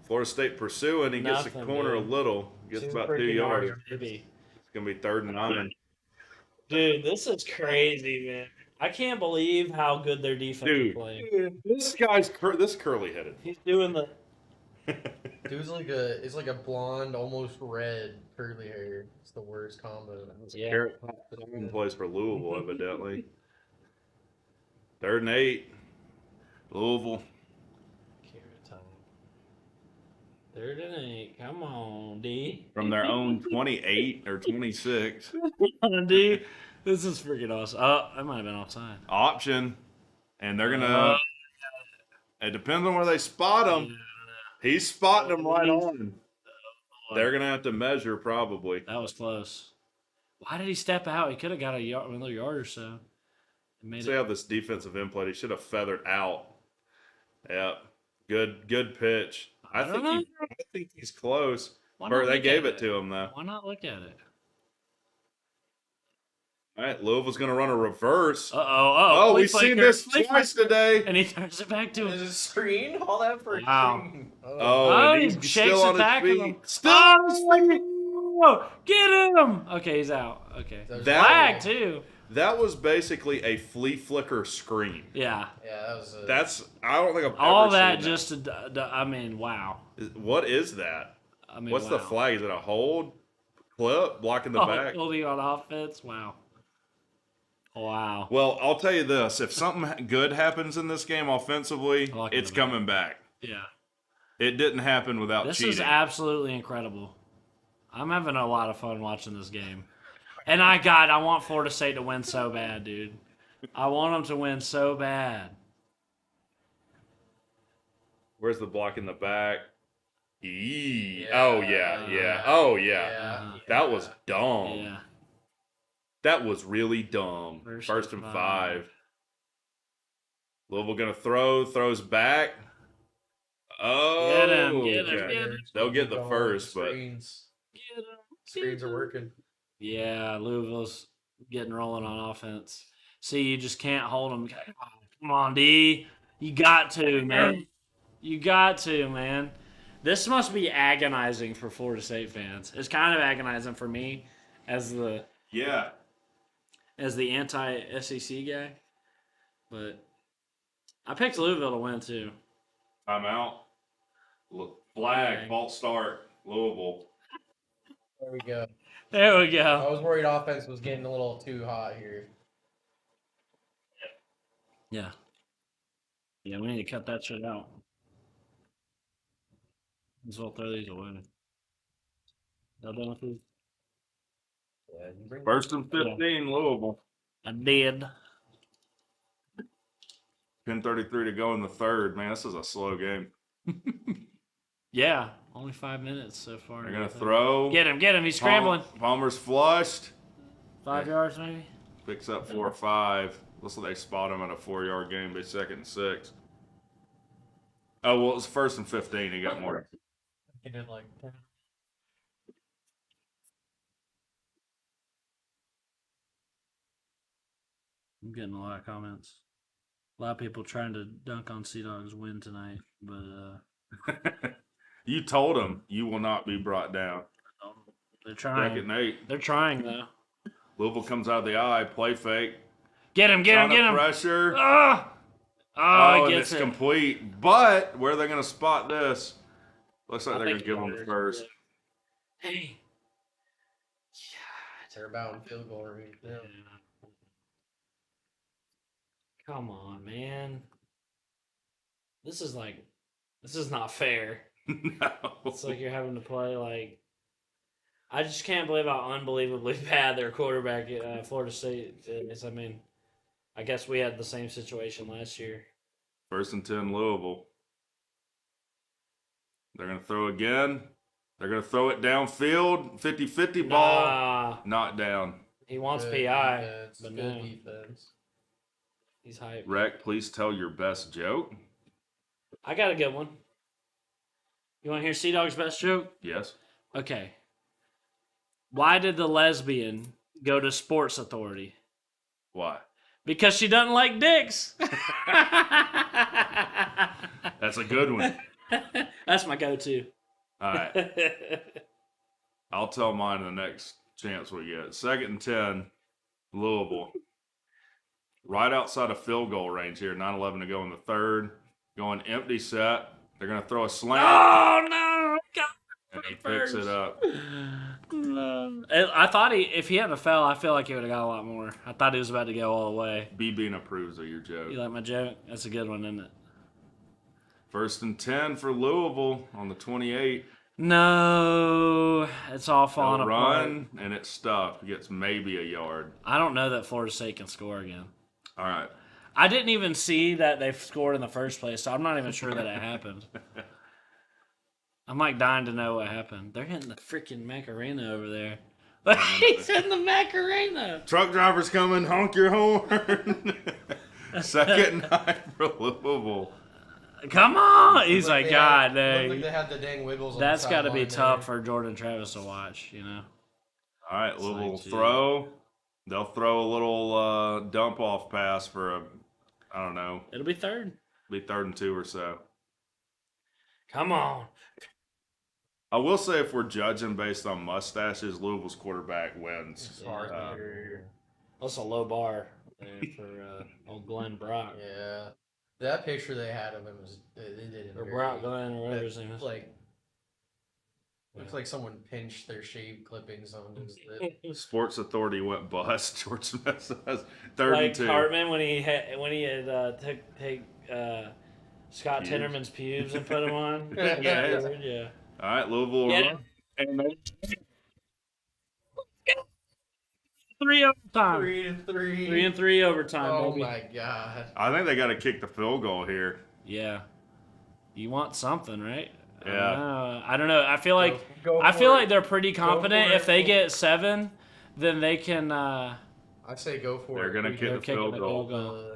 Florida State pursuing. He gets the Nothing, corner dude. a little. Gets Two about 2 freaking yards. baby. It's going to be 3rd and 9. Dude, this is crazy, man. I can't believe how good their defense is playing. This curly headed. He's doing the. Dude's like a blonde, almost red curly hair. It's the worst combo. Yeah. Carrot plays for Louisville, evidently. 3rd and 8. Louisville. Carrot time. 3rd and 8. Come on, D. From their own 28 or 26. D. This is freaking awesome. Oh, that might have been offside. Option. And they're going to. It depends on where they spot him. He's spotting them right on. They're going to have to measure probably. That was close. Why did he step out? He could have got another yard or so. See how this defensive end played. He should have feathered out. Yep. Good pitch. I think he's close. They gave it to him though. Why not look at it? All right, Louisville's going to run a reverse. Oh, we've seen this twice today. And he turns it back to Is him. it a screen? All that for a Wow. screen. Oh, and he he's shakes still on the his tackle. feet. Still on his feet. Oh, get him! Okay, he's out. Okay. That was Flag, too. That was basically a flea flicker screen. Yeah. Yeah, that was. I don't think I've All ever that seen just to, I mean, wow. What is that? I mean, What's the wow. flag? Is it a hold? Clip? Blocking the back? Holding on offense? Wow. Wow. Well, I'll tell you this. If something good happens in this game offensively, Blocking it's the back. coming back. Yeah. It didn't happen without This cheating. is absolutely incredible. I'm having a lot of fun watching this game. And I want Florida State to win so bad, dude. I want them to win so bad. Where's the block in the back? Yeah. Oh, yeah. Oh, yeah. That was dumb. Yeah. That was really dumb. First and 5. Louisville going to throws back. Oh. Get him. okay. They'll get the first, but Screens. Get him. Screens are working. Yeah, Louisville's getting rolling on offense. See, you just can't hold them. Come on, D. You got to, man. You got to, man. This must be agonizing for Florida State fans. It's kind of agonizing for me as the anti-SEC guy. But I picked Louisville to win, too. I'm out. Flag, false start, Louisville. There we go. There we I go. was worried offense was getting a little too hot here. Yeah. Yeah, we need to cut that shit out. Might as well throw these away. Y'all done with these? Yeah, you bring First and 15, Louisville. I did. 10:33 to go in the third. Man, this is a slow game. Yeah, only 5 minutes so far. They're going to throw. Get him. He's scrambling. Palmer's flushed. 5 yards, maybe? Picks up 4 or 5. Looks like they spot him at a 4-yard game. They 2nd and 6. Oh, well, it was 1st and 15. He got more. He did like 10. I'm getting a lot of comments. A lot of people trying to dunk on Cdogg's win tonight, but You told him you will not be brought down. they're trying. 2nd and 8. They're trying though. Louisville comes out of the eye, play fake. Get him! Get him! Ton of Get him! pressure. Ah! Oh, Oh, he and gets it's it. complete. But where are they going to spot this? Looks like I they're going think to give him the first. Hey. They're about field goal range. Yeah. Come on, man. This is not fair. No. It's like you're having to play like. I just can't believe how unbelievably bad their quarterback at Florida State is. I mean, I guess we had the same situation last year. 1st and 10, Louisville. They're going to throw again. They're going to throw it downfield. 50-50 ball. Nah, Not down. he wants Good PI, defense, but good no, defense. he's hyped. Rec, please tell your best joke. I got a good one. You want to hear Cdogg's best joke? Yes. Okay. Why did the lesbian go to Sports Authority? Why? Because she doesn't like dicks. That's a good one. That's my go-to. All right. I'll tell mine the next chance we get. 2nd and 10, Louisville. Right outside of field goal range here. 9:11 to go in the 3rd. Going empty set. They're going to throw a slant. Oh, no. God. And he picks it up. No. I thought if he hadn't fell, I feel like he would have got a lot more. I thought he was about to go all the way. BB approves of your joke. You like my joke? That's a good one, isn't it? 1st and 10 for Louisville on the 28. No, it's all falling They'll apart. run, and it's stuffed. Gets maybe a yard. I don't know that Florida State can score again. All right. I didn't even see that they scored in the first place, so I'm not even sure that it happened. I'm like dying to know what happened. They're hitting the freaking Macarena over there. He's hitting the Macarena. Truck drivers coming. Honk your horn. 2nd and 9 for Louisville. Come on. He's Looked like, they God, had, looked like dang. they had the dang wiggles on That's the got to be sideline tough there. for Jordan Travis to watch, you know? All right, Louisville will like, gee. throw. They'll throw a little dump off pass for a, I don't know, It'll be 3rd. be 3rd and 2 or so. Come on. I will say if we're judging based on mustaches, Louisville's quarterback wins. It's hard Uh, here. That's a low bar there for old Glenn Brock. Yeah. That picture they had of him was they did it Or very- Brock Glenn or whatever his name is. Like looks like someone pinched their shave clippings on his lip. Sports Authority went bust. George Smith says 3rd Like and 2. Hartman when he had took Scott Pubes. Tinnerman's pubes and put them on. Yeah. Yeah. All right, Louisville will Yeah. run. And they 3 overtime. 3-3. 3 and 3 overtime, Oh baby. my god. I think they got to kick the field goal here. Yeah. You want something, right? Yeah. I don't know. I feel like Go I for feel it. like they're pretty confident. for it. If they get 7, then they can. I say go for They're it. gonna We kick they're the kicking field the goal. goal.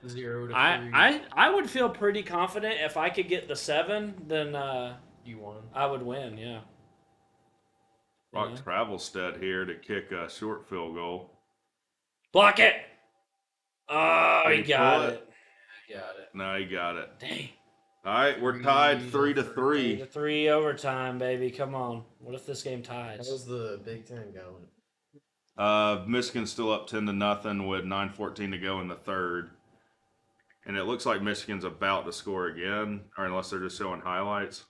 0 to 3. I would feel pretty confident if I could get the 7, then You won. I would win. Yeah. Rock Yeah. Travelstead here to kick a short field goal. Block it. Oh, Did he he got pull it. it? Got it. No, he got it. Dang. All right, we're tied 3 to 3 3. to 3 overtime, baby. Come on. What if this game ties? How's the Big Ten going? Michigan's still up 10-0 with 9:14 to go in the 3rd. And it looks like Michigan's about to score again, or unless they're just showing highlights.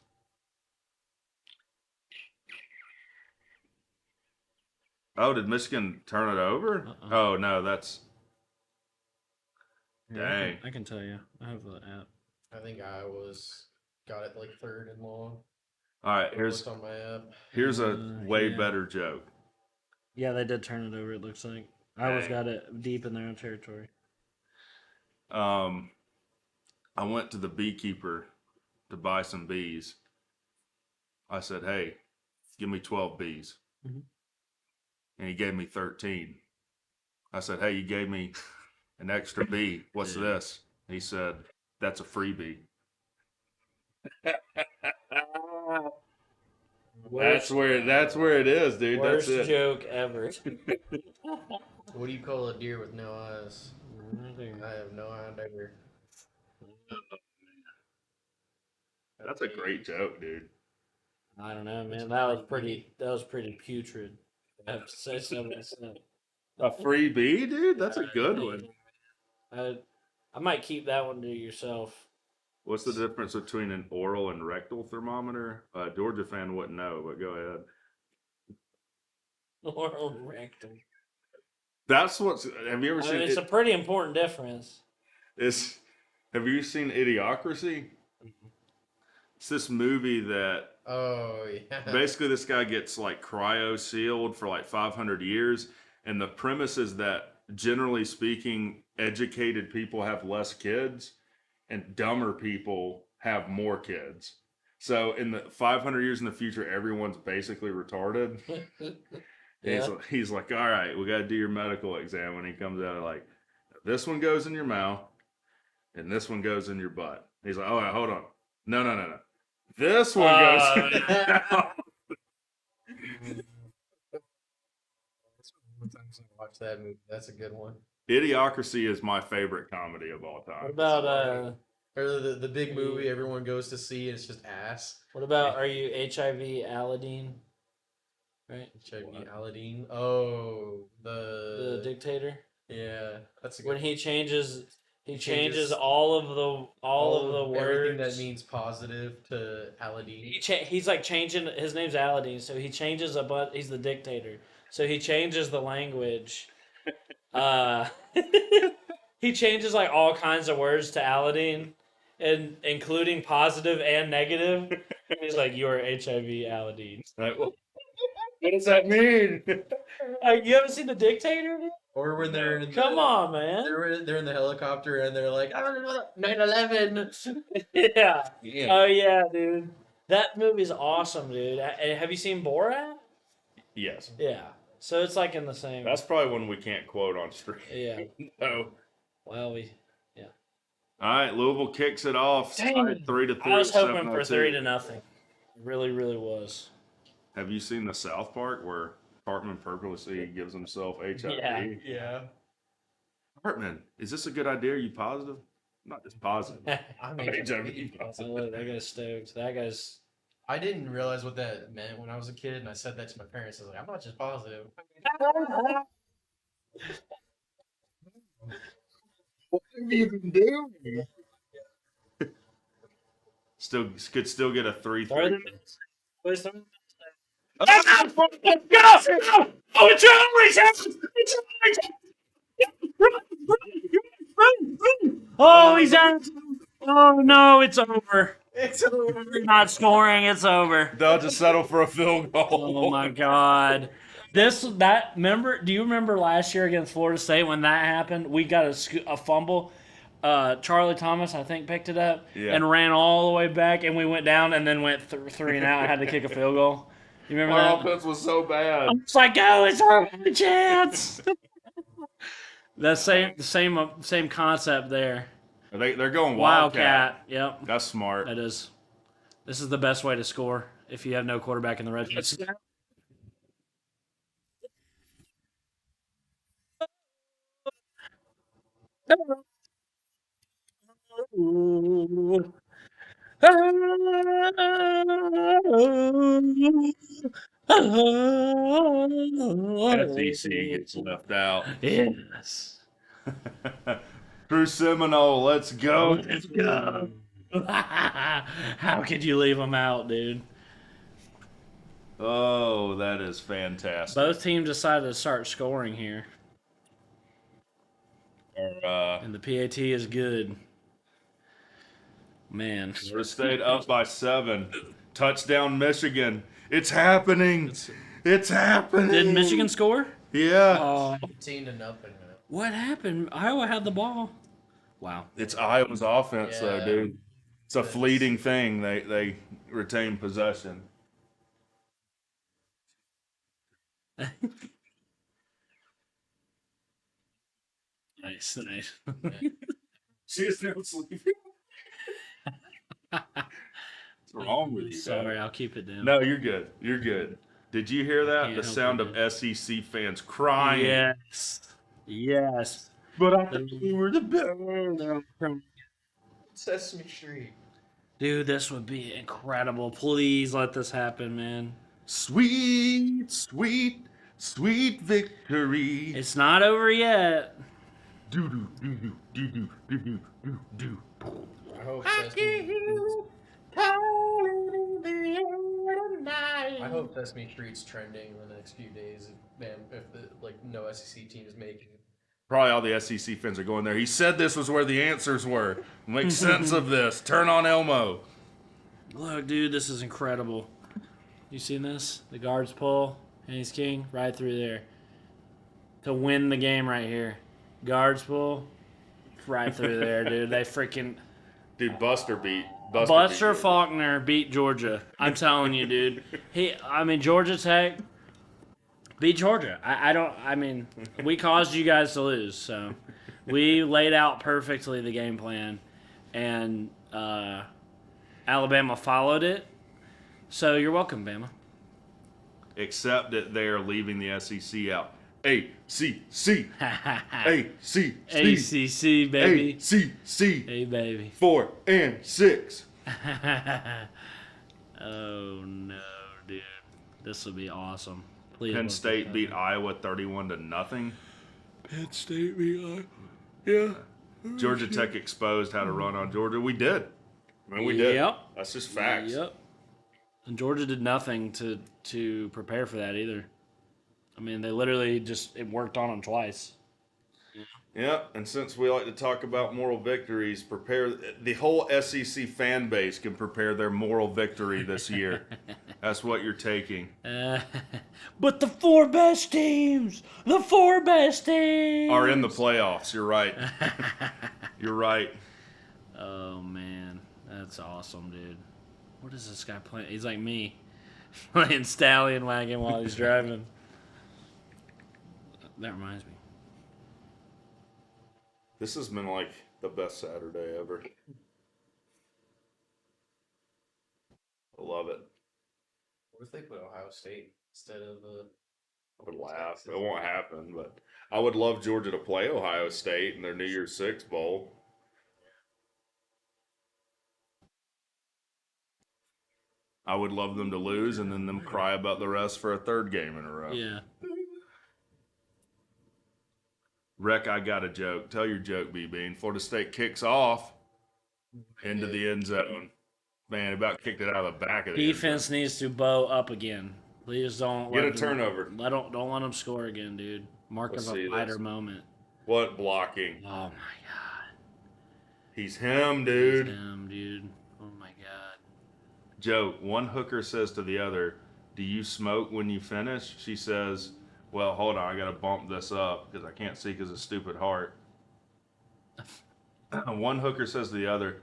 Oh, did Michigan turn it over? Oh, no, that's... Dang. I can tell you. I have the app. I think Iowa's got it like 3rd and long. All right, I here's looked on my app. a way yeah. better joke. Yeah, they did turn it over, it looks like. Iowa's Dang. got it deep in their own territory. I went to the beekeeper to buy some bees. I said, hey, give me 12 bees. Mhm. And he gave me 13. I said, hey, you gave me An extra B. What's this? He said, that's a freebie. That's where it is, dude. Worst That's it. joke ever. What do you call a deer with no eyes? I have no idea. That's a great joke, dude. I don't know, man. That was pretty putrid. I have to say so myself. A freebie, dude? That's a good one. I might keep that one to yourself. What's the difference between an oral and rectal thermometer? A Georgia fan wouldn't know, but go ahead. Oral rectal. That's what's. Have you ever seen? It's a pretty important difference. Have you seen Idiocracy? It's this movie that Oh yeah. basically this guy gets like cryo sealed for like 500 years, and the premise is that generally speaking, educated people have less kids, and dumber people have more kids. So in the 500 years in the future, everyone's basically retarded. Yeah. He's like, all right, we got to do your medical exam. And he comes out like, this one goes in your mouth and this one goes in your butt. He's like, all right, hold on. No. This one goes in your mouth. Sometimes I watch that movie. That's a good one. Idiocracy is my favorite comedy of all time. What about Or the big movie everyone goes to see and it's just ass. are you HIV Aladdin? Right? HIV Aladdin. Oh, The dictator? yeah. That's a good When one. he changes changes all of the words. Everything that means positive to Aladdin. He's like changing. His name's Aladdin, so he changes he's the dictator, so he changes the language. He changes like all kinds of words to Aladdin, and including positive and negative. He's like, "You're HIV Aladdin." Like, well, what does that mean? Like, you haven't seen the dictator? Dude? Or when they're in Come on, man. they're in the helicopter and they're like, 9/11. Yeah. Oh yeah, dude. That movie's awesome, dude. Have you seen Borat? Yes. Yeah. So it's like in the same. That's probably one we can't quote on stream. Yeah. No. Well, All right, Louisville kicks it off. Dang. Tied 3-3. I was hoping for 7:02. 3-0. Really, really was. Have you seen the South Park where Cartman purposely gives himself HIV? Yeah. Yeah. Cartman, is this a good idea? Are you positive? I'm not just positive. I'm HIV HIV. positive. That guy's stoked. That guy's. I didn't realize what that meant when I was a kid, and I said that to my parents. I was like, I'm not just positive. What have you been doing? Could still get a 3-3. Throw them. Please throw them. Oh, Go! Oh, it's over! Oh, he's out! Oh no, it's over. It's over. We're not scoring. It's over. they'll just settle for a field goal. Oh my god. Remember, do you remember last year against Florida State when that happened? We got a fumble. Charlie Thomas, I think, picked it up and ran all the way back, and we went down and then went 3 and out and had to kick a field goal. You remember Our that? offense was so bad. I'm just like, oh, it's our chance. The same concept there. They're going Wildcat. Yep. That's smart. That is. This is the best way to score if you have no quarterback in the red zone. SEC gets left out. Yes. Drew Seminole, let's go. Let's go. How could you leave them out, dude? Oh, that is fantastic. Both teams decided to start scoring here. And the PAT is good. Man. Florida State up by 7. Touchdown, Michigan. It's happening. It's happening. Did Michigan score? Yeah. Oh, 15-0. what happened? Iowa had the ball. Wow. It's Iowa's offense, though, Yeah. dude. It's a fleeting thing. They retain possession. Nice. See us now sleeping. What's wrong with you? Sorry, I'll keep it down. No, you're good. You're good. Did you hear that? Can't The help sound it, of SEC fans crying. Yes. But I thought we were the best. Sesame Street. Dude, this would be incredible. Please let this happen, man. Sweet, sweet, sweet victory. It's not over yet. Do do do do do do do do do. I hope I hope Sesame Street's trending in the next few days. Man, if the no SEC team is making it. Probably all the SEC fans are going there. He said this was where the answers were. Make sense of this. Turn on Elmo. Look, dude, this is incredible. You seen this? The guards pull, and he's king right through there to win the game right here. Guards pull right through there, dude. They freaking Dude, Buster beat Faulkner beat Georgia. I'm telling you, dude. Georgia Tech beat Georgia. We caused you guys to lose, so we laid out perfectly the game plan, and Alabama followed it. So you're welcome, Bama. Except that they are leaving the SEC out. ACC. ACC. ACC, baby. ACC. Hey, baby. 4 and 6. Oh, no, dude. This will be awesome. Please. Penn State beat Iowa 31-0. Penn State beat Iowa. Yeah. Georgia Tech exposed how to run on Georgia. We did. We did. Yep. That's just facts. Yep. And Georgia did nothing to prepare for that either. They literally it worked on them twice. Yeah, and since we like to talk about moral victories, the whole SEC fan base can prepare their moral victory this year. That's what you're taking. But the four best teams are in the playoffs. You're right. You're right. Oh man, that's awesome, dude. What is this guy playing? He's like me, playing Stallion Wagon while he's driving. That reminds me. This has been like the best Saturday ever. I love it. What if they put Ohio State instead of I would laugh. It won't happen, but I would love Georgia to play Ohio State in their New Year's Six Bowl. I would love them to lose and then them cry about the rest for a third game in a row. Yeah. Wreck, I got a joke. Tell your joke, B-Bean. Florida State kicks off into the end zone. Man, about kicked it out of the back of the Defense needs to bow up again. Please don't get a turnover. Don't let them score again, dude. Mark of a fighter moment. What blocking? Oh my god. He's him, dude. He's him, dude. Oh my god. Joe, one hooker says to the other, "Do you smoke when you finish?" She says, "Well, hold on, I gotta bump this up because I can't see because of stupid heart." One hooker says to the other,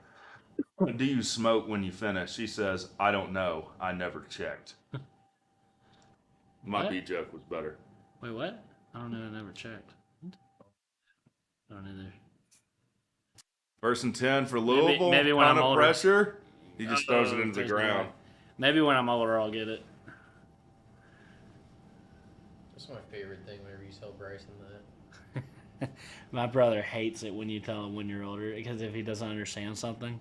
"Do you smoke when you finish?" She says, "I don't know. I never checked." My B joke was better. Wait, what? I don't know. I never checked. I don't either. 1st and 10 for Louisville. Maybe when ton I'm of older. Pressure. He just throws it into the ground. Maybe when I'm older, I'll get it. That's my favorite thing whenever you tell Bryson that. My brother hates it when you tell him when you're older because if he doesn't understand something.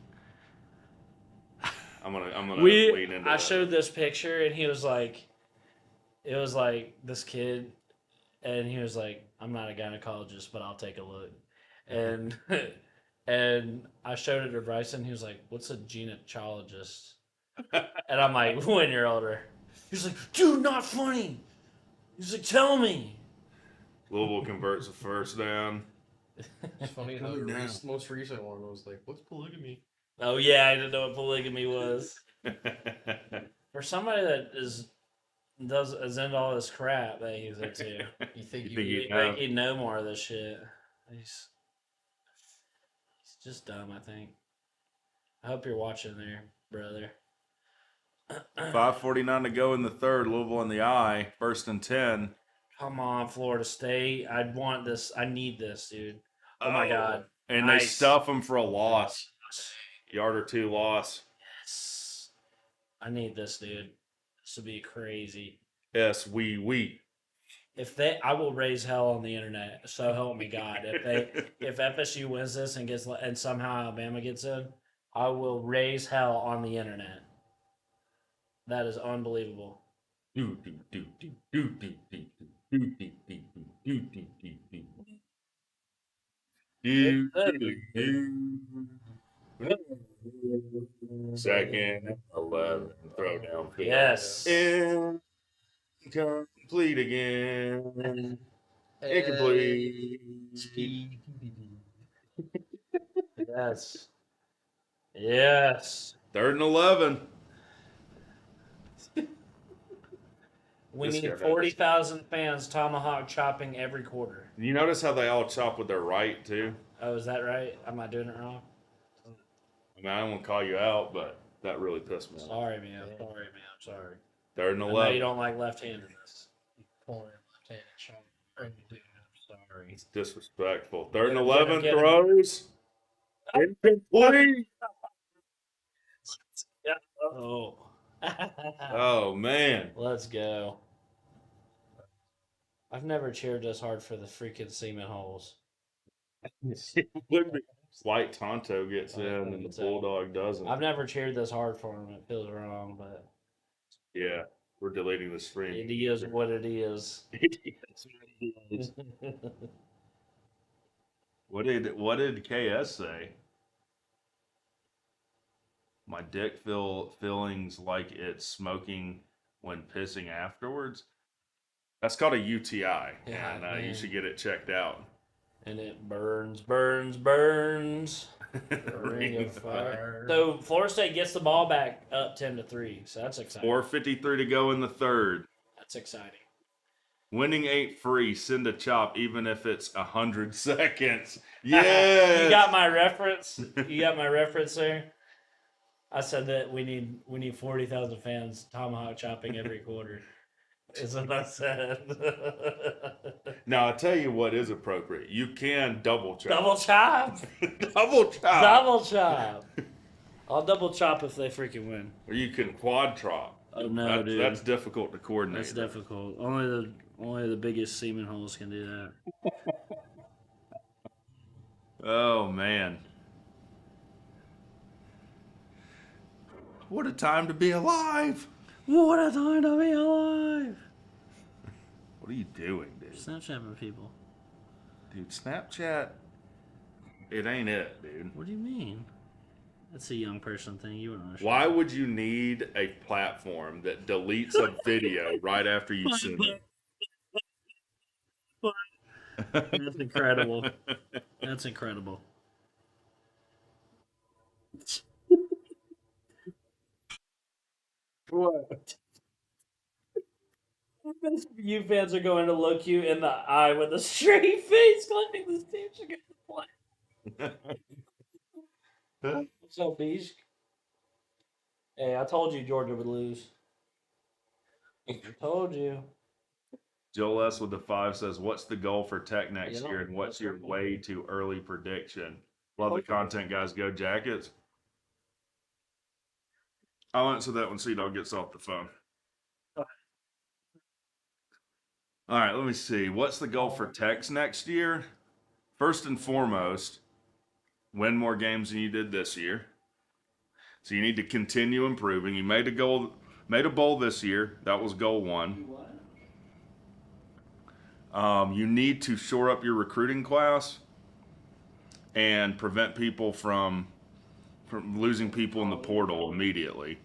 I'm gonna lean into I that. showed this picture and he was like, it was like this kid, and he was like, "I'm not a gynecologist, but I'll take a look." And and I showed it to Bryson. He was like, "What's a gynecologist?" And I'm like, "When you're older." He's like, "Dude, not funny." He's like, "Tell me." Louisville converts a first down. It's funny how most recent one was like, "What's polygamy?" Oh yeah, I didn't know what polygamy was. For somebody that is into all this crap that he's into, You think he'd know more of this shit. He's just dumb, I think. I hope you're watching there, brother. 5:49 to go in the third. Louisville in the eye. 1st and 10. Come on, Florida State. I want this. I need this, dude. Oh my God. And Nice. they stuff them for a loss. Yard or two loss. Yes. I need this, dude. This would be crazy. Yes, we. I will raise hell on the internet. So help me God. If FSU wins this and somehow Alabama gets in, I will raise hell on the internet. That is unbelievable. Second 11, throw down field. Yes. Incomplete again. Incomplete. Yes. Yes. 3rd and 11. We This guy need 40,000 fans tomahawk chopping every quarter. You notice how they all chop with their right too? Oh, is that right? Am I doing it wrong? I mean, I don't want to call you out, but that really pissed me off. Sorry, man. Sorry, man. I'm sorry. 3rd and I know 11. you don't like left-handedness. Pulling left-handed shot. Dude, I'm sorry. It's disrespectful. 3rd and Get him, 11 get him. throws. Incomplete. Oh. Oh man. Let's go. I've never cheered this hard for the freaking semen holes. White Tonto gets in and the Bulldog doesn't. I've never cheered this hard for him. It feels wrong, but Yeah, we're deleting the stream. it is what it is. What did KS say? My dick feelings like it's smoking when pissing afterwards. That's called a UTI, Yeah, and you man. should get it checked out. And it burns. Ring of fire. So Florida State gets the ball back up 10-3. So that's exciting. 4:53 to go in the 3rd. That's exciting. Winning ain't free. Send a chop, even if it's 100 seconds. Yeah. You got my reference. You got my reference there. I said that we need 40,000 fans tomahawk chopping every quarter. Is what I said. Now I'll tell you what is appropriate. You can double chop. Double chop. Double chop. Double chop. I'll double chop if they freaking win. Or you can quad chop. Oh no, dude. That's difficult to coordinate. That's difficult. Only the biggest semen holes can do that. Oh man. What a time to be alive. What a time to be alive. What are you doing, dude? Snapchatting people. Dude, Snapchat, it ain't it, dude. What do you mean? That's a young person thing. You wouldn't understand. Why would you need a platform that deletes a video right after you send it? That's incredible. That's incredible. What? You fans are going to look you in the eye with a straight face, claiming this team should get the play. What's up, Beach? Hey, I told you Georgia would lose. I told you. Joel S. with the 5 says, what's the goal for Tech next Yeah, year, and what's that's your right. way too early prediction? Love the content, guys. Go Jackets. I'll answer that when Cdogg gets off the phone. All right, let me see. What's the goal for Tech's next year? First and foremost, win more games than you did this year. So you need to continue improving. You made a bowl this year. That was goal 1. You need to shore up your recruiting class and prevent people from losing people in the portal immediately.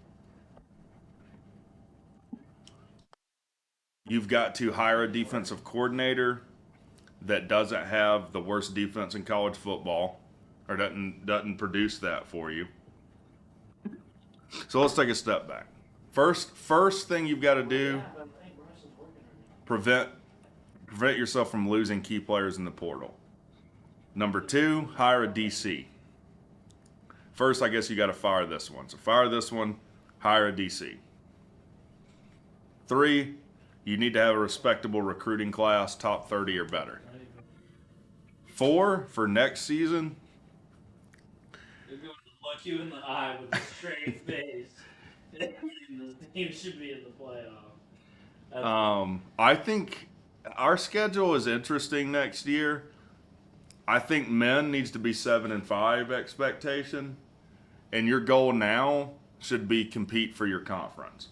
You've got to hire a defensive coordinator that doesn't have the worst defense in college football, or doesn't produce that for you. So let's take a step back. First thing you've got to do, prevent yourself from losing key players in the portal. Number 2, hire a DC. First, I guess you got to fire this one. So fire this one, hire a DC. 3, you need to have a respectable recruiting class, top 30 or better. 4 for next season. They're going to look you in the eye with a straight face. And the team should be in the playoff. I think our schedule is interesting next year. I think men needs to be 7-5 expectation, and your goal now should be compete for your conference.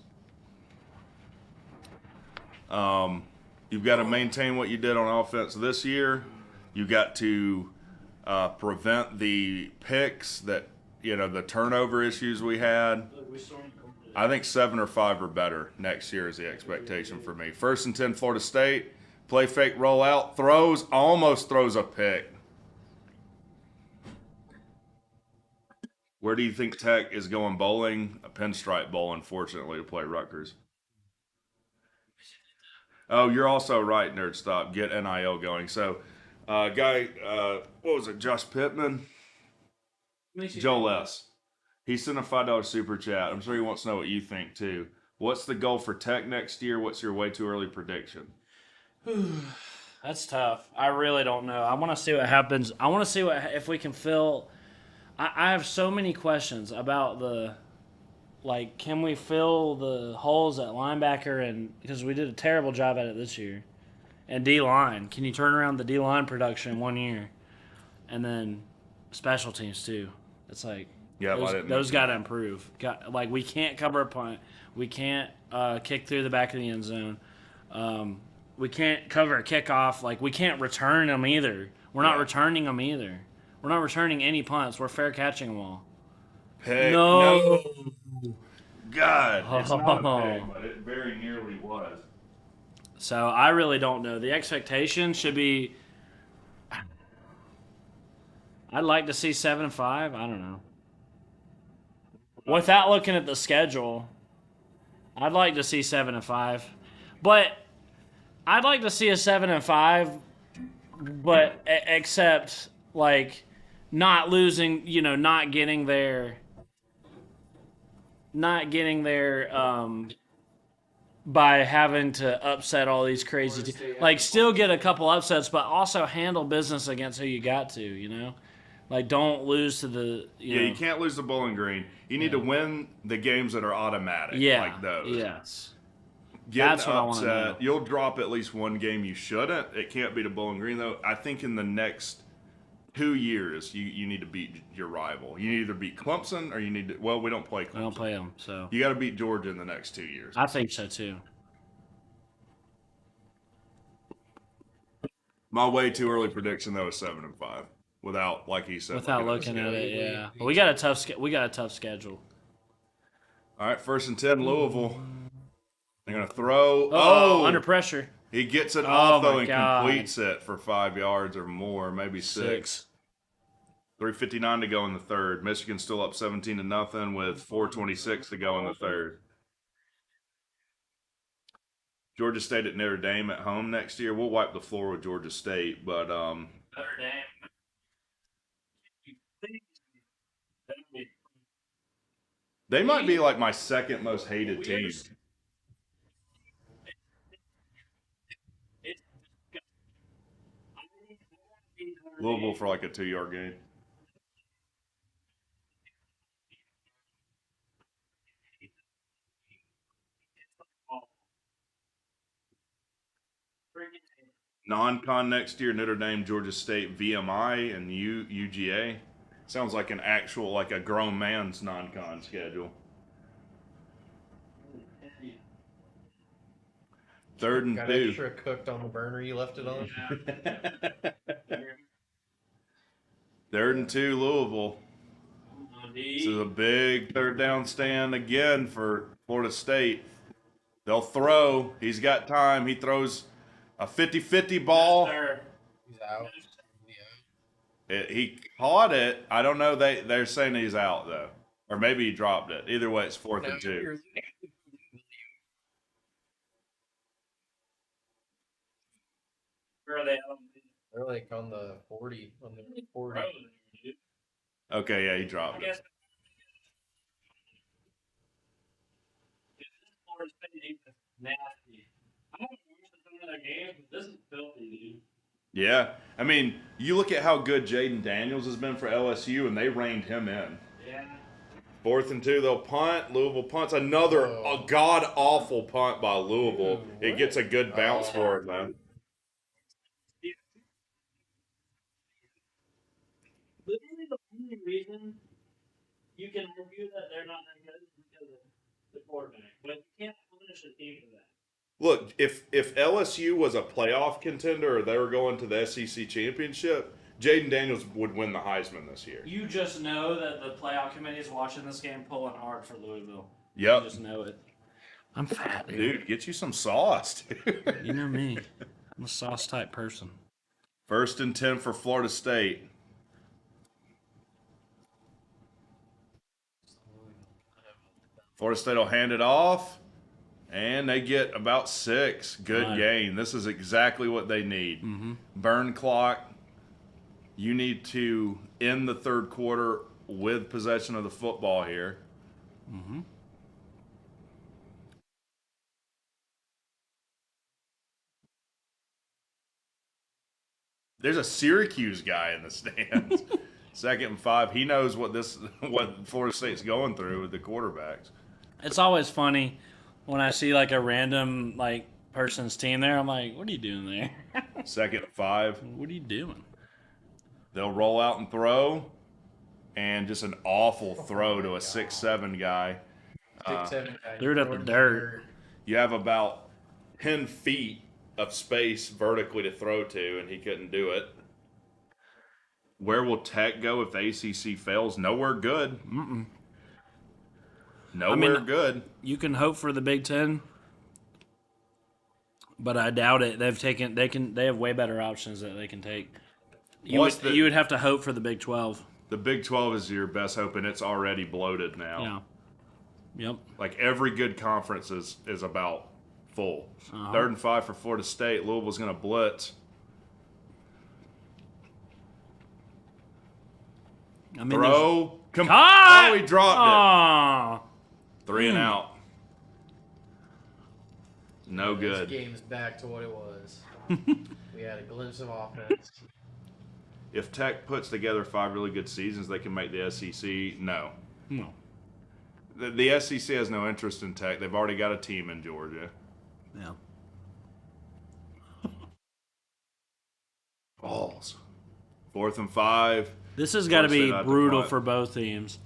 You've got to maintain what you did on offense this year. You got to prevent the picks that the turnover issues we had. I think 7 or 5 or better next year is the expectation for me. 1st and 10, Florida State. Play fake, roll out, almost throws a pick. Where do you think Tech is going bowling? A pinstripe bowl, unfortunately, to play Rutgers. Oh, you're also right, Nerd Stop. Get NIL going. So, what was it, Josh Pittman? Joel S. He sent a $5 super chat. I'm sure he wants to know what you think, too. What's the goal for Tech next year? What's your way too early prediction? That's tough. I really don't know. I want to see what happens. I want to see if we can fill. I have so many questions about can we fill the holes at linebacker, and because we did a terrible job at it this year, and D-line. Can you turn around the D-line production in 1 year, and then special teams too? It's like those got to improve. We can't cover a punt. We can't kick through the back of the end zone. We can't cover a kickoff. We can't return them either. We're not returning them either. We're not returning any punts. We're fair catching them all. Pick. No. God, it's not a pick, but it very nearly was. So I really don't know. The expectation should be. I'd like to see 7-5. I don't know. Without looking at the schedule, I'd like to see 7-5, but I'd like to see a 7-5, but except not losing. Not getting there. By having to upset all these crazy still get a couple upsets, but also handle business against who you got to, don't lose to the you can't lose the Bowling Green. You need to win the games that are automatic, like those. Yes. That's what I want to know. You'll drop at least one game you shouldn't. It can't be the Bowling Green, though. I think in the next 2 years, you need to beat your rival. You need to either beat Clemson or you need to. Well, we don't play Clemson. We don't play them, so you got to beat Georgia in the next 2 years. I think so too. My way too early prediction though is 7-5, without, like he said, without looking at it. Yeah, but we got a tough schedule. All right, 1st and 10, Louisville. They're gonna throw. Under pressure. He gets it off though and completes it for 5 yards or more, maybe 6. 3:59 to go in the third. Michigan's still up 17-0 with 4:26 to go in the third. Georgia State at Notre Dame at home next year. We'll wipe the floor with Georgia State, but Notre Dame. They might be my second most hated team. Louisville for a 2-yard gain. Non-con next year, Notre Dame, Georgia State, VMI, and UGA. Sounds like an actual, a grown man's non-con schedule. 3rd and 2. Got extra cooked on the burner you left it on. 3rd and 2, Louisville. This is a big 3rd down stand again for Florida State. They'll throw. He's got time. He throws a 50-50 ball. He's out. He caught it. I don't know. They're saying he's out, though. Or maybe he dropped it. Either way, it's 4th and 2. Where are they? They're on the 40. On the 40. Okay, yeah, he dropped it. Florida State defense is nasty. I haven't watched some of their games, but this is filthy, dude. Yeah. I mean, you look at how good Jaden Daniels has been for LSU, and they reined him in. Yeah. 4th and 2, they'll punt. Louisville punts. Another god-awful punt by Louisville. Dude, It gets a good bounce for him, though. Literally the only reason you can argue that they're not that good is because of the quarterback. But you can't punish a team for that. Look, if LSU was a playoff contender or they were going to the SEC championship, Jaden Daniels would win the Heisman this year. You just know that the playoff committee is watching this game pulling hard for Louisville. Yep. You just know it. I'm fat, dude. Dude, get you some sauce, dude. You know me. I'm a sauce type person. 1st and 10 for Florida State. Florida State will hand it off, and they get about 6. Good gain. This is exactly what they need. Burn clock. You need to end the 3rd quarter with possession of the football here. There's a Syracuse guy in the stands. 2nd and 5. He knows what Florida State's going through with the quarterbacks. It's always funny when I see like a random like person's team there. I'm like, what are you doing there? 2nd and 5. What are you doing? They'll roll out and throw, and just an awful throw to a 6'7" guy. 6'7" guy. Threw it up the dirt. You have about 10 feet of space vertically to throw to, and he couldn't do it. Where will Tech go if the ACC fails? Nowhere good. Nowhere good. You can hope for the Big Ten, but I doubt it. They have way better options that they can take. You would have to hope for the Big 12. The Big 12 is your best hope, and it's already bloated now. Yeah. Yep. Like every good conference is about full. 3rd and 5 for Florida State. Louisville's going to blitz. Throw. Oh, he dropped it. 3 and out. No good. This game's back to what it was. We had a glimpse of offense. If Tech puts together 5 really good seasons, they can make the SEC. No. The SEC has no interest in Tech. They've already got a team in Georgia. Yeah. Balls. 4th and 5. This has got to be brutal for both teams.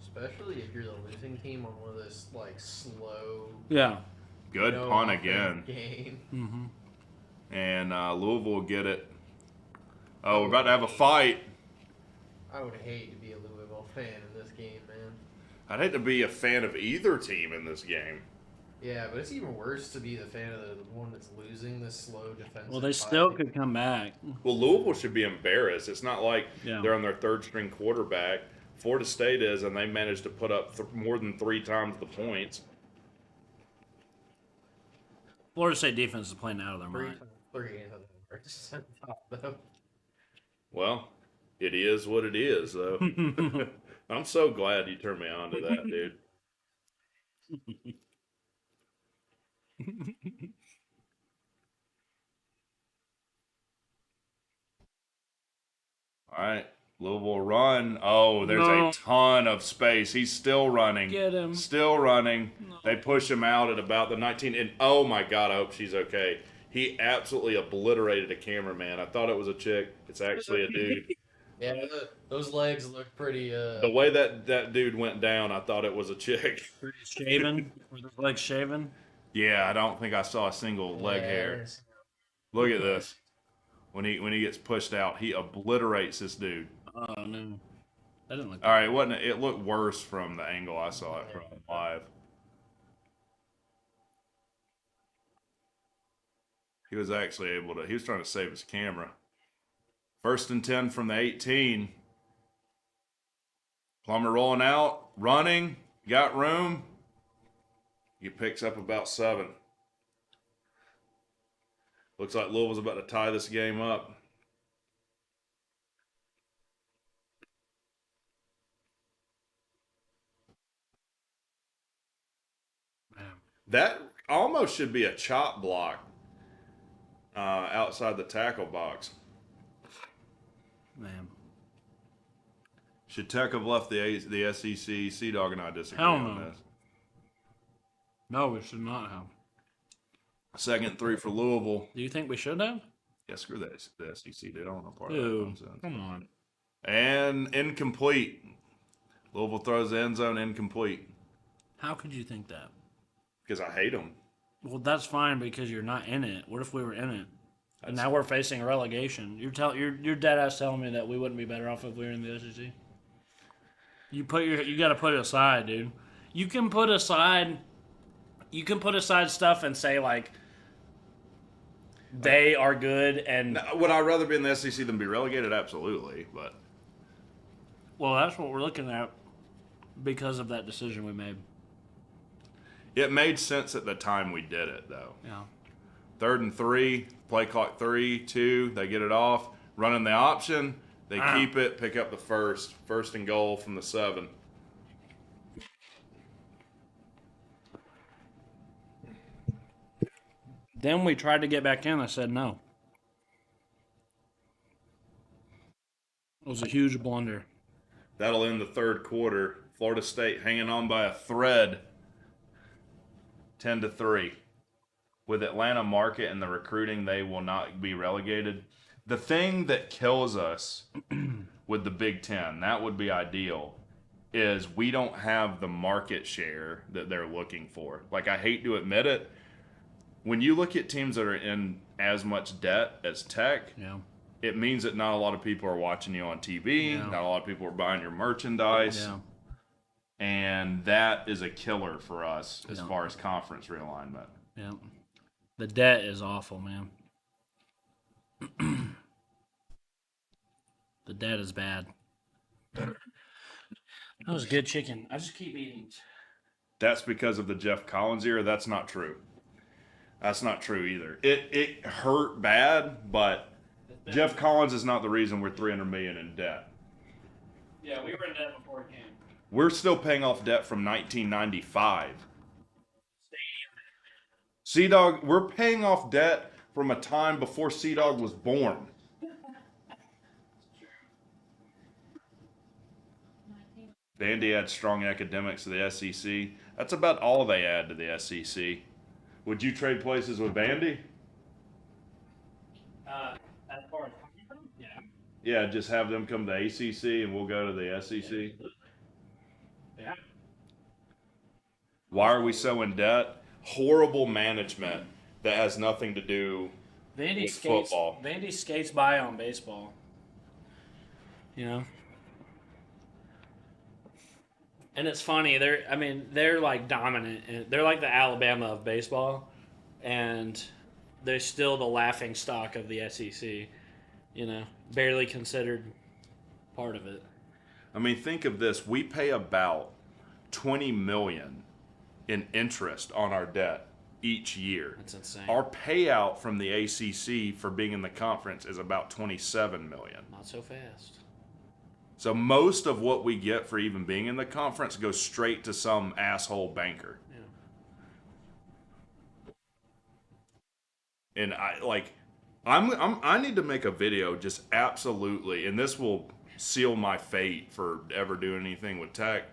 Especially if you're the losing team on one of this like slow. Yeah. Good punt again. Game. And Louisville will get it. Oh, we're about to have a fight. I would hate to be a Louisville fan in this game, man. I'd hate to be a fan of either team in this game. Yeah, but it's even worse to be the fan of the one that's losing this slow defensive. Well, they still could come back. Well, Louisville should be embarrassed. It's not like Yeah. they're on their 3rd-string quarterback. Florida State is, and they managed to put up more than 3 times the points. Florida State defense is playing out of their mind. Three games on the first top, though. Well, it is what it is, though. I'm so glad you turned me on to that, dude. All right. Louisville run. Oh, there's a ton of space. He's still running. Get him. Still running. No. They push him out at about the 19. And oh my God, I hope she's okay. He absolutely obliterated a cameraman. I thought it was a chick. It's actually a dude. Yeah, those legs look pretty. The way that dude went down, I thought it was a chick. Pretty shaven? Were those legs shaven? Yeah, I don't think I saw a single leg hair. Look at this. When he gets pushed out, he obliterates this dude. Oh no, that didn't look. All right, wasn't it? It looked worse from the angle I saw it from live. He was actually able to. He was trying to save his camera. 1st and 10 from the 18. Plummer rolling out, running, got room. He picks up about 7. Looks like Louisville's about to tie this game up. That almost should be a chop block. outside the tackle box. Man. Should Tech have left the SEC? Cdogg and I disagree Hell on no. this. No, we should not have. Second 3 for Louisville. Do you think we should have? Yeah, screw the SEC. They don't know part of that Dude, nonsense. come on. And incomplete. Louisville throws the end zone incomplete. How could you think that? Because I hate them. Well, that's fine because you're not in it. What if we were in it? And now we're facing a relegation. You're dead ass telling me that we wouldn't be better off if we were in the SEC. You got to put it aside, dude. You can put aside stuff and say like they are good and Now, would I rather be in the SEC than be relegated? Absolutely, but well, that's what we're looking at because of that decision we made. it made sense at the time we did it, though. Yeah. 3rd and 3, play clock 3, 2, they get it off, running the option, they keep it, pick up the first and goal from the 7. Then we tried to get back in. I said no. It was a huge blunder. That'll end the 3rd quarter. Florida State hanging on by a thread, 10-3. With Atlanta Market and the recruiting, they will not be relegated. The thing that kills us with the Big Ten, that would be ideal, is we don't have the market share that they're looking for. Like, I hate to admit it. When you look at teams that are in as much debt as Tech, Yeah. it means that not a lot of people are watching you on TV. Yeah. Not a lot of people are buying your merchandise. Yeah. And that is a killer for us as Yeah. far as conference realignment. Yeah. The debt is awful, man. The debt is bad. That was good chicken. I just keep eating. That's because of the Jeff Collins era. That's not true. That's not true either. It hurt bad, but Jeff Collins is not the reason we're $300 million in debt. Yeah, we were in debt before it came. We're still paying off debt from 1995. Cdogg, we're paying off debt from a time before Cdogg was born. Vandy adds strong academics to the SEC. That's about all they add to the SEC. Would you trade places with Vandy? As far as yeah. Yeah, just have them come to ACC and we'll go to the SEC. Yeah. Why are we so in debt? Horrible management that has nothing to do with football. Vandy skates by on baseball. You know? And it's funny, they're like dominant. And they're like the Alabama of baseball, and they're still the laughing stock of the SEC. You know, barely considered part of it. I mean, think of this: we pay about $20 million in interest on our debt each year. That's insane. Our payout from the ACC for being in the conference is about $27 million. Not so fast. So most of what we get for even being in the conference goes straight to some asshole banker. Yeah. And I need to make a video just absolutely, and this will seal my fate for ever doing anything with Tech,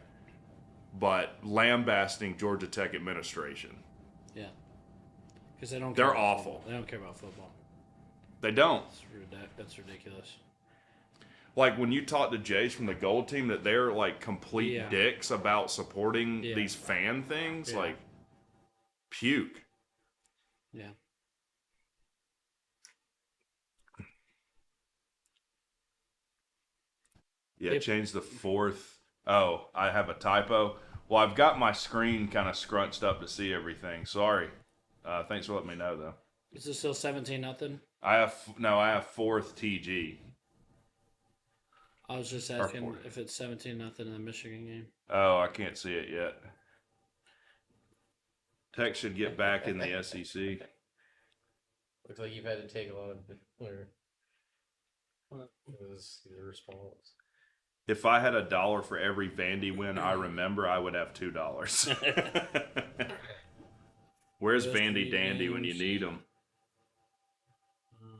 but lambasting Georgia Tech administration. Yeah. Because they don't. They're awful. Football. They don't care about football. They don't. That's ridiculous. Like when you talk to Jace from the Gold Team, that they're like complete Yeah. dicks about supporting Yeah. these fan things, Yeah. like puke. Yeah. Yeah, change the 4th. Oh, I have a typo. Well, I've got my screen kind of scrunched up to see everything. Sorry. Thanks for letting me know, though. Is it still 17-0? I have 4th TG. I was just asking if it's 17-0 in the Michigan game. Oh, I can't see it yet. Tech should get back in the SEC. Looks like you've had to take a lot of where it was the response. If I had $1 for every Vandy win I remember, I would have $2. Where's Just Vandy three Dandy when you games. need them?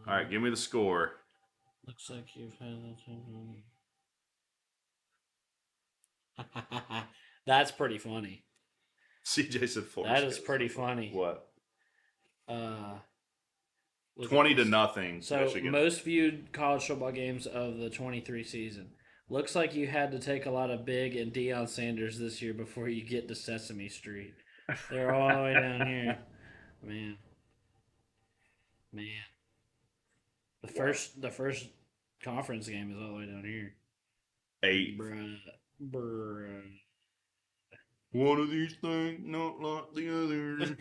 All right, give me the score. Looks like you've had that. That's pretty funny. CJ said Florida. That is pretty funny. What? Look at 20 to this. nothing. So Michigan. most viewed college football games of the 23 season. Looks like you had to take a lot of Big and Deion Sanders this year before you get to Sesame Street. They're all the way down here, man. The first conference game is all the way down here. 8. Bruh. One of these things, not like the other.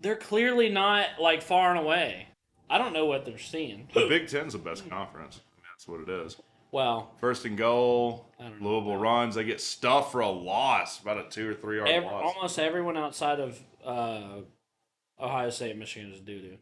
They're clearly not like far and away. I don't know what they're seeing. The Big Ten's the best conference. That's what it is. Well, First and goal, I don't know Louisville about runs. They get stuffed for a loss, about a 2 or 3 yard loss. almost everyone outside of Ohio State and Michigan is doo-doo.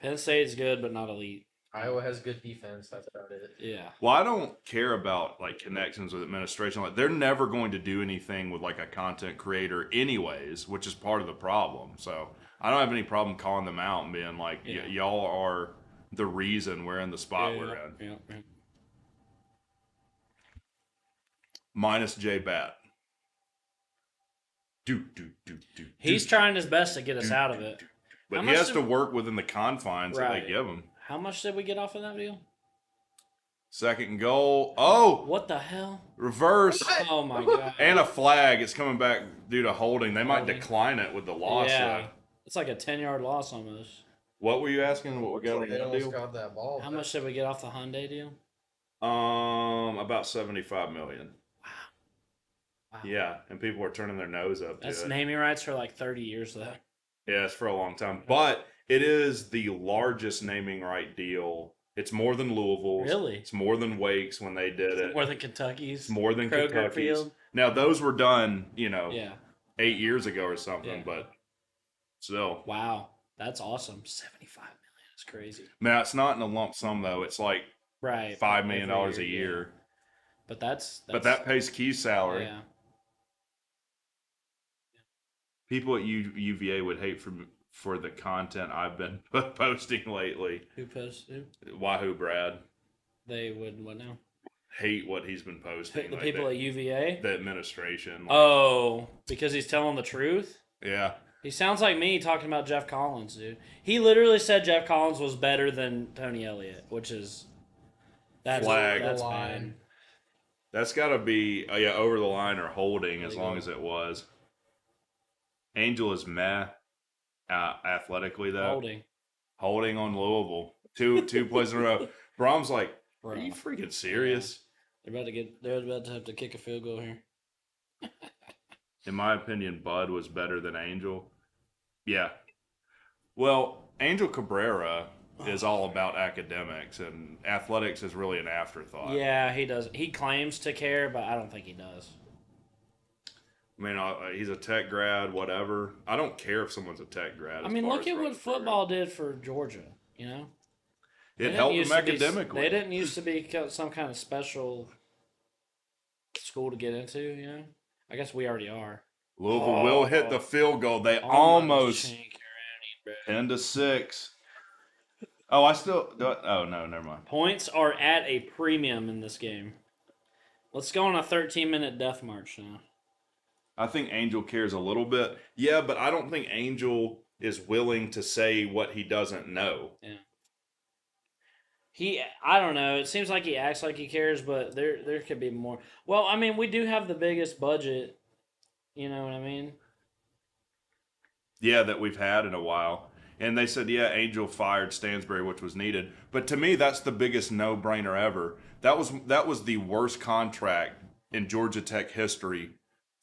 Penn State's good, but not elite. Iowa has good defense. That's about it. Yeah. Well, I don't care about like connections with administration. Like they're never going to do anything with like a content creator, anyways, which is part of the problem. So I don't have any problem calling them out and being like, y'all are the reason we're in the spot we're in. Yeah. Minus J Bat. He's trying his best to get us out of it. But How he much has did- to work within the confines that Right. they give him. How much did we get off of that deal? Second and goal. Oh, What the hell? reverse. Oh my god. And a flag. It's coming back due to holding. They might Holding. decline it with the loss. Yeah. It's like a 10-yard loss almost. What were you asking? What we got on They that almost deal? got that ball. How much did we get off the Hyundai deal? About 75 million. Wow. Yeah, and people are turning their nose up That's to it. naming rights for like 30 years though. Yeah, it's for a long time. But it is the largest naming right deal. It's more than Louisville's. Really? It's more than Wake's when they did it. More than Kentucky's. It's more than Kroger Kentucky's. Field. Now, those were done, Yeah. 8 years ago or something, Yeah. but still. Wow. That's awesome. 75 million. That's crazy. Now, it's not in a lump sum, though. It's like Right. $5 million Every a year. But that's But that pays Key's salary. Yeah. People at UVA would hate for the content I've been posting lately. Who posted? Wahoo Brad. They would what now? Hate what he's been posting. The like people the, at UVA? the administration. Oh, because he's telling the truth? Yeah. He sounds like me talking about Jeff Collins, dude. He literally said Jeff Collins was better than Tony Elliott, which is Flag. That's Line. bad. That's got to be over the line or holding as long as it was. Angel is meh athletically, though. Holding on Louisville. Two plays in a row. Brom's like, are you freaking serious? They're about to have to kick a field goal here. In my opinion, Bud was better than Angel. Yeah. Well, Angel Cabrera is all about academics, and athletics is really an afterthought. Yeah, he does. He claims to care, but I don't think he does. I mean, he's a tech grad, whatever. I don't care if someone's a tech grad. I mean, look at what football did for Georgia, you know? It helped them academically. They didn't used to be some kind of special school to get into, you know? I guess we already are. Louisville will hit the field goal. They almost 10-6. Oh, no, never mind. Points are at a premium in this game. Let's go on a 13-minute death march now. I think Angel cares a little bit. Yeah, but I don't think Angel is willing to say what he doesn't know. Yeah. I don't know. It seems like he acts like he cares, but there could be more. Well, I mean, we do have the biggest budget. You know what I mean? Yeah, that we've had in a while. And they said, yeah, Angel fired Stansbury, which was needed. But to me, that's the biggest no-brainer ever. That was the worst contract in Georgia Tech history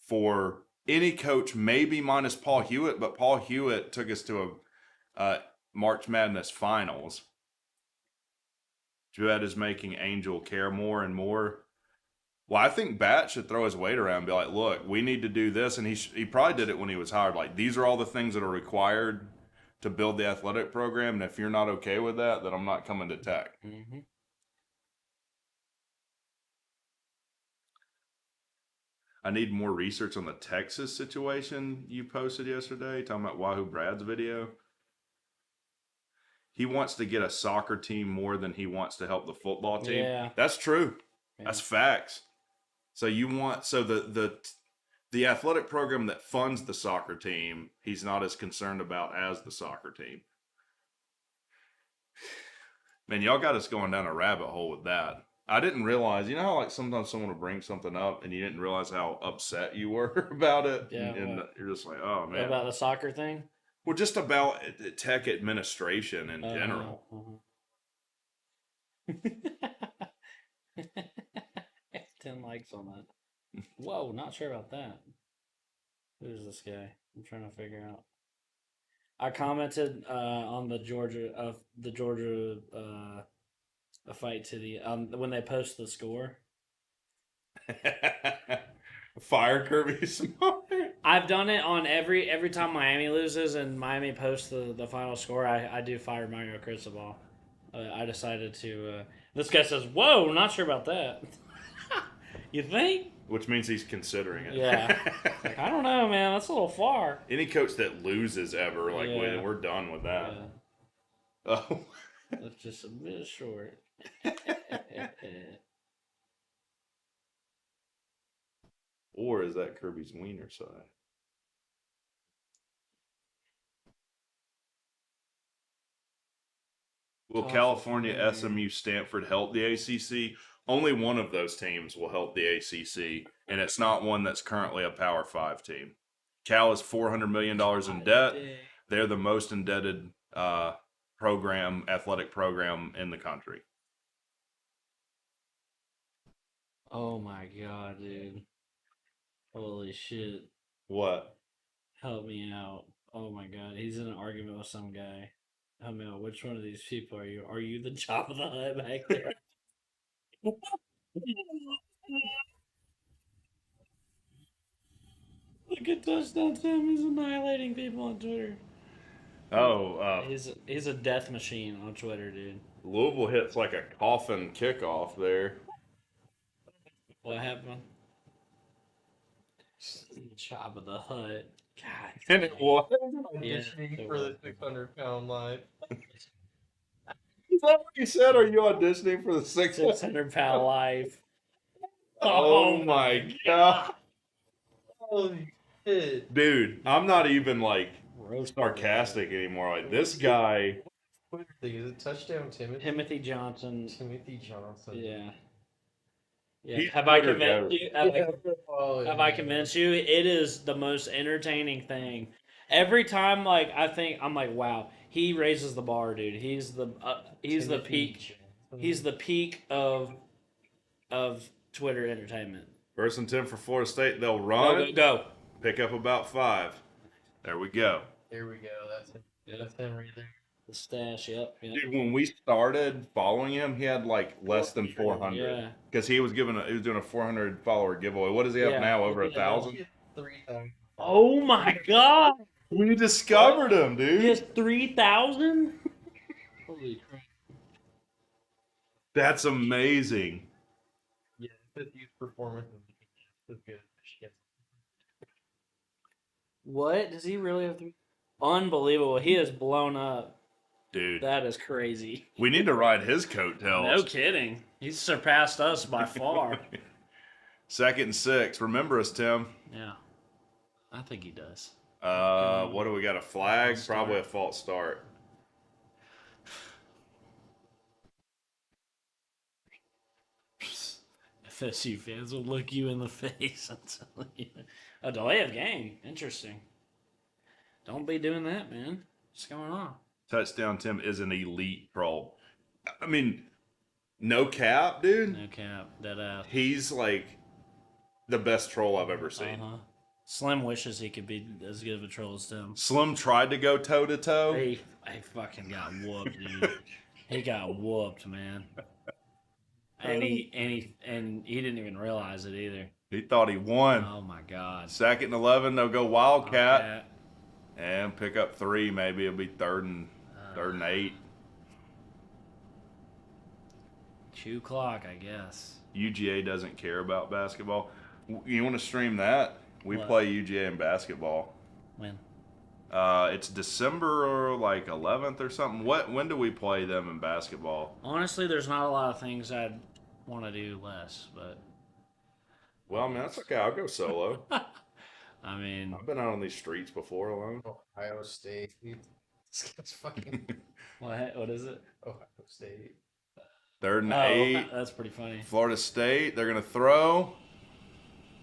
for any coach, maybe minus Paul Hewitt, but Paul Hewitt took us to a March Madness finals. Jewett is making Angel care more and more. Well, I think Bat should throw his weight around and be like, look, we need to do this. And he probably did it when he was hired. Like, these are all the things that are required to build the athletic program. And if you're not okay with that, then I'm not coming to Tech. Mm-hmm. I need more research on the Texas situation you posted yesterday, talking about Wahoo Brad's video. he wants to get a soccer team more than he wants to help the football team. Yeah. That's true. Yeah. That's facts. So the athletic program that funds the soccer team, he's not as concerned about as the soccer team. Man, y'all got us going down a rabbit hole with that. I didn't realize, you know how like sometimes someone will bring something up and you didn't realize how upset you were about it? Yeah, and you're just like, oh man. About the soccer thing? Well, just about tech administration in general. 10 likes on that. Whoa, not sure about that. Who's this guy? I'm trying to figure out. I commented on the Georgia fight to the when they post the score. Fire Kirby Smart. I've done it on every time Miami loses and Miami posts the final score. I do fire Mario Cristobal. I decided to. This guy says, "Whoa, not sure about that." You think? Which means he's considering it. Yeah. Like, I don't know, man. That's a little far. Any coach that loses ever, like, Yeah. we're done with that. Yeah. Oh. That's just a bit short. Or is that Kirby's wiener side? Will California, SMU, Stanford help the ACC? Only one of those teams will help the ACC, and it's not one that's currently a Power 5 team. Cal is $400 million in debt. They're the most indebted athletic program in the country. Oh my god, dude. Holy shit. What? Help me out. Oh my god. He's in an argument with some guy. Help me out. Which one of these people are you? Are you the Job of the Hut back there? Look at Touchdown Tim. He's annihilating people on Twitter. Oh, He's a death machine on Twitter, dude. Louisville hits like a coffin kickoff there. What happened? Job of the Hut. God. And it was. Auditioning for the 600-pound life. Is that what you said? Are you auditioning for the 600-pound life. Oh my god. Holy shit. Dude, I'm not even like sarcastic anymore. Like this guy. Twitter thing, is it Touchdown Timothy? Timothy Johnson. Timothy Johnson. Yeah. Yeah. He's Have I Twitter convinced goat. you? Have I Yeah. convinced you? It is the most entertaining thing. Every time, like I think, I'm like, wow, he raises the bar, dude. He's the peak. Johnson. He's the peak of Twitter entertainment. 1st and 10 for Florida State. They'll run. Go. Pick up about 5. There we go. There we go. That's him. That's him right there. The stash. Yep. Dude, when we started following him, he had like less than 400. Yeah. Because he was doing a 400 follower giveaway. What does he have Yeah. now? Over 1,000? 3,000. Oh my god! We discovered him, dude. He has 3,000. Holy crap! That's amazing. Yeah, FSU's performance is good. What does he really have? Unbelievable! He has blown up. Dude. That is crazy. We need to ride his coattails. No kidding. He's surpassed us by far. 2nd and 6. Remember us, Tim. Yeah. I think he does. What do we got? A flag? False start. Probably a false start. FSU fans will look you in the face and tell you. A delay of game. Interesting. Don't be doing that, man. What's going on? Touchdown Tim is an elite troll. I mean, no cap, dude. No cap. Dead ass. He's like the best troll I've ever seen. Slim wishes he could be as good of a troll as Tim. Slim tried to go toe to toe. He fucking got whooped, dude. He got whooped, man. And he didn't even realize it either. He thought he won. Oh my god. 2nd and 11, they'll go Wildcat and pick up 3. Maybe it'll be 3rd and 8. 2 o'clock, I guess. UGA doesn't care about basketball. You want to stream that? We What? play UGA in basketball. When? It's December like 11th or something. When do we play them in basketball? Honestly, there's not a lot of things I'd want to do less, but Well, I mean, that's okay. I'll go solo. I mean, I've been out on these streets before alone. Ohio State. This guy's fucking what is it? Ohio State. 3rd and Oh, 8. that's pretty funny. Florida State. They're gonna throw.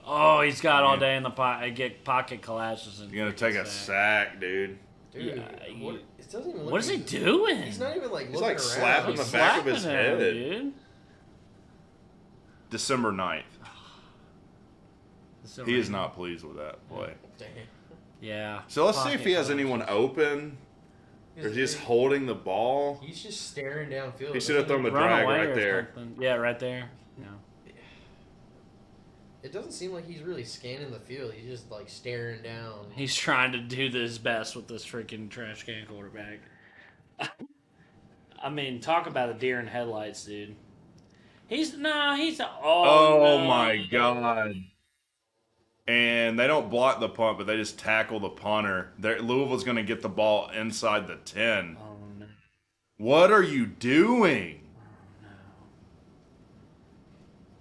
Oh, he's got all day in the pocket. Get pocket collapses. And You're gonna take a sack, dude. Dude, Yeah, it doesn't even look What is he like doing? He's not even like He's looking like around. slapping He's the back of his slapping him, head. dude. December 9th. He is not pleased with that play. Damn. Yeah. So let's see if Pocket he has collapses. anyone open. Or is he just holding the ball? He's just staring downfield. He should have thrown the Run drag away right or there. something. Yeah, right there. Yeah. It doesn't seem like he's really scanning the field. He's just like staring down. He's trying to do his best with this freaking trash can quarterback. I mean, talk about a deer in headlights, dude. He's Oh no. my god. And they don't block the punt, but they just tackle the punter. Louisville's going to get the ball inside the 10. Oh no. What are you doing?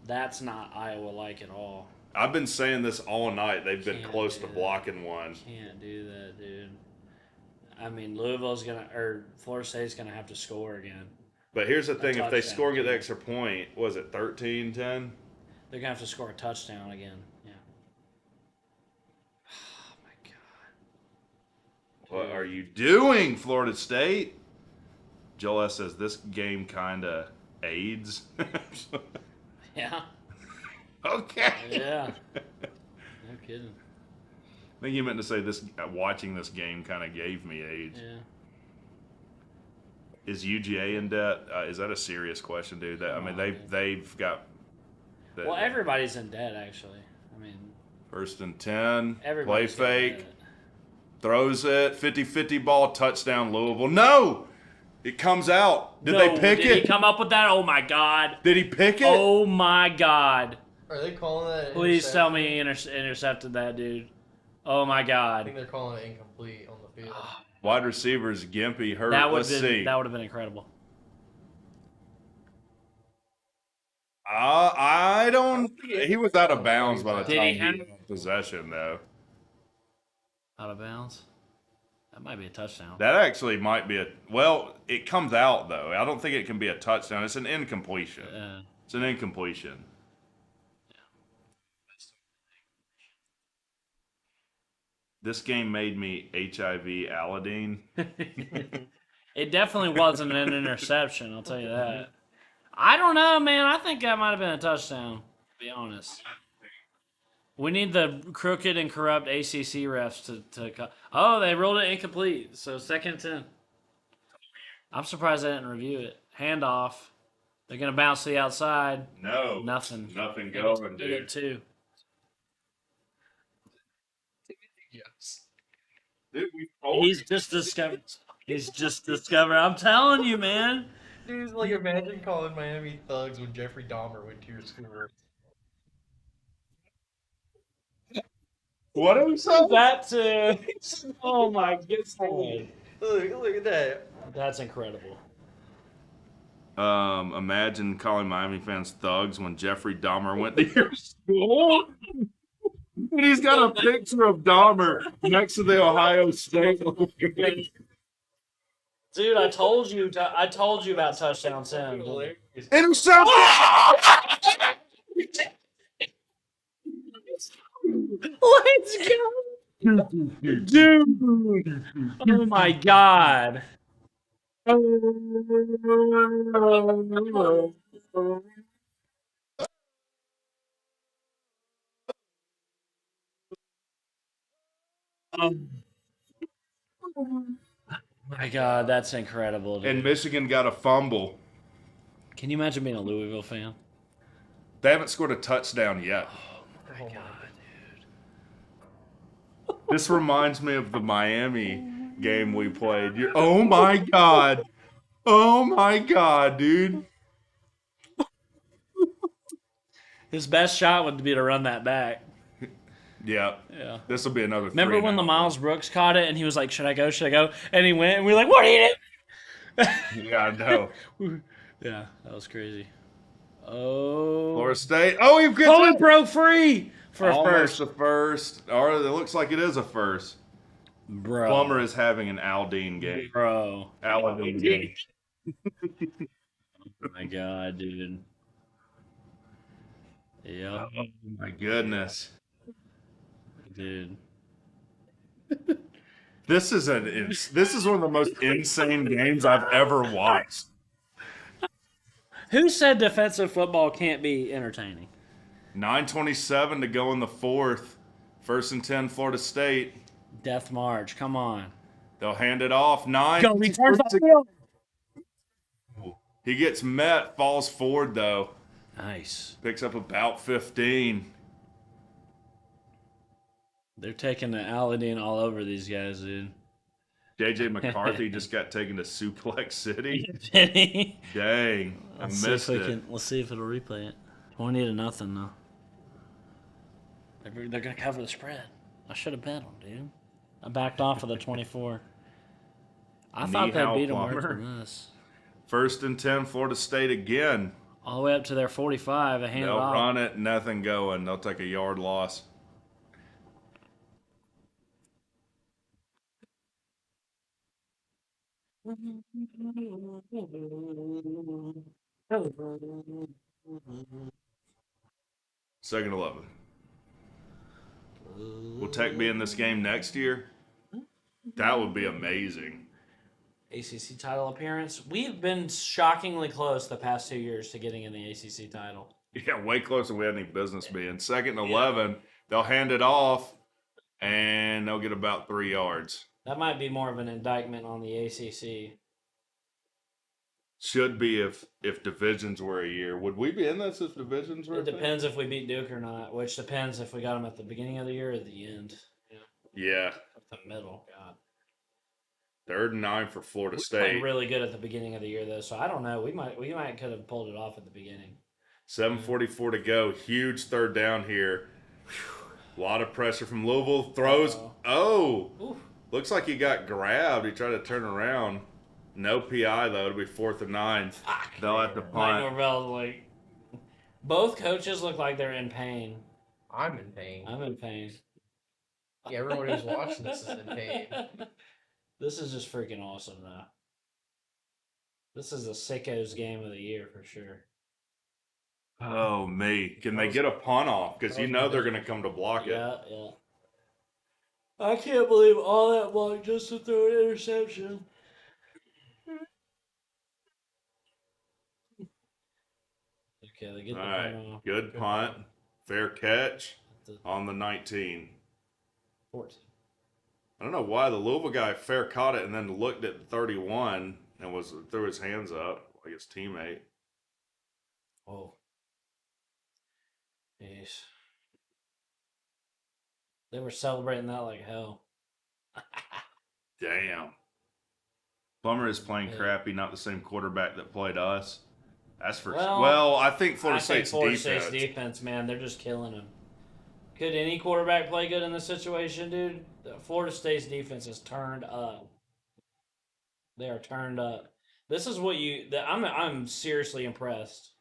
That's not Iowa-like at all. I've been saying this all night. They've been Can't close do to that. blocking one. Can't do that, dude. I mean, Florida State's gonna have to score again. But here's the thing. If they touchdown, score and get the too. extra point, was it 13-10? They're gonna have to score a touchdown again. Yeah. Oh my god. What are you doing, Florida State? Joel S. says this game kind of aids. Yeah. Okay. Yeah. No kidding. I think you meant to say this. Watching this game kind of gave me AIDS. Yeah. Is UGA in debt? Is that a serious question, dude? That, I mean, they've got. Well, everybody's in debt, actually. I mean, 1st and 10. Play everybody's in fake. debt. Throws it. 50-50 ball. Touchdown Louisville. No! It comes out. Did they pick Did it? he come up with that? Oh my god. Did he pick it? Oh my god. Are they calling that? an Please tell interception? me he intercepted that, dude. Oh my I think god. they're calling it incomplete on the field. Wide receivers, Gimpy, hurt. That would Let's have see. been that would have been incredible. I don't. He was out of bounds by the Did time he he have- had possession, though. Out of bounds. That might be a touchdown. That actually might be a. Well, it comes out though. I don't think it can be a touchdown. It's an incompletion. It's an incompletion. This game made me HIV Aladdin. It definitely wasn't an interception, I'll tell you that. I don't know, man. I think that might have been a touchdown, to be honest. We need the crooked and corrupt ACC refs to oh, they ruled it incomplete. So 2nd and 10. I'm surprised they didn't review it. Handoff. They're going to bounce to the outside. No. Nothing. Nothing They going, did it dude. too. Yes. Dude, we told He's just discovered. He's just discovered. I'm telling you, man. Dude, like imagine calling Miami thugs when Jeffrey Dahmer went to your school. What are we saying? That's oh my goodness. Look at that. That's incredible. Imagine calling Miami fans thugs when Jeffrey Dahmer went to your school. And he's got a picture of Dahmer next to the Ohio State. Dude, I told you about touchdown 10. Interception! Let's go. Dude! Oh my god. My god, that's incredible, dude. And Michigan got a fumble. Can you imagine being a Louisville fan? They haven't scored a touchdown yet. My god, dude. This reminds me of the Miami game we played. Oh my god. Oh my god, dude. His best shot would be to run that back. Yeah. Yeah. This will be another. Remember when the 3-0. Miles Brooks caught it and he was like, "Should I go? Should I go?" And he went, and we were like, "What are you doing?" Yeah, I know. Yeah, that was crazy. Oh, Florida State. Oh, he gets oh, it. he broke free for a Almost first, a first. Or it looks like it is a first. bro. Plummer is having an Aldine game. Bro. Aldine game. Oh my god, dude. Yeah, Oh my goodness. dude. This is one of the most insane games I've ever watched. Who said defensive football can't be entertaining? 9:27 to go in the fourth. 1st and 10, Florida State. Death March, come on. They'll hand it off. 9. Go, he turns the field. He gets met, falls forward though. Nice. Picks up about 15. They're taking the Aladdin all over these guys, dude. JJ McCarthy just got taken to Suplex City. Did he? Dang, I missed it. Let's see if it'll replay it. 20-0 though. They're gonna cover the spread. I should have bet them, dude. I backed off of the 24. I thought they'd Nihal beat them Plummer. worse than this. 1st and 10, Florida State again. All the way up to their 45. They hand it They'll off. run it, nothing going. They'll take a yard loss. Second 11. Will Tech be in this game next year? That would be amazing. ACC title appearance. We've been shockingly close the past 2 years to getting in the ACC title. Yeah, way closer than we had any business being. 2nd and 11, they'll hand it off, and they'll get about 3 yards. That might be more of an indictment on the ACC. Should be if divisions were a year. Would we be in this if divisions were? It depends if we beat Duke or not, which depends if we got them at the beginning of the year or the end. Yeah. At the middle. God. 3rd and 9 for Florida We State. played really good at the beginning of the year though, so I don't know. We might could have pulled it off at the beginning. 7:44 to go. Huge 3rd down here. A lot of pressure from Louisville. Throws. Oh. Oof. Looks like he got grabbed. He tried to turn around. No PI though. It'll be 4th and 9. Fuck. They'll have to Mike punt. Norvell's like, both coaches look like they're in pain. I'm in pain. I'm in pain. Yeah, everyone who's watching this is in pain. This is just freaking awesome, though. This is a sickos game of the year for sure. Oh me. Can they get a punt off? Because you know they're going to come to block it. Yeah, yeah. I can't believe all that block just to throw an interception. Okay, they get All the right. punt off. Good punt. Fair catch on the 19. 14. I don't know why the Louisville guy fair caught it and then looked at 31 and threw his hands up like his teammate. Oh. Jeez. They were celebrating that like hell. Damn. Plummer is playing crappy, not the same quarterback that played us. That's for well, I think Florida State's defense, man, they're just killing them. Could any quarterback play good in this situation, dude? Florida State's defense is turned up. They are turned up. This is what I'm seriously impressed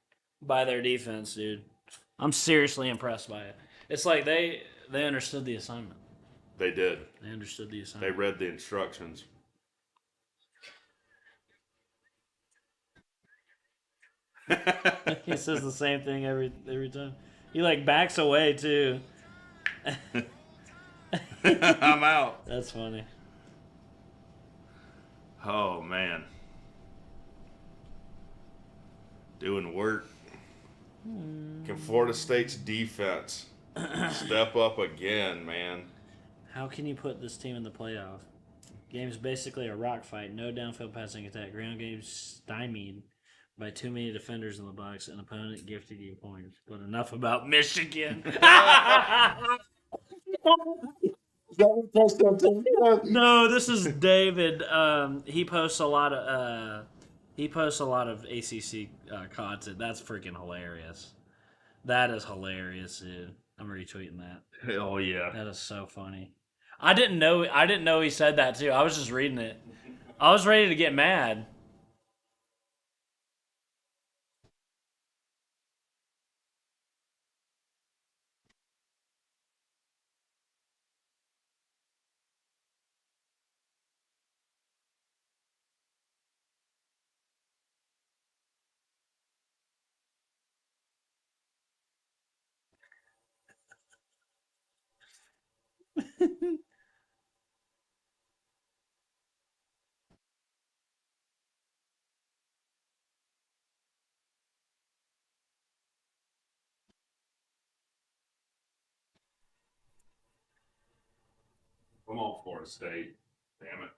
by their defense, dude. I'm seriously impressed by it. It's like they understood the assignment. They did. They understood the assignment. They read the instructions. He says the same thing every time. He like backs away too. I'm out. That's funny. Oh man. Doing work. Can Florida State's defense step up again, man? How can you put this team in the playoff? Game's basically a rock fight. No downfield passing attack. Ground game stymied by too many defenders in the box. An opponent gifted you points. But enough about Michigan. No, this is David. He posts a lot of ACC content. That's freaking hilarious. That is hilarious, dude. I'm retweeting that. Oh yeah. That is so funny. I didn't know he said that too. I was just reading it. I was ready to get mad. Come on, Florida State. Damn it.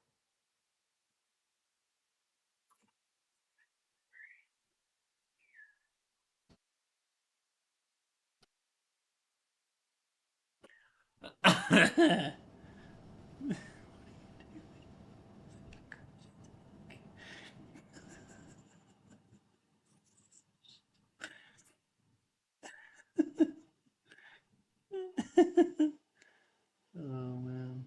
Oh man.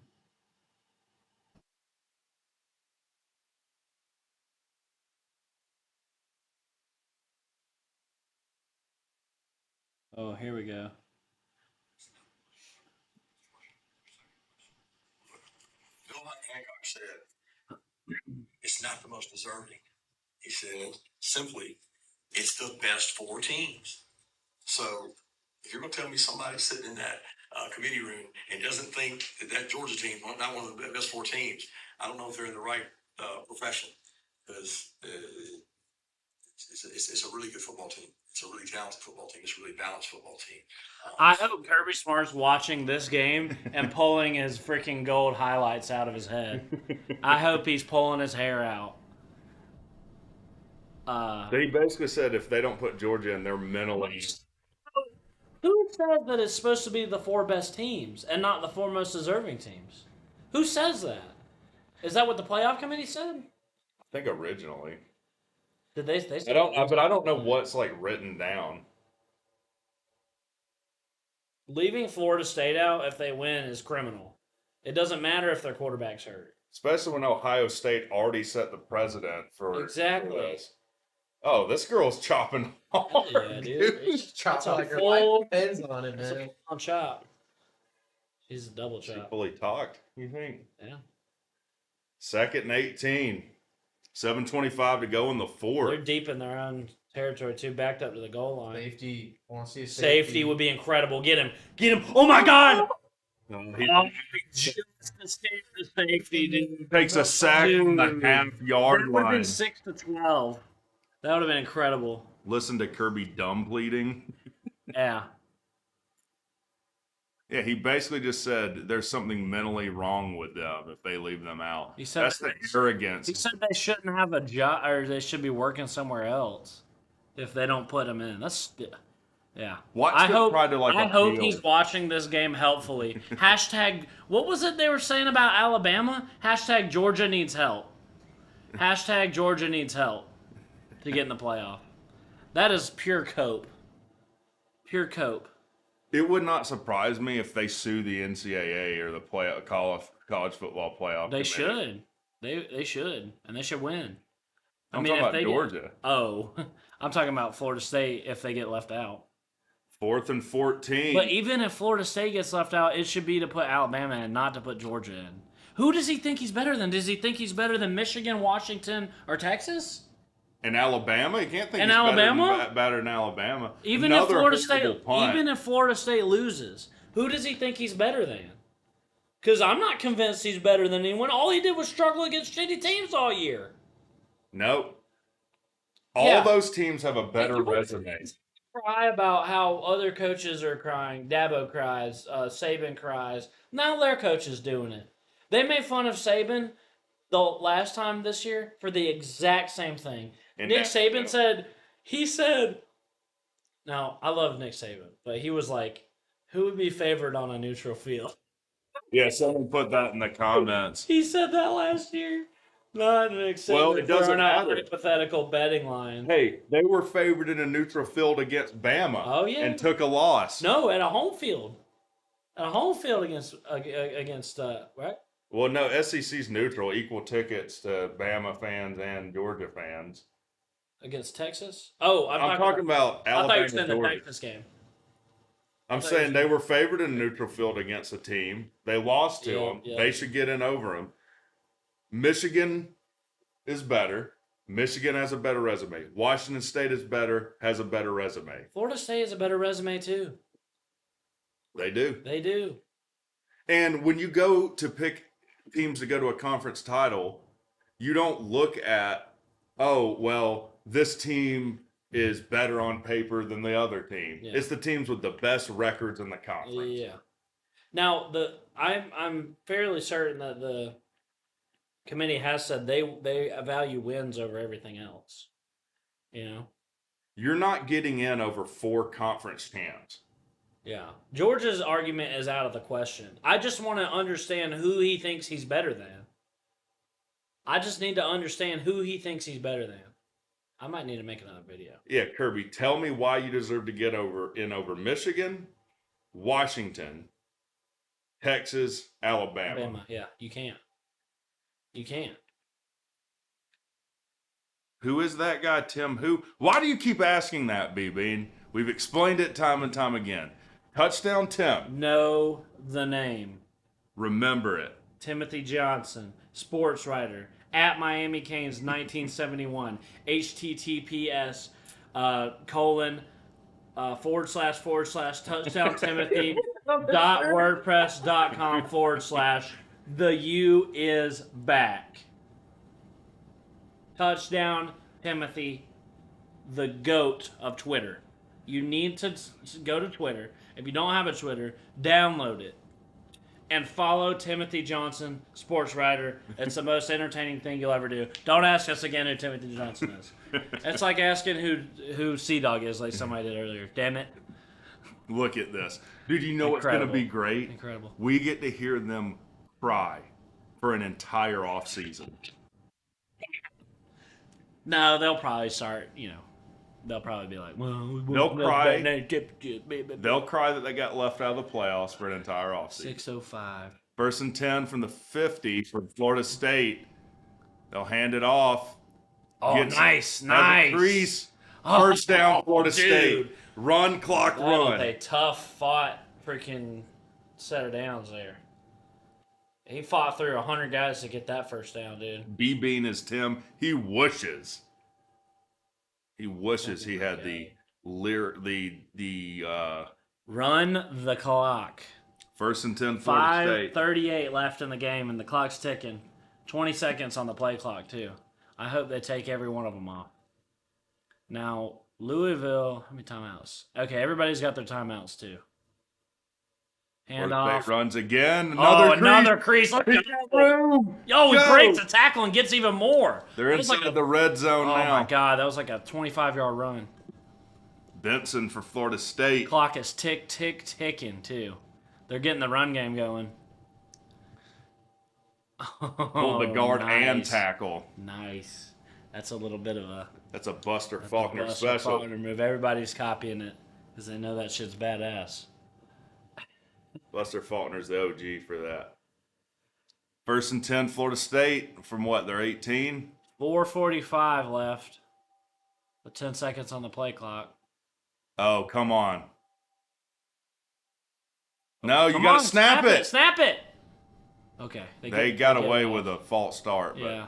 Oh, here we go. Bill Hancock said, it's not the most deserving. He said, simply, it's the best 4 teams. So if you're going to tell me somebody sitting in that committee room and doesn't think that Georgia team, not one of the best 4 teams, I don't know if they're in the right profession, because it's a really good football team. It's a really talented football team. It's a really balanced football team. I hope Kirby Smart's watching this game and pulling his freaking gold highlights out of his head. I hope he's pulling his hair out. He basically said if they don't put Georgia in, they're mentally. Who says that it's supposed to be the 4 best teams and not the 4 most deserving teams? Who says that? Is that what the playoff committee said? I think originally. Did they say I don't, but I don't know what's like written down. Leaving Florida State out if they win is criminal. It doesn't matter if their quarterback's hurt. Especially when Ohio State already set the precedent for Exactly. for this. Oh, this girl's chopping hard. Yeah, dude. It's chopped That's a like her full- life depends on it, man. On chop. She's a double She chop. fully talked, you think? Yeah. 2nd and 18. 7:25 to go in the They're 4th. deep in their own territory too, backed up to the goal line. Safety. I want to see a Safety would be incredible. Get him. Get him. Oh my god! He Just escaped the safety, dude. takes a sack on the half-yard That would have been line. 6-12. That would have been incredible. Listen to Kirby dumb bleeding. Yeah. Yeah, he basically just said there's something mentally wrong with them if they leave them out. He said That's the arrogance. He said they shouldn't have a job, or they should be working somewhere else if they don't put him in. That's yeah. Watch I them hope. try to, like, I hope appeal. he's watching this game helpfully. Hashtag. What was it they were saying about Alabama? Hashtag Georgia needs help. Hashtag Georgia needs help to get in the playoff. That is pure cope. Pure cope. It would not surprise me if they sue the NCAA or the college football playoff. They committee. should. They should, and they should win. I'm talking if about they Georgia. I'm talking about Florida State if they get left out. 4th and 14. But even if Florida State gets left out, it should be to put Alabama in, not to put Georgia in. Who does he think he's better than? Does he think he's better than Michigan, Washington, or Texas? And Alabama, you can't think And he's Alabama? better than Alabama. Even Another if Florida horrible State, punt. even if Florida State loses, who does he think he's better than? Because I'm not convinced he's better than anyone. All he did was struggle against shitty teams all year. Nope. All Yeah. those teams have a better You wouldn't resume. Cry about how other coaches are crying. Dabo cries. Saban cries. Now their coach is doing it. They made fun of Saban the last time this year for the exact same thing. And Nick that- Saban said, now I love Nick Saban, but he was like, who would be favored on a neutral field? Yeah, someone put that in the comments. He said that last year. Not an extent. Well, it doesn't matter. Hypothetical betting line. Hey, they were favored in a neutral field against Bama. Oh, yeah. And took a loss. No, at a home field. At a home field against right? Well, no, SEC's neutral, equal tickets to Bama fans and Georgia fans. Against Texas? Oh, I'm talking about Alabama. I thought you were saying the Georgia. Texas game. I'm saying they were favored in a neutral field against a team. They lost to them. Yeah. They should get in over them. Michigan is better. Michigan has a better resume. Washington State is better, has a better resume. Florida State has a better resume too. They do. They do. And when you go to pick teams to go to a conference title, you don't look at, oh, well, this team is better on paper than the other team. Yeah. It's the teams with the best records in the conference. Yeah. Now I'm fairly certain that the committee has said they value wins over everything else. You know? You're not getting in over 4 conference champs. Yeah. Georgia's argument is out of the question. I just want to understand who he thinks he's better than. I just need to understand who he thinks he's better than. I might need to make another video. Yeah, Kirby, tell me why you deserve to get over Michigan, Washington, Texas, Alabama. Yeah, you can't. You can't. Who is that guy, Tim? Who? Why do you keep asking that, B-Bean? We've explained it time and time again. Touchdown Tim. Know the name. Remember it. Timothy Johnson, sports writer, at Miami Canes 1971, https colon / touchdown Timothy .wordpress.com / the U is back. Touchdown Timothy, the GOAT of Twitter. You need to go to Twitter. If you don't have a Twitter, download it. And follow Timothy Johnson, sports writer. It's the most entertaining thing you'll ever do. Don't ask us again who Timothy Johnson is. It's like asking who Cdogg is, like somebody did earlier. Damn it. Look at this. Dude, you know what's going to be great? Incredible. We get to hear them cry for an entire offseason. No, they'll probably start, they'll probably be like, well, They'll cry. They'll cry that they got left out of the playoffs for an entire offseason. 6:05. 1st and 10 from the 50 for Florida State. They'll hand it off. Oh, nice. Crease. First down, Florida State. Run, clock, That run. was a tough fought freaking set of downs there. He fought through 100 guys to get that first down, dude. B-Bean is Tim. He wishes. He wishes he had Run the clock. 1st and 10, Florida State. 5:38 left in the game, and the clock's ticking. 20 seconds on the play clock, too. I hope they take every one of them off. Now, Louisville, how many timeouts? Okay, everybody's got their timeouts, too. Hand Florida off. State runs again. Another crease. Look at that. Room. Yo, he Go. breaks the tackle and gets even more. They're That was inside like the red zone Oh, now. my God. That was like a 25-yard run. Benson for Florida State. Clock is ticking, too. They're getting the run game going. Pulled the guard and nice. tackle. Nice. That's a little bit of a That's a Buster Faulkner Buster special. Faulkner move. Everybody's copying it because they know that shit's badass. Buster Faulkner's the OG for that. 1st and 10, Florida State from what? They're 18? 4:45 left. With 10 seconds on the play clock. Oh, come on. No, you got to snap it. Snap it. Okay. They got away with a false start, but Yeah.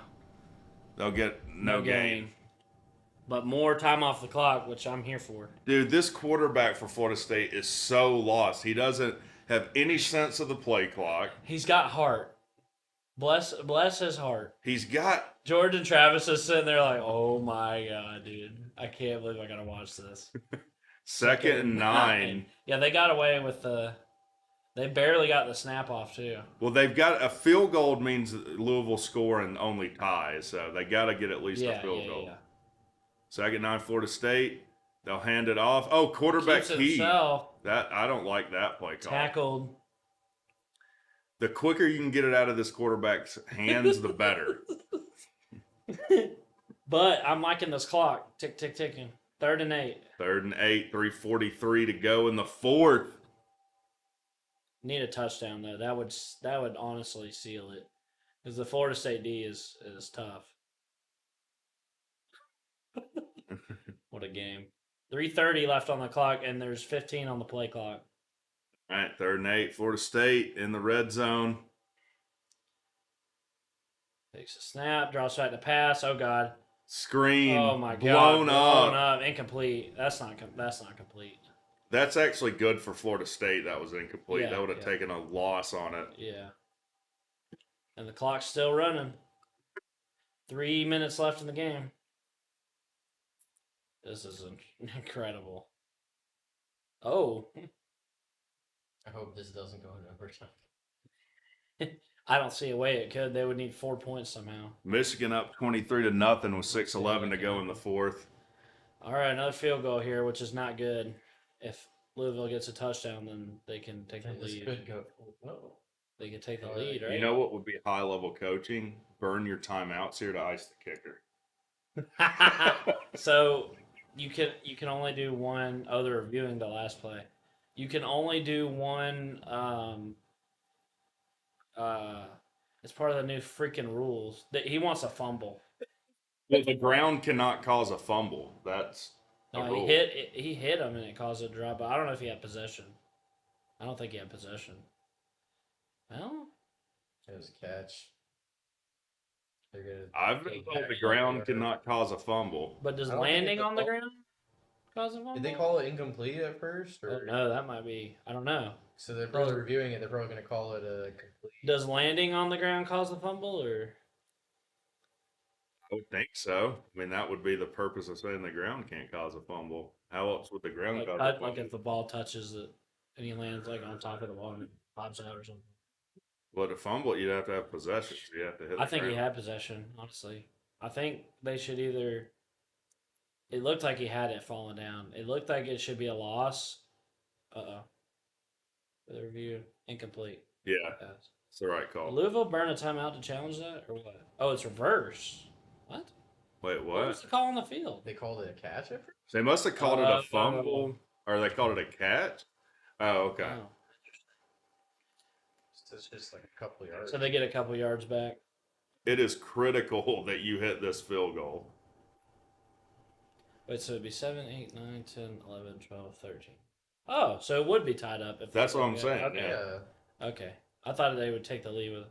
they'll get no gain. But more time off the clock, which I'm here for. Dude, this quarterback for Florida State is so lost. He doesn't have any sense of the play clock. He's got heart. Bless his heart. He's got George and Travis is sitting there like, oh my God, dude. I can't believe I got to watch this. 2nd and 9. Yeah, they got away with they barely got the snap off, too. Well, they've got a field goal means Louisville score and only ties, so they got to get at least a field goal. Yeah. 2nd and 9, Florida State. They'll hand it off. Oh, quarterback Keeps key. himself That I don't like that play call. tackled. The quicker you can get it out of this quarterback's hands, the better. But I'm liking this clock. Tick, tick, ticking. 3rd and 8. 3rd and 8, 3:43 to go in the fourth. Need a touchdown though. That would honestly seal it, because the Florida State D is tough. What a game! 3:30 left on the clock, and there's 15 on the play clock. All right, 3rd and 8, Florida State in the red zone. Takes a snap, drops back to pass. Oh God! Screen. Oh my God! Blown Blown up. up. Incomplete. That's not complete. That's actually good for Florida State. That was incomplete. Yeah, that would have taken a loss on it. Yeah. And the clock's still running. 3 minutes left in the game. This is incredible. Oh. I hope this doesn't go into overtime. I don't see a way it could. They would need 4 points somehow. Michigan up 23-0 with 6:11 to go in the fourth. All right, another field goal here, which is not good. If Louisville gets a touchdown, then they can take the This lead. could go. Oh. They can take the lead, right? You know what would be high-level coaching? Burn your timeouts here to ice the kicker. So you can only do one. Oh, they're reviewing the last play. You can only do one. It's part of the new freaking rules. That he wants a fumble. The ground cannot cause a fumble. That's a No, rule. he hit him and it caused a drop. But I don't know if he had possession. I don't think he had possession. Well, It was a catch. They're gonna. I've been told the ground cannot cause a fumble. but does I don't think landing it's a on the fumble. ground cause a fumble? Did they call it incomplete at first? Oh, Or no, that might be. I don't know. so they're probably reviewing it. They're probably going to call it a complete. Does landing on the ground cause a fumble, or I would think so. I mean, that would be the purpose of saying the ground can't cause a fumble. How else would the ground cause a like fumble? if the ball touches it and he lands like on top of the ball and it pops out or something? Well, to fumble, you'd have to have possession. So you have to hit. I the think he ground. had possession. Honestly, I think they should either. It looked like he had it falling down. It looked like it should be a loss. For the review, incomplete. Yeah, Pass. it's the right call. Louisville burn a timeout to challenge that, or what? Oh, it's reverse. What? Wait, What was what? the call on the field? They called it a catch at first. They must have called it a fumble, or they called it a catch. Oh, okay. Oh. It's just like a couple yards. So they get a couple yards back. It is critical that you hit this field goal. Wait, so it'd be 7, 8, 9, 10, 11, 12, 13. Oh, so it would be tied up. If That's what I'm okay. saying. Okay. Yeah. Okay. I thought they would take the lead with.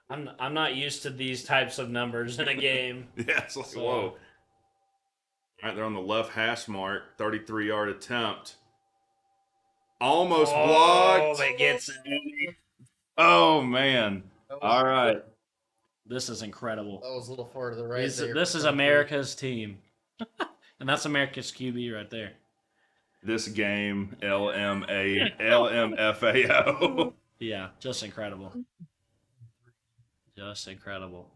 I'm not used to these types of numbers in a game. Yeah, it's like, So- whoa. All right, they're on the left hash mark. 33-yard attempt. Almost blocked. It gets it. Oh, man. All right. This is incredible. That was a little far to the right. This is America's team. And that's America's QB right there. This game, LMFAO. Yeah, just incredible. Just incredible.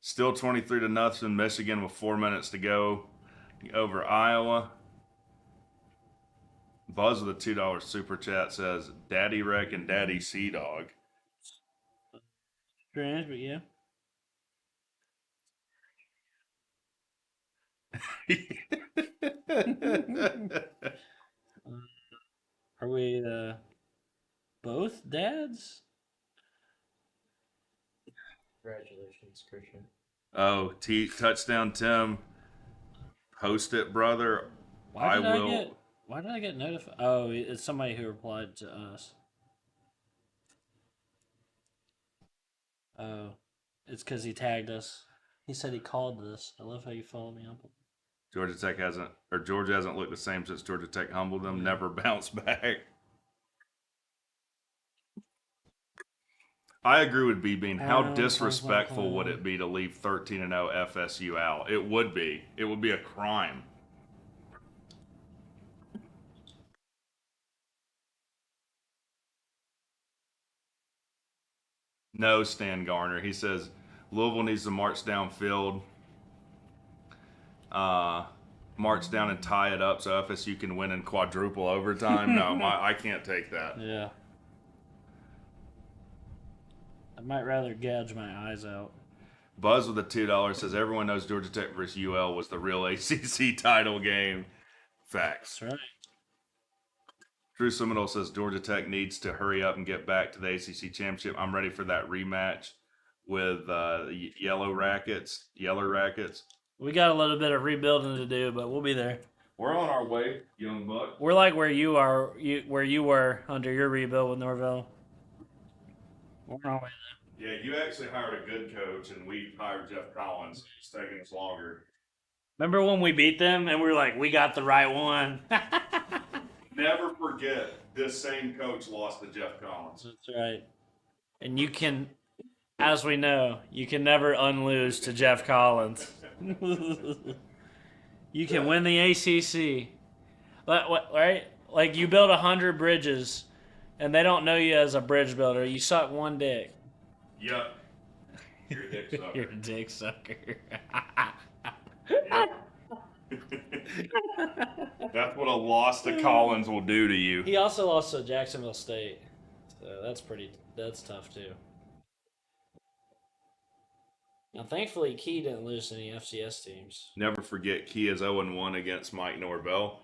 Still 23-0, Michigan with 4 minutes to go over Iowa. Buzz with a $2 super chat says, Daddy Wreck and Daddy Cdogg. Strange, but yeah. Are we both dads? Congratulations, Christian. Oh, touchdown, Tim. Post it, brother. Why did I get notified? Oh, it's somebody who replied to us. Oh, it's because he tagged us. He said he called this. I love how you follow me up. Georgia hasn't looked the same since Georgia Tech humbled them. Never bounced back. I agree with B-Bean. How disrespectful would it be to leave 13-0 FSU out? It would be. It would be a crime. No, Stan Garner. He says Louisville needs to march downfield. March down and tie it up so FSU can win in quadruple overtime. No, I can't take that. Yeah. I might rather gouge my eyes out. Buzz with the $2 says everyone knows Georgia Tech versus UL was the real ACC title game. Facts. That's right. Drew Seminole says Georgia Tech needs to hurry up and get back to the ACC championship. I'm ready for that rematch with Yellow Rackets. We got a little bit of rebuilding to do, but we'll be there. We're on our way, young buck. We're like where you are, where you were under your rebuild with Norvell. We're on our way there. Yeah, you actually hired a good coach, and we hired Jeff Collins. It's taking us longer. Remember when we beat them and we were like, we got the right one? Never forget, this same coach lost to Jeff Collins. That's right. And you can, as we know, you can never unlose to Jeff Collins. You can win the ACC. Right? Like, you build 100 bridges, and they don't know you as a bridge builder. You suck one dick. Yep. You're a dick sucker. You're a dick sucker. That's what a loss to Collins will do to you. He also lost to Jacksonville State. So that's tough too. Now, thankfully, Key didn't lose to any FCS teams. Never forget, Key is 0-1 against Mike Norvell.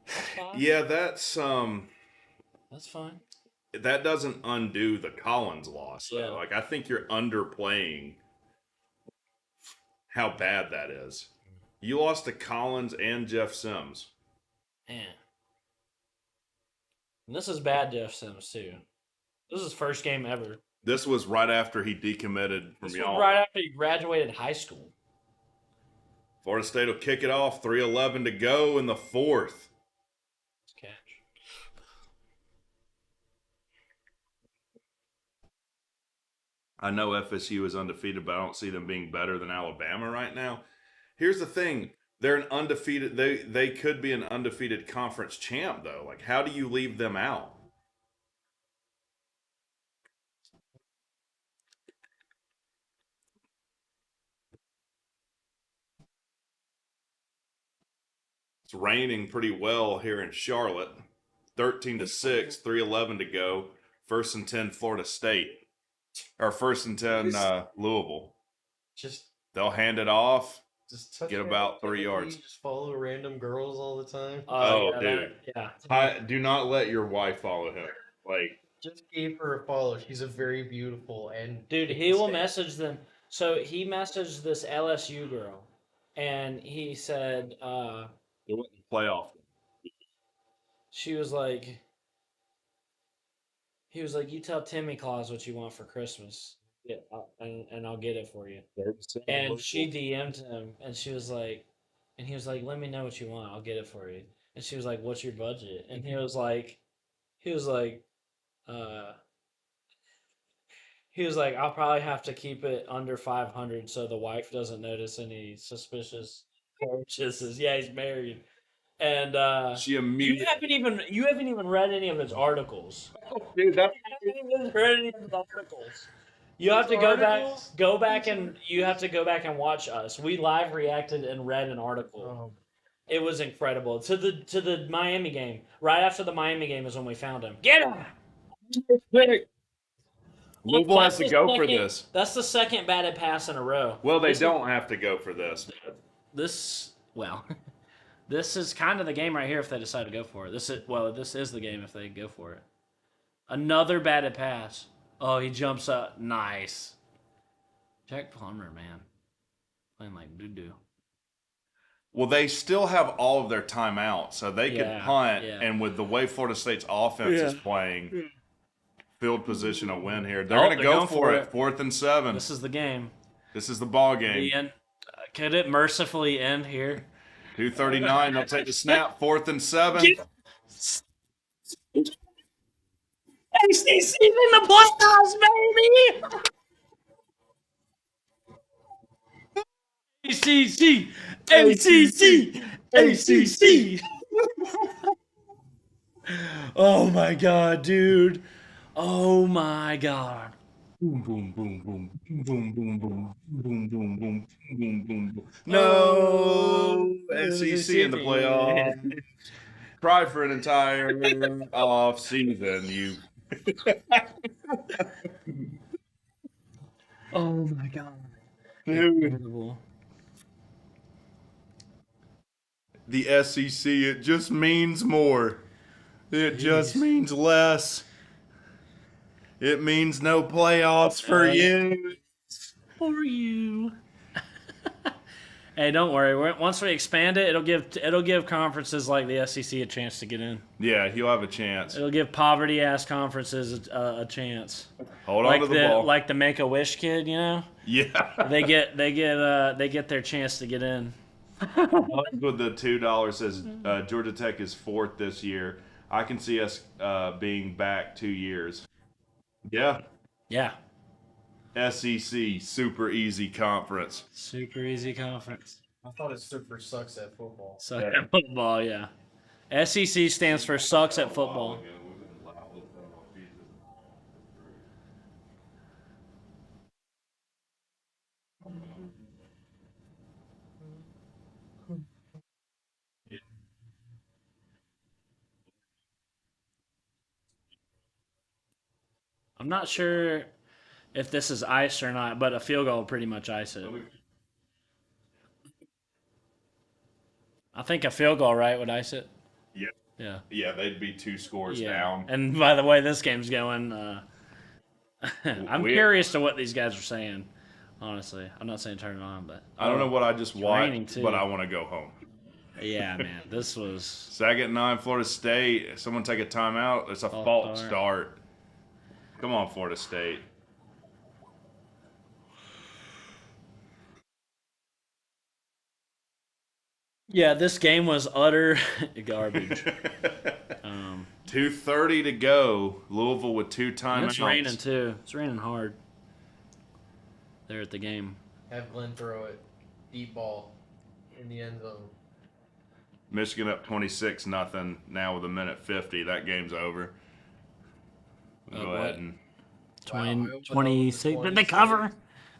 Fine. Yeah, that's fine. that doesn't undo the Collins loss. Though. Yeah. Like, I think you're underplaying how bad that is. You lost to Collins and Jeff Sims. Man. And this is bad Jeff Sims, too. This is his first game ever. This was right after he decommitted from This y'all. was right after he graduated high school. Florida State will kick it off. 3:11 to go in the fourth. Catch. I know FSU is undefeated, but I don't see them being better than Alabama right now. Here's the thing. They're an undefeated they could be an undefeated conference champ though. Like, how do you leave them out? It's raining pretty well here in Charlotte. 13-6, 3:11 to go. 1st and 10 Florida State. Or 1st and 10 Louisville. Just They'll hand it off. touch Get your about 3 activity, yards. Just follow random girls all the time. Oh, yeah, dude. yeah. Do not let your wife follow him. Like, Just gave her a follow. She's a very beautiful and Dude, he will message them. So he messaged this LSU girl, and he said, it wasn't playoff. she was like, he was like, you tell Timmy Claus what you want for Christmas, yeah, and I'll get it for you. And she DM'd him, and she was like, and he was like, let me know what you want, I'll get it for you. And she was like, what's your budget? And he was like, uh. He was like, I'll probably have to keep it under 500 so the wife doesn't notice any suspicious purchases. Yeah, he's married, and She immediately. you haven't even read any of his articles. Dude, that's You haven't even read any of his articles. You have to go back and you have to go back and watch us. We live reacted and read an article. It was incredible. To the Miami game. Right after the Miami game is when we found him. Get him! Louisville has to That's go the for second- this. That's the second batted pass in a row. Well, they This is- don't have to go for this. This is kind of the game right here if they decide to go for it. This is the game if they go for it. Another batted pass. Oh, he jumps up. Nice. Jack Plummer, man. Playing like doo-doo. Well, they still have all of their timeouts, so they could punt, and with the way Florida State's offense is playing, field position a win here. They're going to go for it. 4th and 7. This is the game. This is the ball game. Could it mercifully end here? 2:39. They'll take the snap. 4th and 7. ACC's in the playoffs, baby! ACC! ACC! ACC! Oh my god, dude. Oh my god. Boom, boom, boom, boom, boom, boom, boom, boom, boom, boom, boom, boom, boom, boom. No, SEC in the playoffs. Cry for an entire off season. You. Oh my god. Dude. Incredible. The SEC, it just means more. It just Jeez. means less. It means no playoffs for you. For you. Hey, don't worry. Once we expand it, it'll give conferences like the SEC a chance to get in. Yeah, he'll have a chance. It'll give poverty ass conferences a chance. Hold Like on to the ball. like the Make a Wish kid, you know. Yeah. They get their chance to get in. With the $2 says Georgia Tech is 4th this year. I can see us being back 2 years. Yeah. Yeah. SEC, super easy conference. Super easy conference. I thought it stood for sucks at football. Suck at football, yeah. SEC stands for sucks at football. I'm not sure if this is ice or not, but a field goal will pretty much ice it. I think a field goal, right, would ice it. Yeah. Yeah. Yeah, they'd be 2 scores Yeah. down. And by the way, this game's going. I'm curious to what these guys are saying. Honestly, I'm not saying turn it on, but I don't know what I just raining, watched, too. but I want to go home. Yeah, man, this was 2nd and 9, Florida State. Someone take a timeout. It's a false start. Come on, Florida State. yeah. This game was utter garbage. 2:30 to go. Louisville with 2 timeouts. It's raining too. It's raining hard. There at the game. Have Glenn throw it deep ball in the end zone. Michigan up 26-0 now with 1:50. That game's over. Go what? ahead and 26. Did they cover?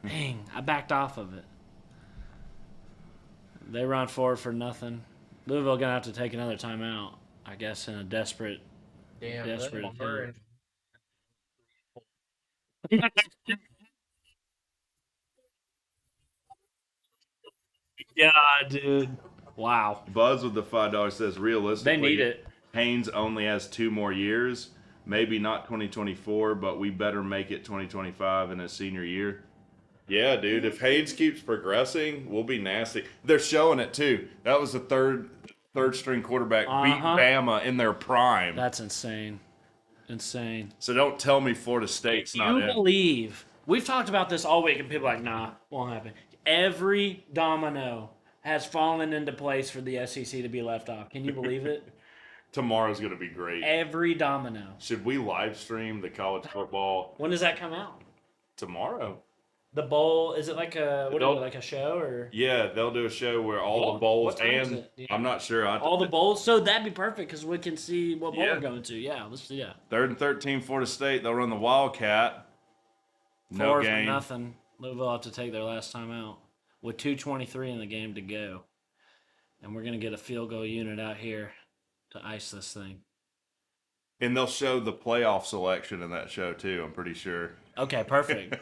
Dang, I backed off of it. They run forward for nothing. Louisville gonna have to take another timeout, I guess, in a desperate. Damn, Desperate Glenn attempt. Murray. Yeah, dude. Wow. Buzz with the $5 says realistically, They need it. Haynes only has 2 more years. Maybe not 2024, but we better make it 2025 in his senior year. Yeah, dude. If Haynes keeps progressing, we'll be nasty. They're showing it too. That was the third string quarterback beat Bama in their prime. That's insane. Insane. So don't tell me Florida State's not You in. believe we've talked about this all week, and people are like, nah, won't happen. Every domino has fallen into place for the SEC to be left off. Can you believe it? Tomorrow's going to be great. Every domino. Should we live stream the college football When does that come out? tomorrow? The bowl, is it like a like a show or Yeah, they'll do a show where all the bowls what time is and it? Yeah. I'm not sure. all the bowls? So that'd be perfect because we can see what bowl Yeah. we're going to. Yeah, let's do that. 3rd and 13, Florida State. They'll run the Wildcat. No 4 game. for nothing. Louisville have to take their last time out with 2:23 in the game to go, and we're gonna get a field goal unit out here to ice this thing. And they'll show the playoff selection in that show too. I'm pretty sure. Okay, perfect.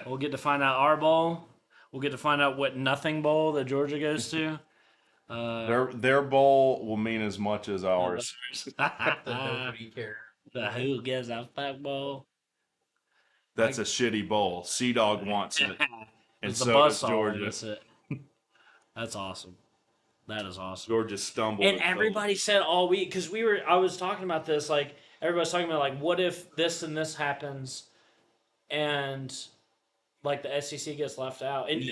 We'll get to find out our bowl. We'll get to find out what nothing bowl that Georgia goes to. Their bowl will mean as much as ours. Nobody cares. The who gives a fuck bowl. That's a shitty bowl. Cdogg wants it, and It's the so buzz does Georgia. That's it. That's awesome. That is awesome. Georgia stumbled. And everybody said all week because I was talking about this. Like everybody's talking about like, what if this and this happens, and like the SEC gets left out, and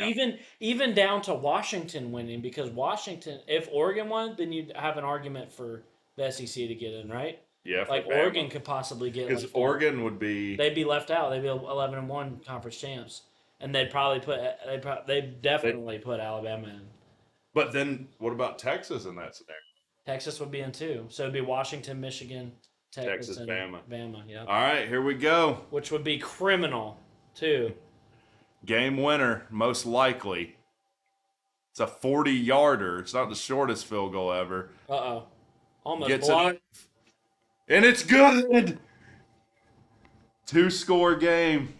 even down to Washington winning, because Washington, if Oregon won, then you'd have an argument for the SEC to get in, right? Yeah, Like Oregon could possibly get because left Oregon would be. they'd be left out. They'd be 11-1 conference champs, and they'd probably they'd definitely put Alabama in. But then, what about Texas in that scenario? Texas would be in too, so it'd be Washington, Michigan, Texas, and Bama. Bama, yeah. All right, here we go. Which would be criminal too. Game winner, most likely. It's a 40-yarder. It's not the shortest field goal ever. Almost Gets blocked. it, and it's good. 2-score game.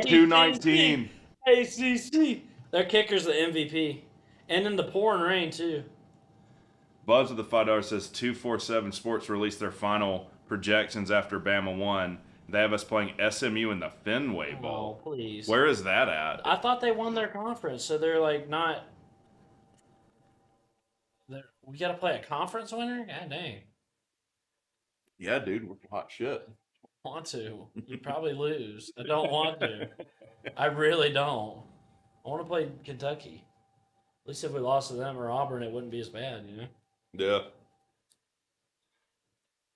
219. ACC. Their kicker's the MVP. And in the pouring rain, too. Buzz of the $5 says 247 Sports released their final projections after Bama won. They have us playing SMU in the Fenway Bowl. Oh, please. Where is that at? I thought they won their conference, so they're like not. We got to play a conference winner? God dang. Yeah, dude, we're hot shit. Want to. You probably lose. I don't want to. I really don't. I want to play Kentucky. At least if we lost to them or Auburn, it wouldn't be as bad, you know? Yeah.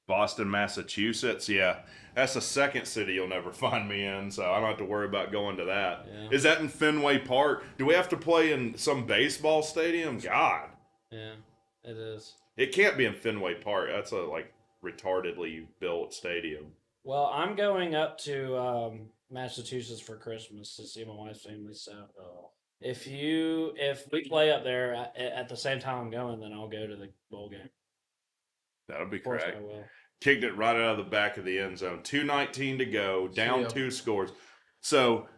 Boston, Massachusetts. Yeah. That's the second city you'll never find me in, so I don't have to worry about going to that. Yeah. Is that in Fenway Park? Do we have to play in some baseball stadium? God. Yeah, it is. It can't be in Fenway Park. That's a, retardedly built stadium. Well, I'm going up to Massachusetts for Christmas to see my wife's family, so if we play up there at the same time I'm going, then I'll go to the bowl game. That'll be Of course correct. I will. Kicked it right out of the back of the end zone. 2:19 to go, down Yep. 2 scores. So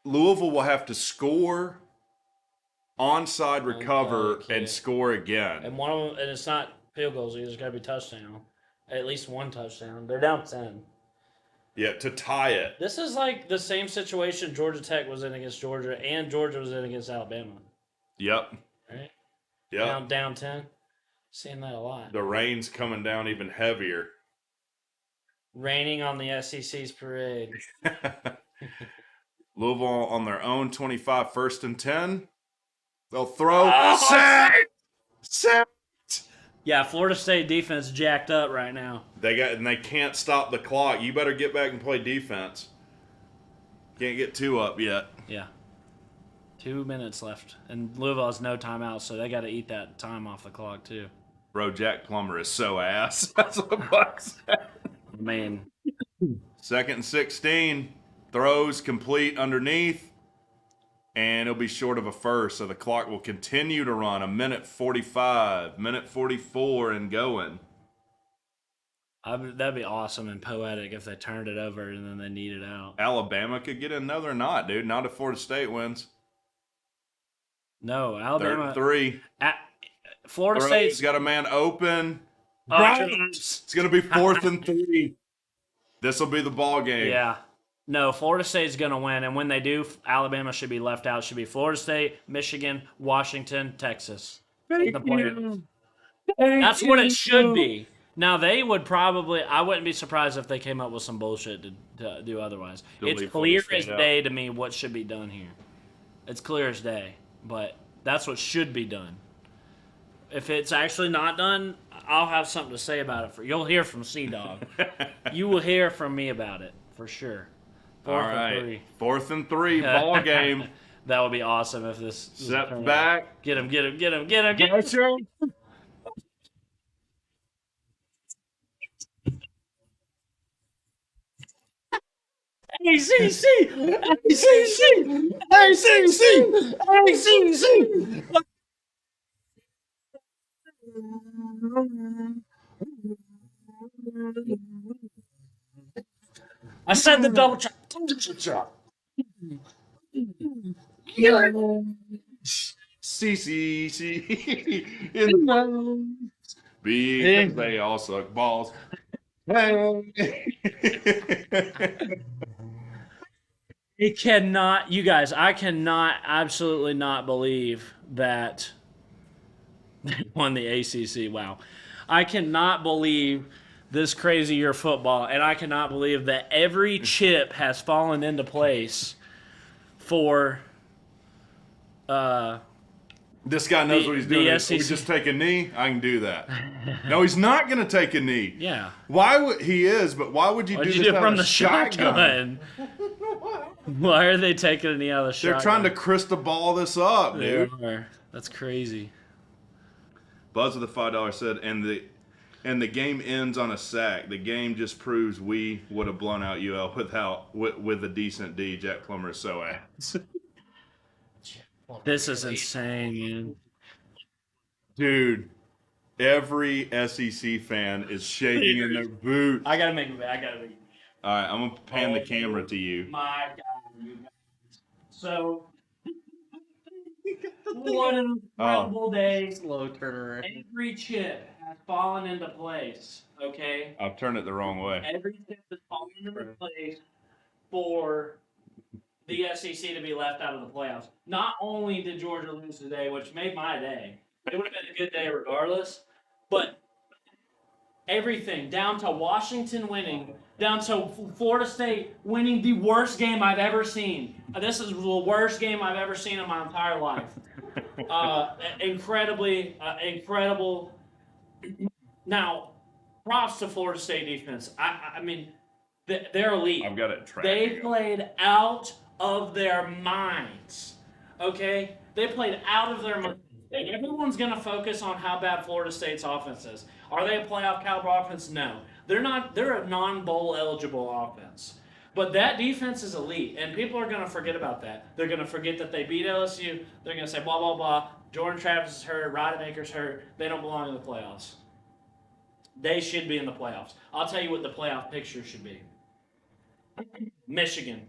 Louisville will have to score, onside recover, Okay. and score again. And one of them, and it's not field goals. It's got to be touchdown. At least one touchdown. They're down 10. Yeah, to tie it. This is like the same situation Georgia Tech was in against Georgia, and Georgia was in against Alabama. Yep. Right? Yep. Down 10. Seeing that a lot. The rain's coming down even heavier. Raining on the SEC's parade. Louisville on their own 25, 1st and 10. They'll throw. Set. Yeah, Florida State defense jacked up right now. They can't stop the clock. You better get back and play defense. Can't get 2 up yet. Yeah. 2 minutes left. And Louisville has no timeout, so they got to eat that time off the clock, too. Bro, Jack Plummer is so ass. That's what Buck said. I mean, 2nd and 16. Throws complete underneath. And it'll be short of a first. So the clock will continue to run. 1:45, 1:44 and going. that'd be awesome and poetic if they turned it over and then they need it out. Alabama could get another not, dude. Not if Florida State wins. No, Alabama. 3. Florida Throws, State's got a man open. Right. It's going to be 4th and 3. This will be the ball game. Yeah. No, Florida State's going to win. And when they do, Alabama should be left out. It should be Florida State, Michigan, Washington, Texas. That's what it should be. Now, they would probably, I wouldn't be surprised if they came up with some bullshit to do otherwise. They'll It's leave clear Florida as State out. day to me what should be done here. It's clear as day. But that's what should be done. If it's actually not done, I'll have something to say about it. You'll hear from Cdogg. You will hear from me about it, for sure. All right. 4th and 3, ball game. That would be awesome if this Step back. Get him. ACC! I said the double chop. CCC in the because they all suck balls. It cannot, you guys, I cannot absolutely not believe that they won the ACC. Wow. I cannot believe this crazy year of football, and I cannot believe that every chip has fallen into place for This guy knows what he's doing. the We SEC. just take a knee. I can do that. No, he's not going to take a knee. Yeah. Why would he is? But why would you What'd do you this do out from of the a shotgun? shotgun? Why are they taking a knee out of the shotgun? They're trying to crystal ball this up, They dude. are. That's crazy. Buzz of the $5 said, and the game ends on a sack. The game just proves we would have blown out UL with a decent D. Jack Plummer is so ass. This is insane, man. Dude, every SEC fan is shaking in their boots. I gotta make it. All right, I'm gonna pan the camera to you. My God, you guys. So, what an incredible day. Slow turnaround. Every chip has fallen into place, okay? I've turned it the wrong way. Every chip has fallen into place for the SEC to be left out of the playoffs. Not only did Georgia lose today, which made my day, it would have been a good day regardless, but everything, down to Washington winning, down to Florida State winning the worst game I've ever seen. This is the worst game I've ever seen in my entire life. Incredible. Now, props to Florida State defense. I mean, they're elite. I've got it tracked. They played out of their minds. Okay? They played out of their minds. And everyone's going to focus on how bad Florida State's offense is. Are they a playoff caliber offense? No. They're not. They're a non-bowl eligible offense. But that defense is elite, and people are going to forget about that. They're going to forget that they beat LSU. They're going to say, blah, blah, blah. Jordan Travis is hurt. Rodemaker's hurt. They don't belong in the playoffs. They should be in the playoffs. I'll tell you what the playoff picture should be. Michigan,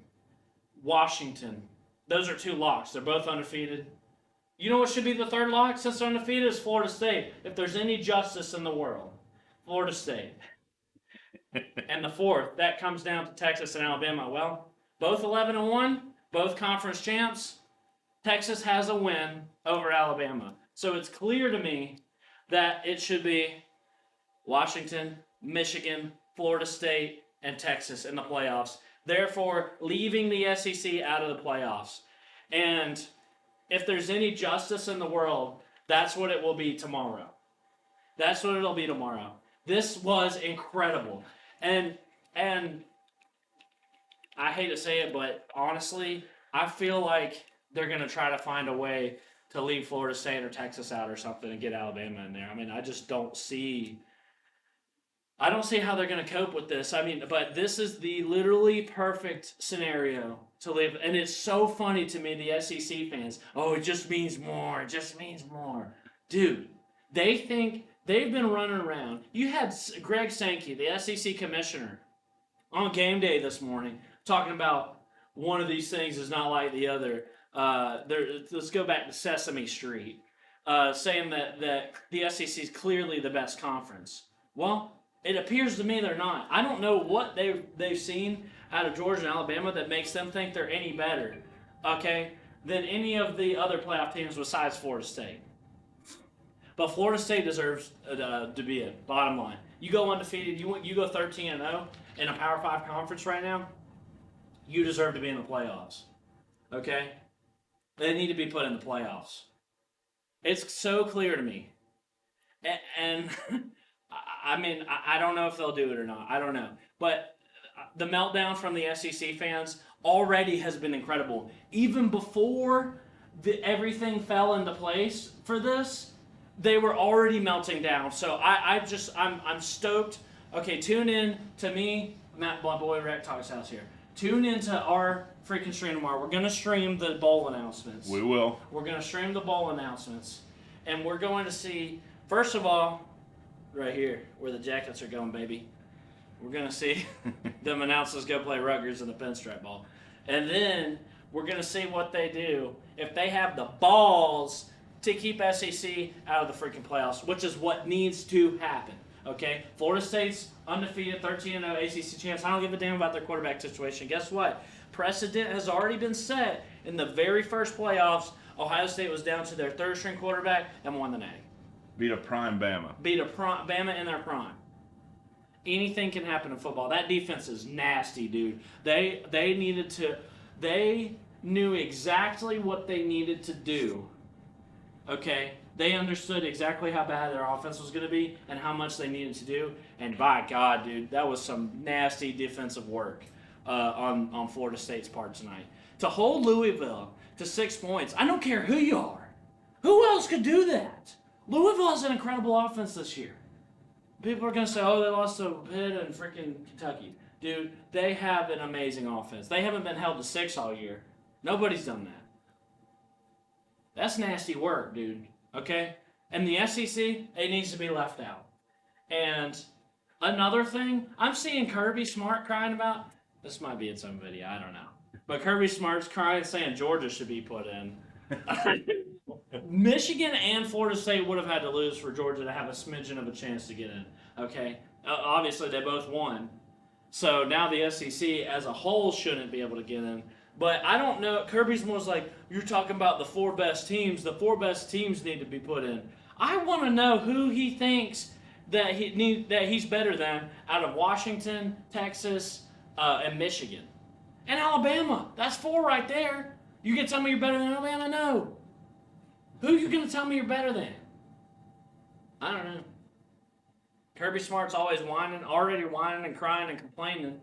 Washington. Those are 2 locks. They're both undefeated. You know what should be the 3rd lock since they're undefeated is Florida State. If there's any justice in the world, Florida State. And the 4th, that comes down to Texas and Alabama. Well, both 11-1, both conference champs. Texas has a win over Alabama. So it's clear to me that it should be Washington, Michigan, Florida State, and Texas in the playoffs. Therefore, leaving the SEC out of the playoffs. And if there's any justice in the world, that's what it will be tomorrow. That's what it'll be tomorrow. This was incredible. And I hate to say it, but honestly, I feel like they're going to try to find a way to leave Florida State or Texas out or something and get Alabama in there. I mean, I just don't see how they're going to cope with this. I mean, but this is the literally perfect scenario to live. And it's so funny to me, the SEC fans. Oh, it just means more. It just means more. Dude, they think they've been running around. You had Greg Sankey, the SEC commissioner, on game day this morning talking about one of these things is not like the other. Let's go back to Sesame Street, saying that the SEC is clearly the best conference. Well, it appears to me they're not. I don't know what they've seen out of Georgia and Alabama that makes them think they're any better, okay, than any of the other playoff teams besides Florida State. But Florida State deserves to be it. Bottom line, you go undefeated. You go 13-0 in a Power 5 conference right now. You deserve to be in the playoffs. Okay, they need to be put in the playoffs. It's so clear to me, and I mean, I don't know if they'll do it or not. I don't know. But the meltdown from the SEC fans already has been incredible. Even before everything fell into place for this, they were already melting down. So I'm stoked. Okay, tune in to me, Matt, my boy WreckTalk's house here. Tune into our freaking stream tomorrow. We're going to stream the bowl announcements. We will. We're going to stream the bowl announcements. And we're going to see, first of all, right here, where the Jackets are going, baby. We're going to see them announcers go play Rutgers in the Pinstripe Bowl. And then we're going to see what they do if they have the balls to keep SEC out of the freaking playoffs, which is what needs to happen. Okay? Florida State's undefeated, 13-0 ACC champs. I don't give a damn about their quarterback situation. Guess what? Precedent has already been set. In the very first playoffs, Ohio State was down to their 3rd-string quarterback and won the natty. Beat a prime Bama. Beat a Bama in their prime. Anything can happen in football. That defense is nasty, dude. They knew exactly what they needed to do. Okay? They understood exactly how bad their offense was going to be and how much they needed to do. And by God, dude, that was some nasty defensive work on Florida State's part tonight. To hold Louisville to 6 points, I don't care who you are. Who else could do that? Louisville has an incredible offense this year. People are going to say, oh, they lost to Pitt and freaking Kentucky. Dude, they have an amazing offense. They haven't been held to 6 all year. Nobody's done that. That's nasty work, dude. Okay? And the SEC, it needs to be left out. And Another thing, I'm seeing Kirby Smart crying about. This might be its own video. I don't know. But Kirby Smart's crying, saying Georgia should be put in. Michigan and Florida State would have had to lose for Georgia to have a smidgen of a chance to get in. Okay, obviously they both won, so now the SEC as a whole shouldn't be able to get in. But I don't know. Kirby's was like, you're talking about the 4 best teams. The 4 best teams need to be put in. I want to know who he thinks that he's better than out of Washington, Texas, and Michigan, and Alabama. That's 4 right there. You can tell me you're better than Alabama? No. Who are you going to tell me you're better than? I don't know. Kirby Smart's always already whining and crying and complaining.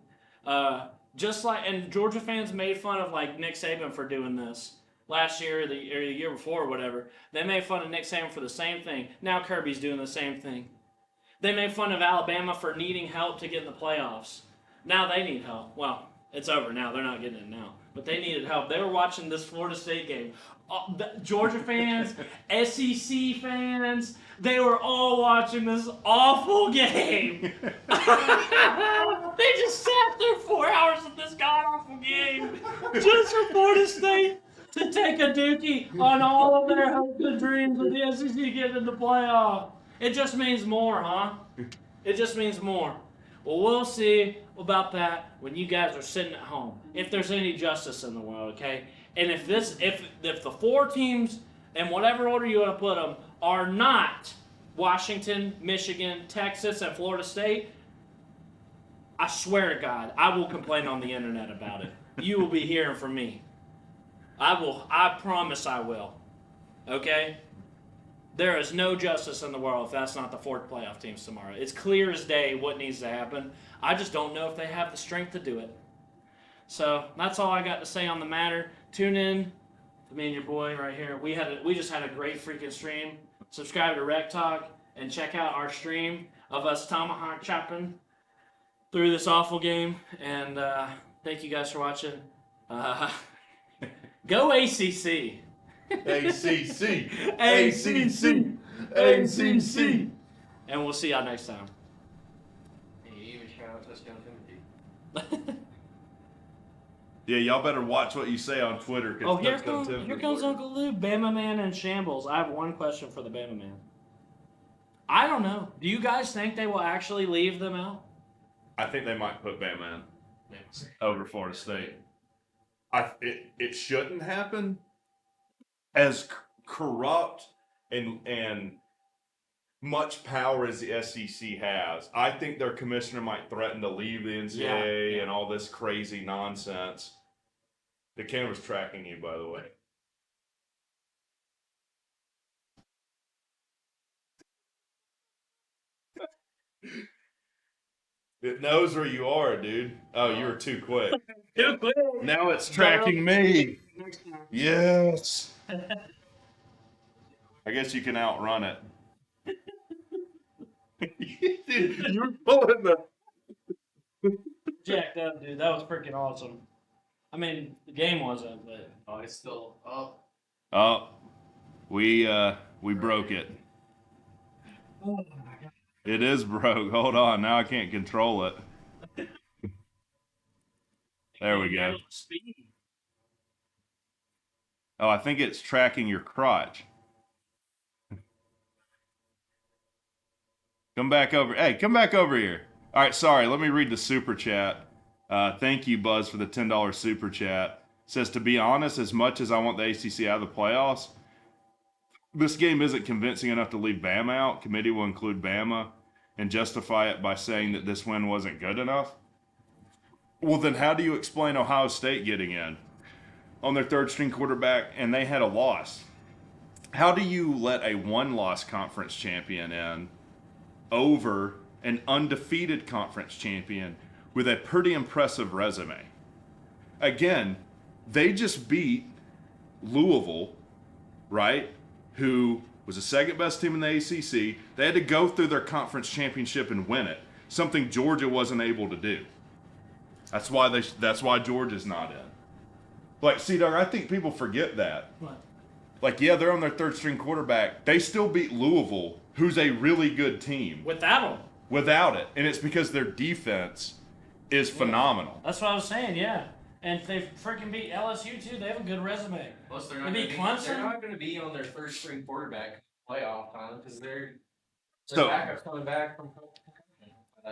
Just like, and Georgia fans made fun of like Nick Saban for doing this last year or the year before or whatever. They made fun of Nick Saban for the same thing. Now Kirby's doing the same thing. They made fun of Alabama for needing help to get in the playoffs. Now they need help. Well, it's over now. They're not getting it now. But they needed help. They were watching this Florida State game. Georgia fans, SEC fans, they were all watching this awful game. They just sat through 4 hours of this god-awful game just for Florida State to take a dookie on all of their hopes and dreams of the SEC getting in the playoff. It just means more, huh? It just means more. Well, we'll see about that when you guys are sitting at home. If there's any justice in the world, okay? And if the 4 teams, in whatever order you want to put them, are not Washington, Michigan, Texas, and Florida State, I swear to God, I will complain on the internet about it. You will be hearing from me. I promise I will. Okay? There is no justice in the world if that's not the 4 playoff teams tomorrow. It's clear as day what needs to happen. I just don't know if they have the strength to do it. So that's all I got to say on the matter. Tune in to me and your boy right here. We just had a great freaking stream. Subscribe to WreckTalk and check out our stream of us tomahawk chopping through this awful game. And thank you guys for watching. Go ACC. ACC. ACC. ACC. And we'll see y'all next time. Hey, you even shout out touchdown Timothy. Yeah, y'all better watch what you say on Twitter. Oh, here comes Uncle Lou, Bama Man in shambles. I have one question for the Bama Man. I don't know. Do you guys think they will actually leave them out? I think they might put Bama in over Florida State. It shouldn't happen. As corrupt and much power as the SEC has, I think their commissioner might threaten to leave the NCAA and all this crazy nonsense. The camera's tracking you, by the way. It knows where you are, dude. Oh, you were too quick. Too quick. Now it's tracking me. Yes. I guess you can outrun it. You're pulling the. Jacked up, dude. That was freaking awesome. I mean, the game wasn't, but Oh, it's still up. Oh, we broke it. oh my God. It is broke. Hold on. Now I can't control it. There we go. Speed. Oh, I think it's tracking your crotch. Come back over. Hey, come back over here. All right, sorry. Let me read the super chat. Thank you, Buzz, for the $10 super chat. It says, to be honest, as much as I want the ACC out of the playoffs, this game isn't convincing enough to leave Bama out. Committee will include Bama and justify it by saying that this win wasn't good enough. Well, then how do you explain Ohio State getting in on their third-string quarterback and they had a loss? How do you let a one-loss conference champion in over an undefeated conference champion with a pretty impressive resume? Again, they just beat Louisville, right? Who was the second best team in the ACC. They had to go through their conference championship and win it, something Georgia wasn't able to do. That's why Georgia's not in. Like, Cdogg, I think people forget that. What? Like, yeah, they're on their third-string quarterback. They still beat Louisville, who's a really good team. Without him. without it, and it's because their defense is phenomenal. That's what I was saying. Yeah, and they freaking beat LSU too. They have a good resume. Plus, They beat Clemson. They're not going to be on their third string quarterback playoff time because their So- backup's coming back from.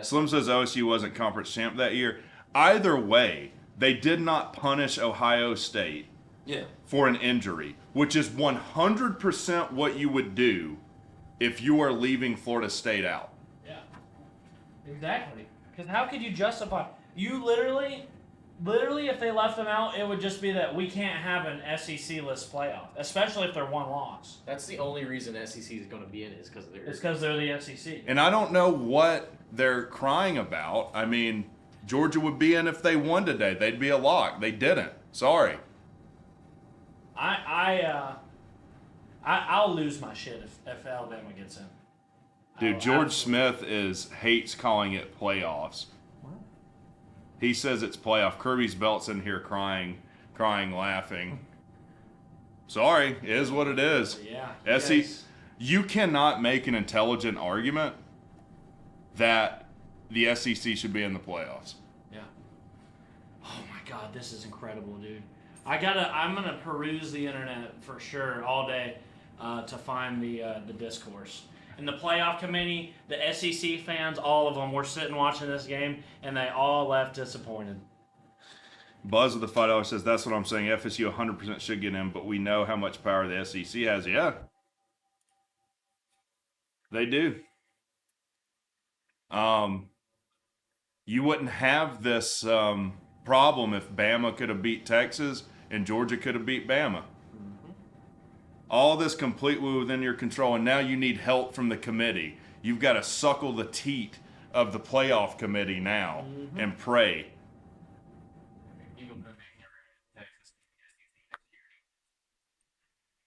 Slim says OSU wasn't conference champ that year. Either way, they did not punish Ohio State for an injury, which is 100% what you would do if you are leaving Florida State out. Yeah, exactly. Because how could you justify? You literally, if they left them out, it would just be that we can't have an SEC list playoff, especially if they're one loss. That's the only reason SEC is going to be in it is because they're. It's because they're the SEC. And I don't know what they're crying about. I mean, Georgia would be in if they won today. They'd be a lock. They didn't. Sorry. I'll lose my shit if Alabama gets in. Dude, George Smith hates calling it playoffs. What? He says it's playoff. Kirby's belt's in here crying, laughing. Sorry, it is what it is. Yeah. You cannot make an intelligent argument that the SEC should be in the playoffs. Yeah. Oh my God, this is incredible, dude. I'm gonna peruse the internet for sure all day to find the discourse. And the playoff committee, the SEC fans, all of them were sitting watching this game, and they all left disappointed. Buzz with the $5 says, that's what I'm saying. FSU 100% should get in, but we know how much power the SEC has. Yeah. They do. You wouldn't have this problem if Bama could have beat Texas and Georgia could have beat Bama. All this completely within your control, and now you need help from the committee. You've got to suckle the teat of the playoff committee now and pray.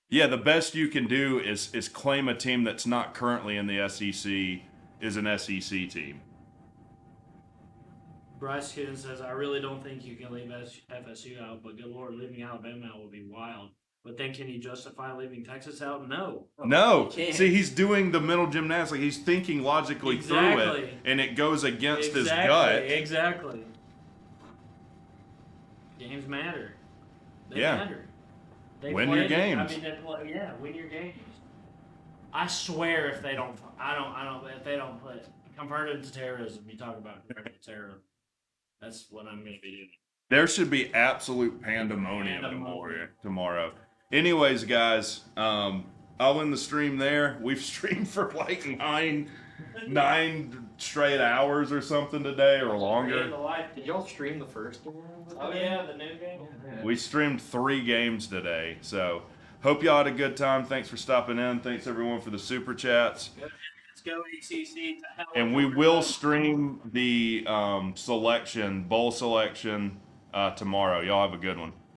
Yeah, the best you can do is claim a team that's not currently in the SEC is an SEC team. Bryce Kidden says, I really don't think you can leave FSU out, but good Lord, leaving Alabama out would be wild. But then can you justify leaving Texas out? No. No. See, he's doing the mental gymnastics. He's thinking logically through it, and it goes against his gut. Exactly. Games matter. They matter. They win your games. Win your games. I swear if they don't if they don't put converted to terrorism, you talk about converted to terrorism. That's what I'm going to be doing. There should be absolute pandemonium tomorrow. Anyways, guys, I'll end the stream there. We've streamed for like nine straight hours or something today or longer. Did y'all stream the first game? Oh yeah, the new game. Yeah. We streamed 3 games today, so hope y'all had a good time. Thanks for stopping in. Thanks everyone for the super chats. Let's go ACC to hell. And we will stream the bowl selection tomorrow. Y'all have a good one.